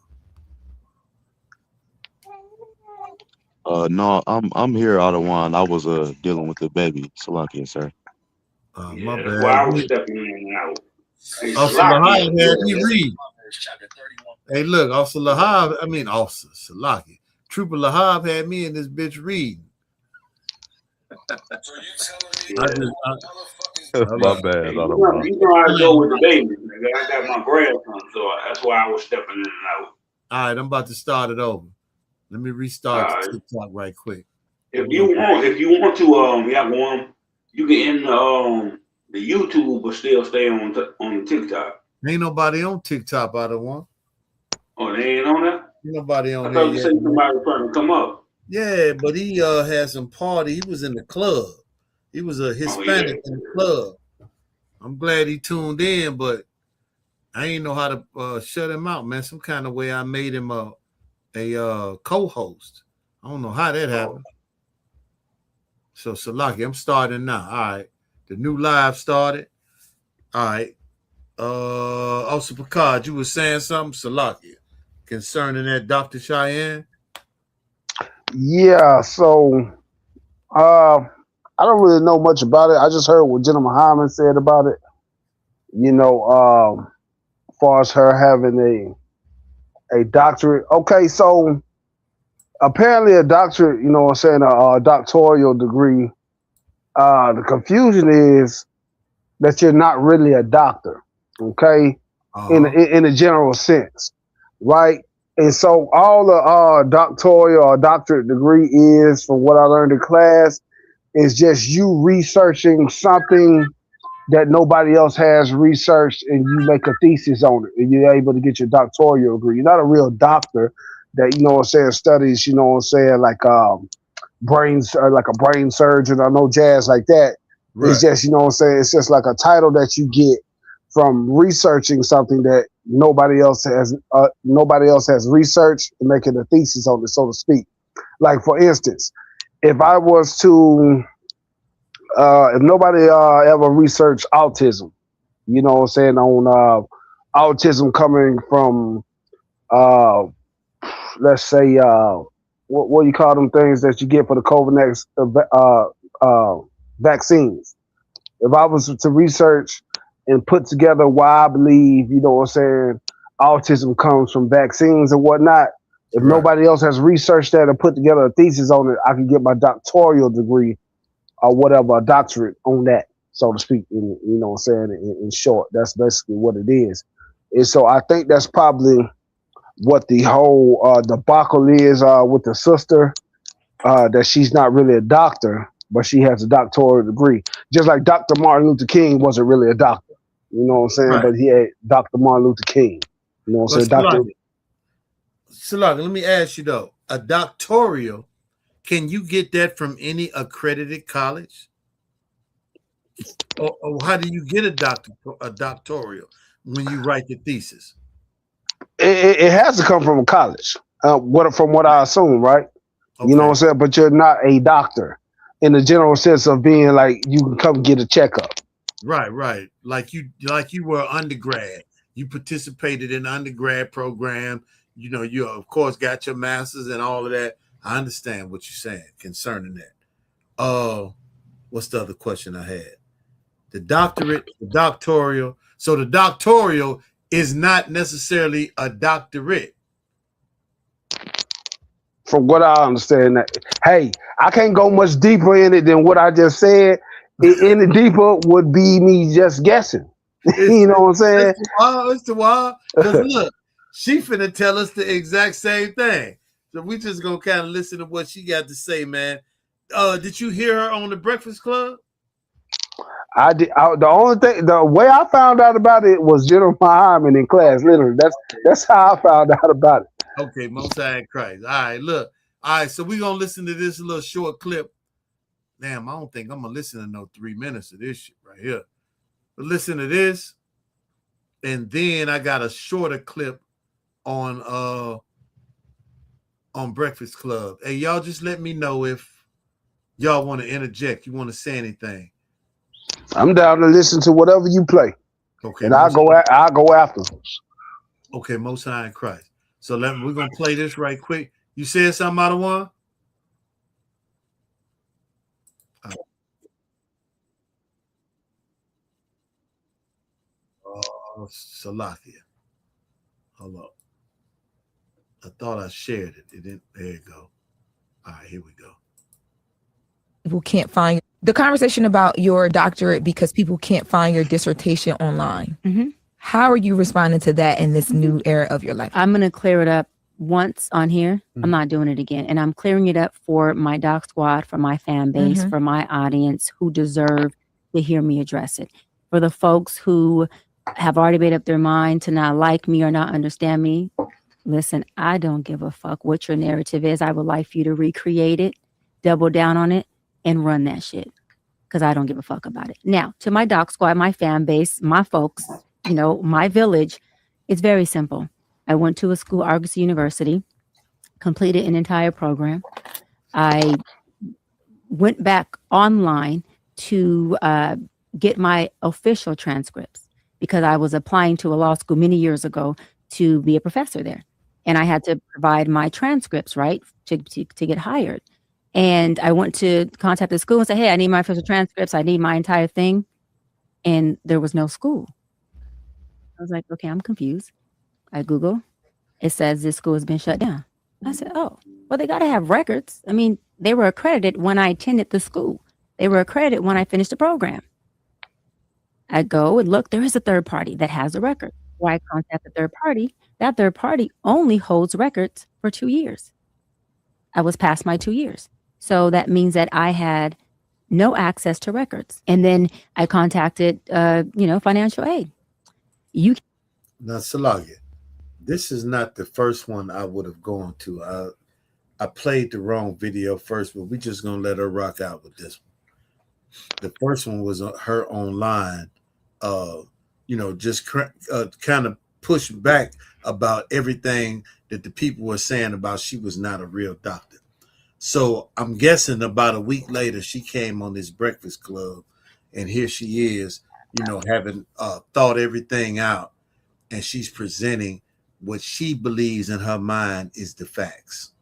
No, I'm here, Adawan. I was dealing with the baby. Salakia, sir. My bad. That's why I was stepping in and out. Hey, Lahab had me read. Hey, look, Officer Lahab, Officer Salakia. Trooper Lahab had me and this bitch reading. My bad, Adawan. You know how to go with the baby, nigga. I got my grandson, so that's why I was stepping in and out. All right, I'm about to start it over. Let me restart TikTok right quick. If you want to, you can end the YouTube, but still stay on the TikTok. Ain't nobody on TikTok, I don't want. Oh, they ain't on that? Ain't nobody on I there thought you yet. said somebody was trying to come up. Yeah, but he had some party. He was in the club. He was a Hispanic in the club. I'm glad he tuned in, but I ain't know how to shut him out, man. Some kind of way I made him a co-host. I don't know how that happened. So Salaki, I'm starting now. All right. The new live started. All right. Also Picard, you were saying something, Salaki, concerning that Dr. Cheyenne? Yeah, so I don't really know much about it. I just heard what Jenna Muhammad said about it. You know, as far as her having a doctorate. Okay, so apparently a doctorate, you know what I'm saying, a doctoral degree. The confusion is that you're not really a doctor, okay, in a general sense, right? And so all the doctoral or doctorate degree is, from what I learned in class, is just you researching something that nobody else has researched, and you make a thesis on it, and you're able to get your doctoral degree. You're not a real doctor that, you know what I'm saying, studies, you know what I'm saying, like brains, like a brain surgeon or no jazz like that. Right. It's just, you know what I'm saying, it's just like a title that you get from researching something that nobody else has researched and making a thesis on it, so to speak. Like, for instance, if I was to if nobody ever researched autism, you know what I'm saying, on autism coming from let's say what you call them things that you get for the COVID vaccines. If I was to research and put together why I believe, you know what I'm saying, autism comes from vaccines and whatnot, if nobody else has researched that and put together a thesis on it, I can get my doctoral degree or whatever, a doctorate on that, so to speak, you know what I'm saying, in short. That's basically what it is. And so I think that's probably what the whole debacle is with the sister, that she's not really a doctor, but she has a doctoral degree. Just like Dr. Martin Luther King wasn't really a doctor, you know what I'm saying, Right. but he had Dr. Martin Luther King, you know what I'm saying, Dr. Salaki, let me ask you though, a doctoral, can you get that from any accredited college? Or how do you get a doctoral when you write the thesis? It has to come from a college, from what I assume, right? You know what I'm saying? But you're not a doctor in the general sense of being like, you can come get a checkup. Right. Like you were undergrad. You participated in the undergrad program. You know, you of course got your master's and all of that. I understand what you're saying concerning that. What's the other question I had? The doctorate, the doctoral. So the doctoral is not necessarily a doctorate. From what I understand, that, hey, I can't go much deeper in it than what I just said. Any deeper would be me just guessing. You know what I'm saying? It's the wild. Because look, she finna tell us the exact same thing. So we just gonna kind of listen to what she got to say, man. Did you hear her on the Breakfast Club? I did. The way I found out about it was General Muhammad in class. Literally, that's how I found out about it. Okay, Most High in Christ. All right, look. All right, so we're gonna listen to this little short clip. Damn, I don't think I'm gonna listen to no 3 minutes of this shit right here. But listen to this, and then I got a shorter clip on Breakfast Club. Hey, y'all just let me know if y'all want to interject, you want to say anything. I'm down to listen to whatever you play. Okay, and I'll go afterwards. Okay, Most High in Christ. So we're gonna play this right quick. You said something out of one? Salakia. Hold up. I thought I shared it. It didn't. There you go. All right, here we go. People can't find the conversation about your doctorate because people can't find your dissertation online. How are you responding to that in this new era of your life? I'm going to clear it up once on here. I'm not doing it again. And I'm clearing it up for my doc squad, for my fan base, for my audience who deserve to hear me address it. For the folks who have already made up their mind to not like me or not understand me, Listen, I don't give a fuck what your narrative is. I would like for you to recreate it, double down on it, and run that shit. Because I don't give a fuck about it. Now, to my doc squad, my fan base, my folks, you know, my village, it's very simple. I went to a school, Argos University, completed an entire program. I went back online to get my official transcripts because I was applying to a law school many years ago to be a professor there. And I had to provide my transcripts, right, to get hired. And I went to contact the school and say, hey, I need my official transcripts. I need my entire thing. And there was no school. I was like, okay, I'm confused. I Google. It says this school has been shut down. I said, oh, well, they got to have records. I mean, they were accredited when I attended the school. They were accredited when I finished the program. I go and look, there is a third party that has a record. Why I contact the third party? That third party only holds records for 2 years. I was past my 2 years. So that means that I had no access to records. And then I contacted, financial aid. Now, Salagia, this is not the first one I would have gone to. I played the wrong video first, but we're just going to let her rock out with this one. The first one was her online, just kind of push back about everything that the people were saying about she was not a real doctor. So I'm guessing about a week later, she came on this Breakfast Club, and here she is, having thought everything out, and she's presenting what she believes in her mind is the facts.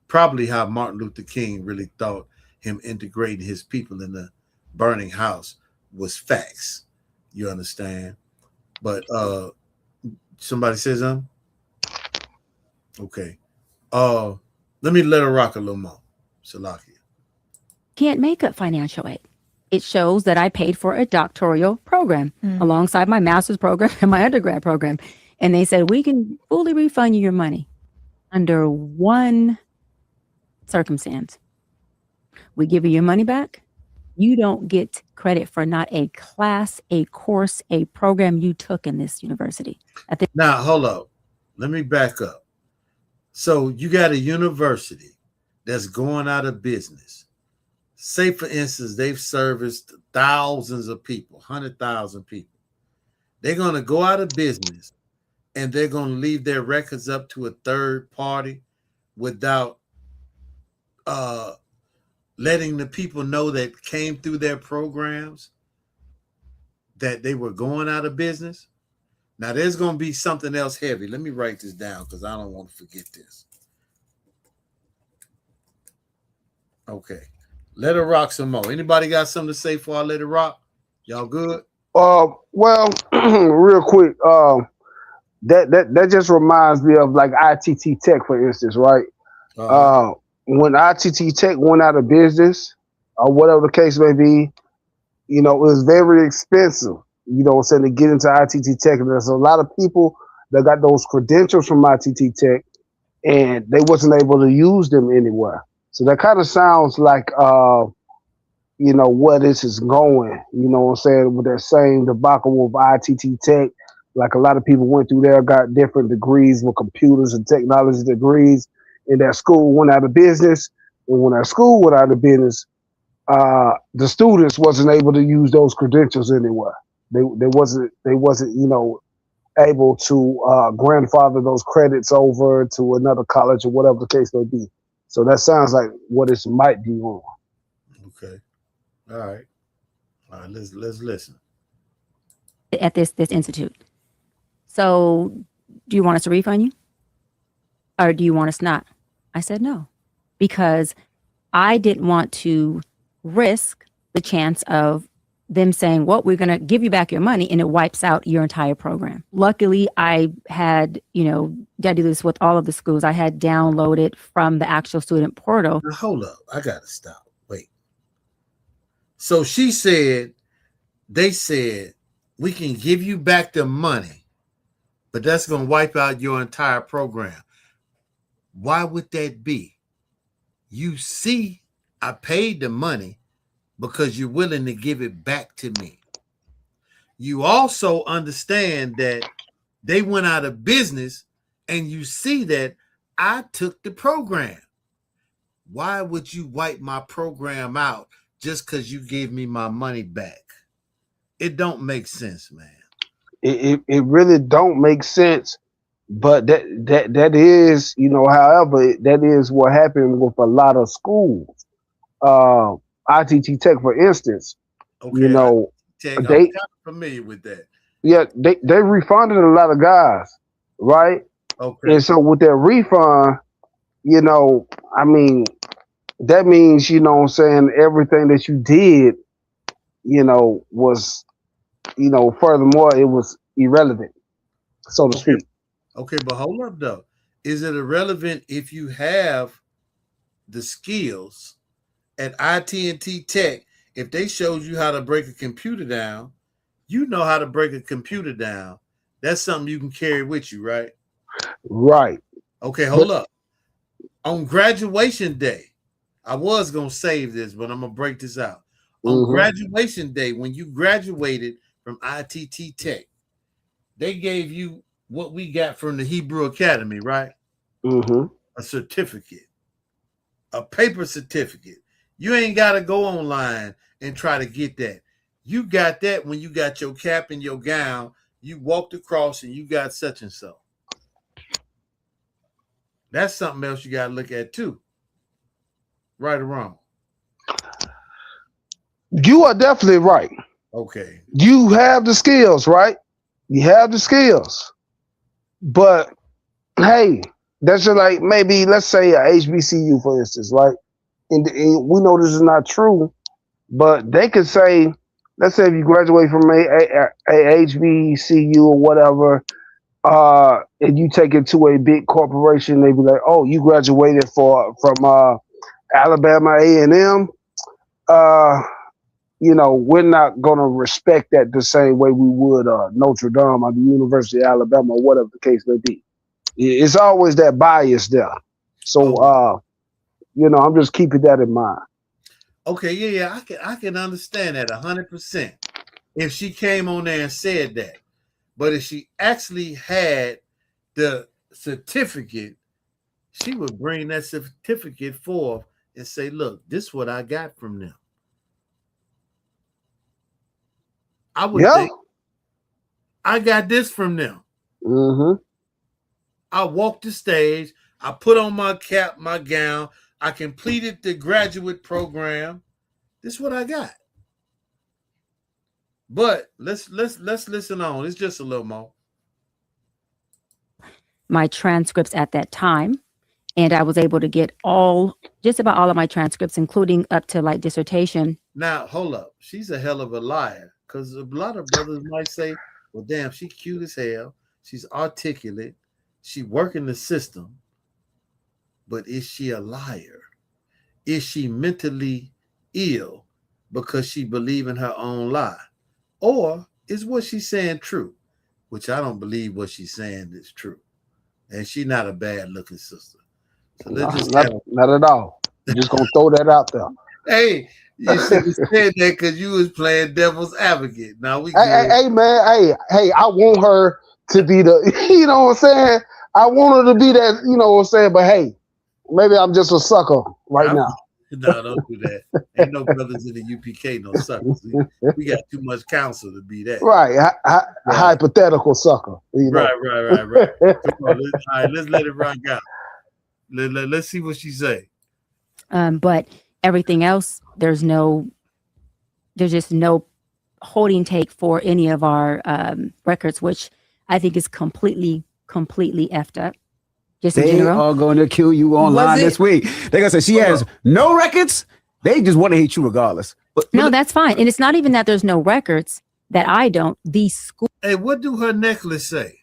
Probably how Martin Luther King really thought him integrating his people in the burning house was facts. You understand? But somebody says something? Okay. Let me let her rock a little more. Salakia. Can't make up financial aid. It shows that I paid for a doctoral program alongside my master's program and my undergrad program. And they said, we can fully refund you your money under one circumstance. We give you your money back. You don't get credit for not a class, a course, a program you took in this university. Now, hold up. Let me back up. So you got a university that's going out of business. Say, for instance, they've serviced thousands of people, 100,000 people. They're going to go out of business, and they're going to leave their records up to a third party without letting the people know that came through their programs that they were going out of business. Now, there's going to be something else heavy. Let me write this down because I don't want to forget this. Okay. Let her rock some more. Anybody got something to say before I let it rock? Y'all good? Well, real quick, that just reminds me of like ITT Tech, for instance, right? When ITT Tech went out of business, or whatever the case may be, it was very expensive, to get into ITT Tech. And there's a lot of people that got those credentials from ITT Tech, and they wasn't able to use them anywhere. So that kind of sounds like, where this is going, with that same debacle with ITT Tech. Like a lot of people went through there, got different degrees with computers and technology degrees, and that school went out of business. And when that school went out of business, the students wasn't able to use those credentials anywhere. They wasn't able to grandfather those credits over to another college or whatever the case may be. So that sounds like what this might be on. Okay. All right. Let's listen. At this institute. So do you want us to refund you? Or do you want us not? I said no. Because I didn't want to risk the chance of them saying, well, we're going to give you back your money, and it wipes out your entire program. Luckily, I had, got to do this with all of the schools. I had downloaded from the actual student portal. Now, hold up. I got to stop. Wait. So she said, they said, we can give you back the money, but that's going to wipe out your entire program. Why would that be? You see, I paid the money because you're willing to give it back to me. You also understand that they went out of business and you see that I took the program. Why would you wipe my program out just because you gave me my money back? It don't make sense, man. It really don't make sense. But that is, however, that is what happened with a lot of schools. ITT Tech, for instance, Okay, I'm they kind of familiar with that. yeah, they refunded a lot of guys, right? Okay. And so with that refund, I mean, that means, what I'm saying, everything that you did, was, furthermore, it was irrelevant, so to speak. Okay, but hold up though. Is it irrelevant if you have the skills at IT&T Tech? If they showed you how to break a computer down, you know how to break a computer down. That's something you can carry with you, right? Right. Okay, hold up. On graduation day, I was going to save this, but I'm going to break this out. On graduation day, when you graduated from ITT Tech, they gave you what we got from the Hebrew Academy, right? A certificate, a paper certificate. You ain't got to go online and try to get that. You got that when you got your cap and your gown. You walked across and you got such and so. That's something else you got to look at too. Right or wrong? You are definitely right. Okay. You have the skills, right? You have the skills. But, hey, that's just like maybe, let's say, a HBCU, for instance, right? And we know this is not true, but they could say, let's say if you graduate from a HBCU or whatever, and you take it to a big corporation, they be like, oh, you graduated from Alabama A&M. We're not going to respect that the same way we would Notre Dame or the University of Alabama or whatever the case may be. It's always that bias there. So, I'm just keeping that in mind. Okay, yeah, I can understand that 100%. If she came on there and said that, but if she actually had the certificate, she would bring that certificate forth and say, "Look, this is what I got from them." I would think I got this from them. I walked the stage. I put on my cap, my gown. I completed the graduate program. This is what I got. But let's listen on. It's just a little more. My transcripts at that time, and I was able to get just about all of my transcripts, including up to like dissertation. Now, hold up. She's a hell of a liar, because a lot of brothers might say, well, damn, she's cute as hell. She's articulate. She working the system. But is she a liar? Is she mentally ill because she believes in her own lie? Or is what she's saying true? Which I don't believe what she's saying is true. And she's not a bad looking sister. So let's just not at all. I'm just gonna throw that out there. Hey, you should have said that because you was playing devil's advocate. Now we hey man, hey, I want her to be the, you know what I'm saying? I want her to be that, you know what I'm saying? But hey, maybe I'm just a sucker now. No, don't do that. Ain't no brothers in the UPK, no suckers. We got too much counsel to be that. Right. Hypothetical sucker. Right. Come on, all right, let's let it rock out. Let's see what she say. But everything else, there's just no holding take for any of our records, which I think is completely effed up. Just they are going to kill you online this week. They're going to say she has no records. They just want to hate you regardless. But no, that's fine. And it's not even that there's no records that I don't. These schools. Hey, what do her necklace say?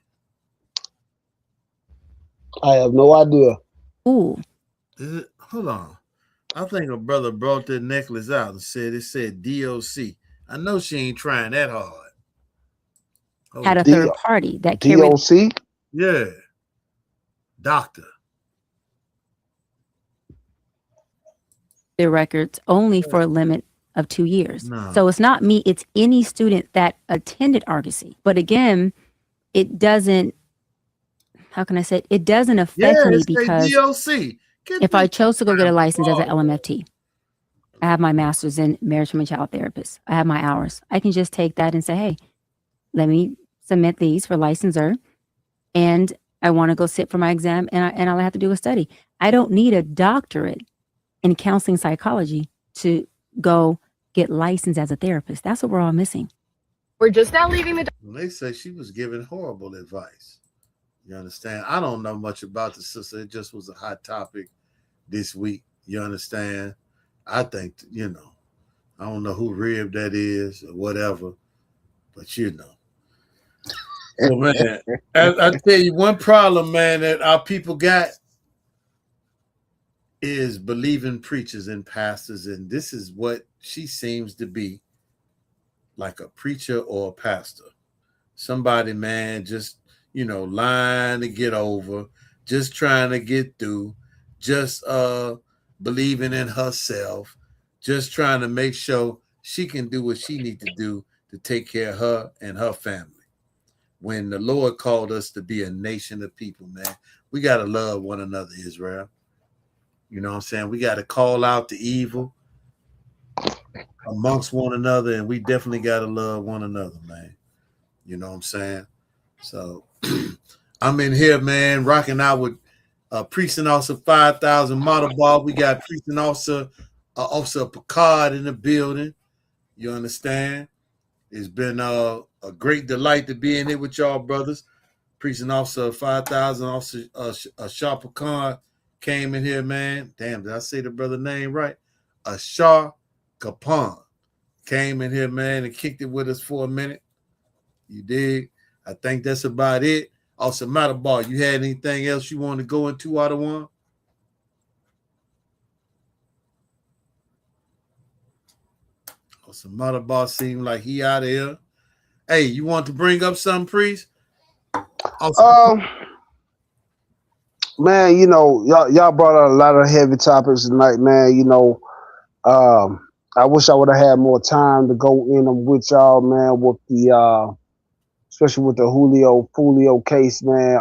I have no idea. Ooh. Hold on. I think her brother brought that necklace out and said it said DOC. I know she ain't trying that hard. Had a third party that carried DOC? Yeah. Doctor. Their records only for a limit of 2 years. No. So it's not me, it's any student that attended Argosy. But again, it doesn't, how can I say it? It doesn't Yeah, affect me it's a because DOC. if I chose to go get a license as an LMFT, I have my master's in marriage and child therapist. I have my hours. I can just take that and say, hey, let me submit these for licensure, and I want to go sit for my exam, and all I have to do is study. I don't need a doctorate in counseling psychology to go get licensed as a therapist. That's what we're all missing. We're just now leaving the. They say she was giving horrible advice. You understand? I don't know much about the sister. It just was a hot topic this week. You understand? I think, I don't know who rib that is or whatever, but Well, man, I tell you, one problem, man, that our people got is believing preachers and pastors, and this is what she seems to be, like a preacher or a pastor. Somebody, man, just, lying to get over, just trying to get through, just believing in herself, just trying to make sure she can do what she needs to do to take care of her and her family. When the Lord called us to be a nation of people, man, we got to love one another, Israel. You know what I'm saying? We got to call out the evil amongst one another, and we definitely got to love one another, man. You know what I'm saying? So I'm in here, man, rocking out with Precinct Officer 5000 Motorball. We got Precinct Officer Picard in the building. You understand? It's been a great delight to be in here with y'all, brothers. Precinct Officer 5000, Officer Ashar Picard came in here, man. Damn, did I say the brother name right? Ashar Kapan came in here, man, and kicked it with us for a minute. You dig? I think that's about it. Also, Motorball, you had anything else you want to go into out of one? Also, Motorball seemed like he out of here. Hey, you want to bring up something, Priest? Man, y'all brought out a lot of heavy topics tonight, man. I wish I would have had more time to go in them with y'all, man, with the especially with the Julio Fulio case, man.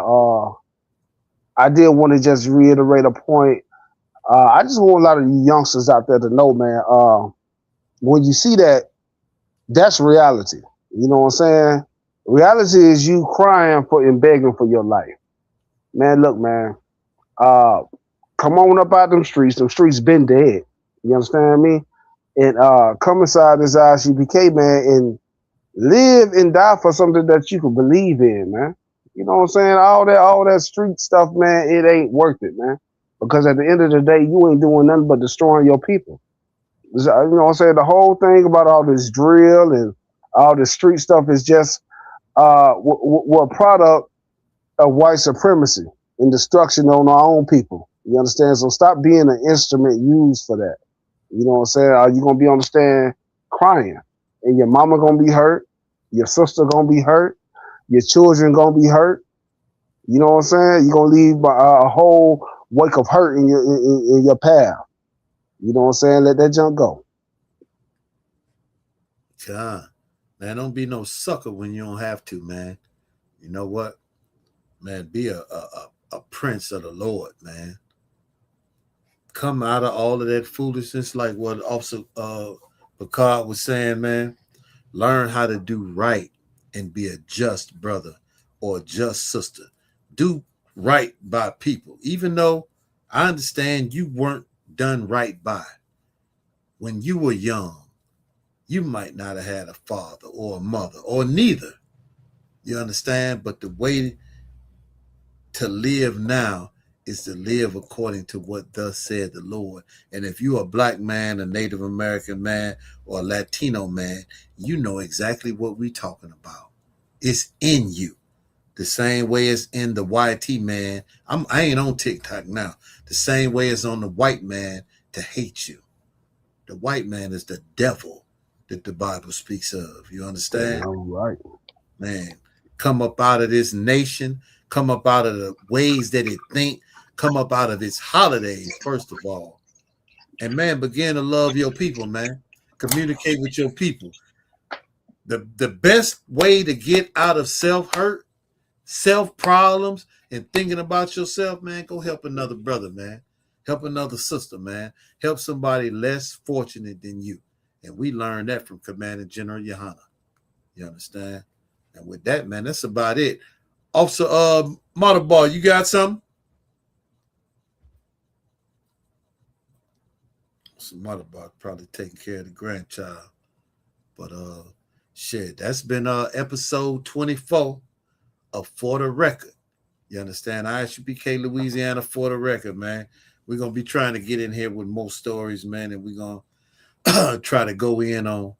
I did want to just reiterate a point. I just want a lot of you youngsters out there to know, man, when you see that, that's reality. You know what I'm saying? Reality is you crying for and begging for your life. Man, look, man, come on up out them streets. Them streets been dead. You understand me? And come inside this ISUPK, man, and live and die for something that you can believe in, man. You know what I'm saying? All that street stuff, man, it ain't worth it, man. Because at the end of the day, you ain't doing nothing but destroying your people. You know what I'm saying? The whole thing about all this drill and all this street stuff is just we're a product of white supremacy and destruction on our own people. You understand? So stop being an instrument used for that. You know what I'm saying? Are you gonna be on the stand crying? And your mama gonna be hurt, your sister gonna be hurt, your children gonna be hurt. You know what I'm saying? You're gonna leave a whole wake of hurt in your path. You know what I'm saying? Let that junk go. God, man, don't be no sucker when you don't have to, man. You know what? Man, be a prince of the Lord, man. Come out of all of that foolishness, like what Officer Picard was saying, man. Learn how to do right and be a just brother or a just sister. Do right by people, even though I understand you weren't done right by. When you were young, you might not have had a father or a mother or neither. You understand? But the way to live now is to live according to what thus said the Lord. And if you're a black man, a Native American man, or a Latino man, you know exactly what we're talking about. It's in you. The same way it's in the YT man. I ain't on TikTok now. The same way it's on the white man to hate you. The white man is the devil that the Bible speaks of. You understand? All right. Man, come up out of this nation. Come up out of the ways that it think. Come up out of its holidays, first of all. And, man, begin to love your people, man. Communicate with your people. The best way to get out of self-hurt, self-problems, and thinking about yourself, man, go help another brother, man. Help another sister, man. Help somebody less fortunate than you. And we learned that from Commander General Yohana. You understand? And with that, man, that's about it. Officer Motorball, you got something? Officer Motorball probably taking care of the grandchild. But shit, that's been episode 24 of For the Record. You understand? ISUPK Louisiana For the Record, man. We're going to be trying to get in here with more stories, man, and we're going to try to go in on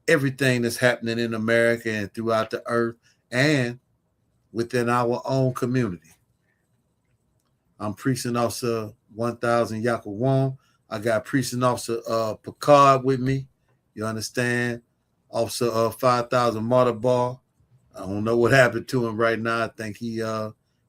everything that's happening in America and throughout the earth and within our own community. I'm Precinct Officer 1000 Yakawon. I got Precinct Officer Picard with me. You understand? Officer 5000 Motorball. I don't know what happened to him right now. I think he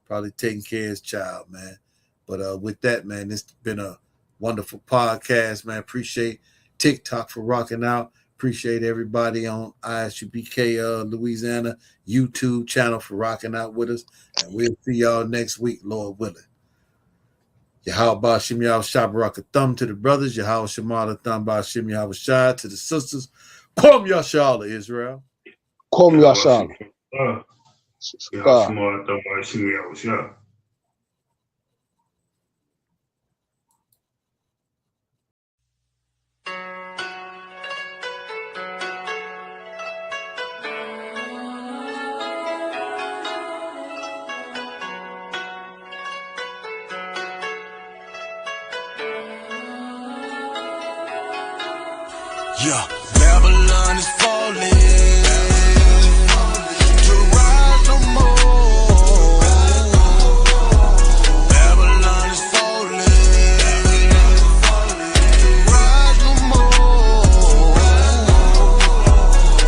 probably taking care of his child, man. But with that, man, it's been a wonderful podcast, man. Appreciate TikTok for rocking out. Appreciate everybody on ISUPK Louisiana YouTube channel for rocking out with us. And we'll see y'all next week, Lord willing. Yahweh Shem Yahweh Shabaraka Thumb to the brothers. Yahweh Shemada Thumb by Shem Yahweh Shah to the sisters. Kwam Yashala, Israel. Kwam Yashala. Yahweh Shemada Thumb by Shem Yahweh Shah. Yeah, Babylon is falling to rise no more. Babylon is falling to rise no more.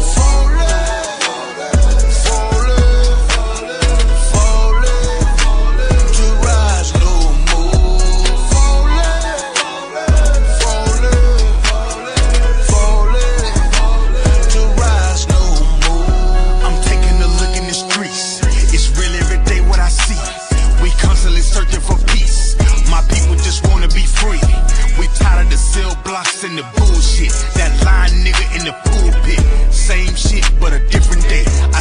Falling to rise no more. Blocks in the bullshit, that lying nigga in the pulpit, same shit but a different day. I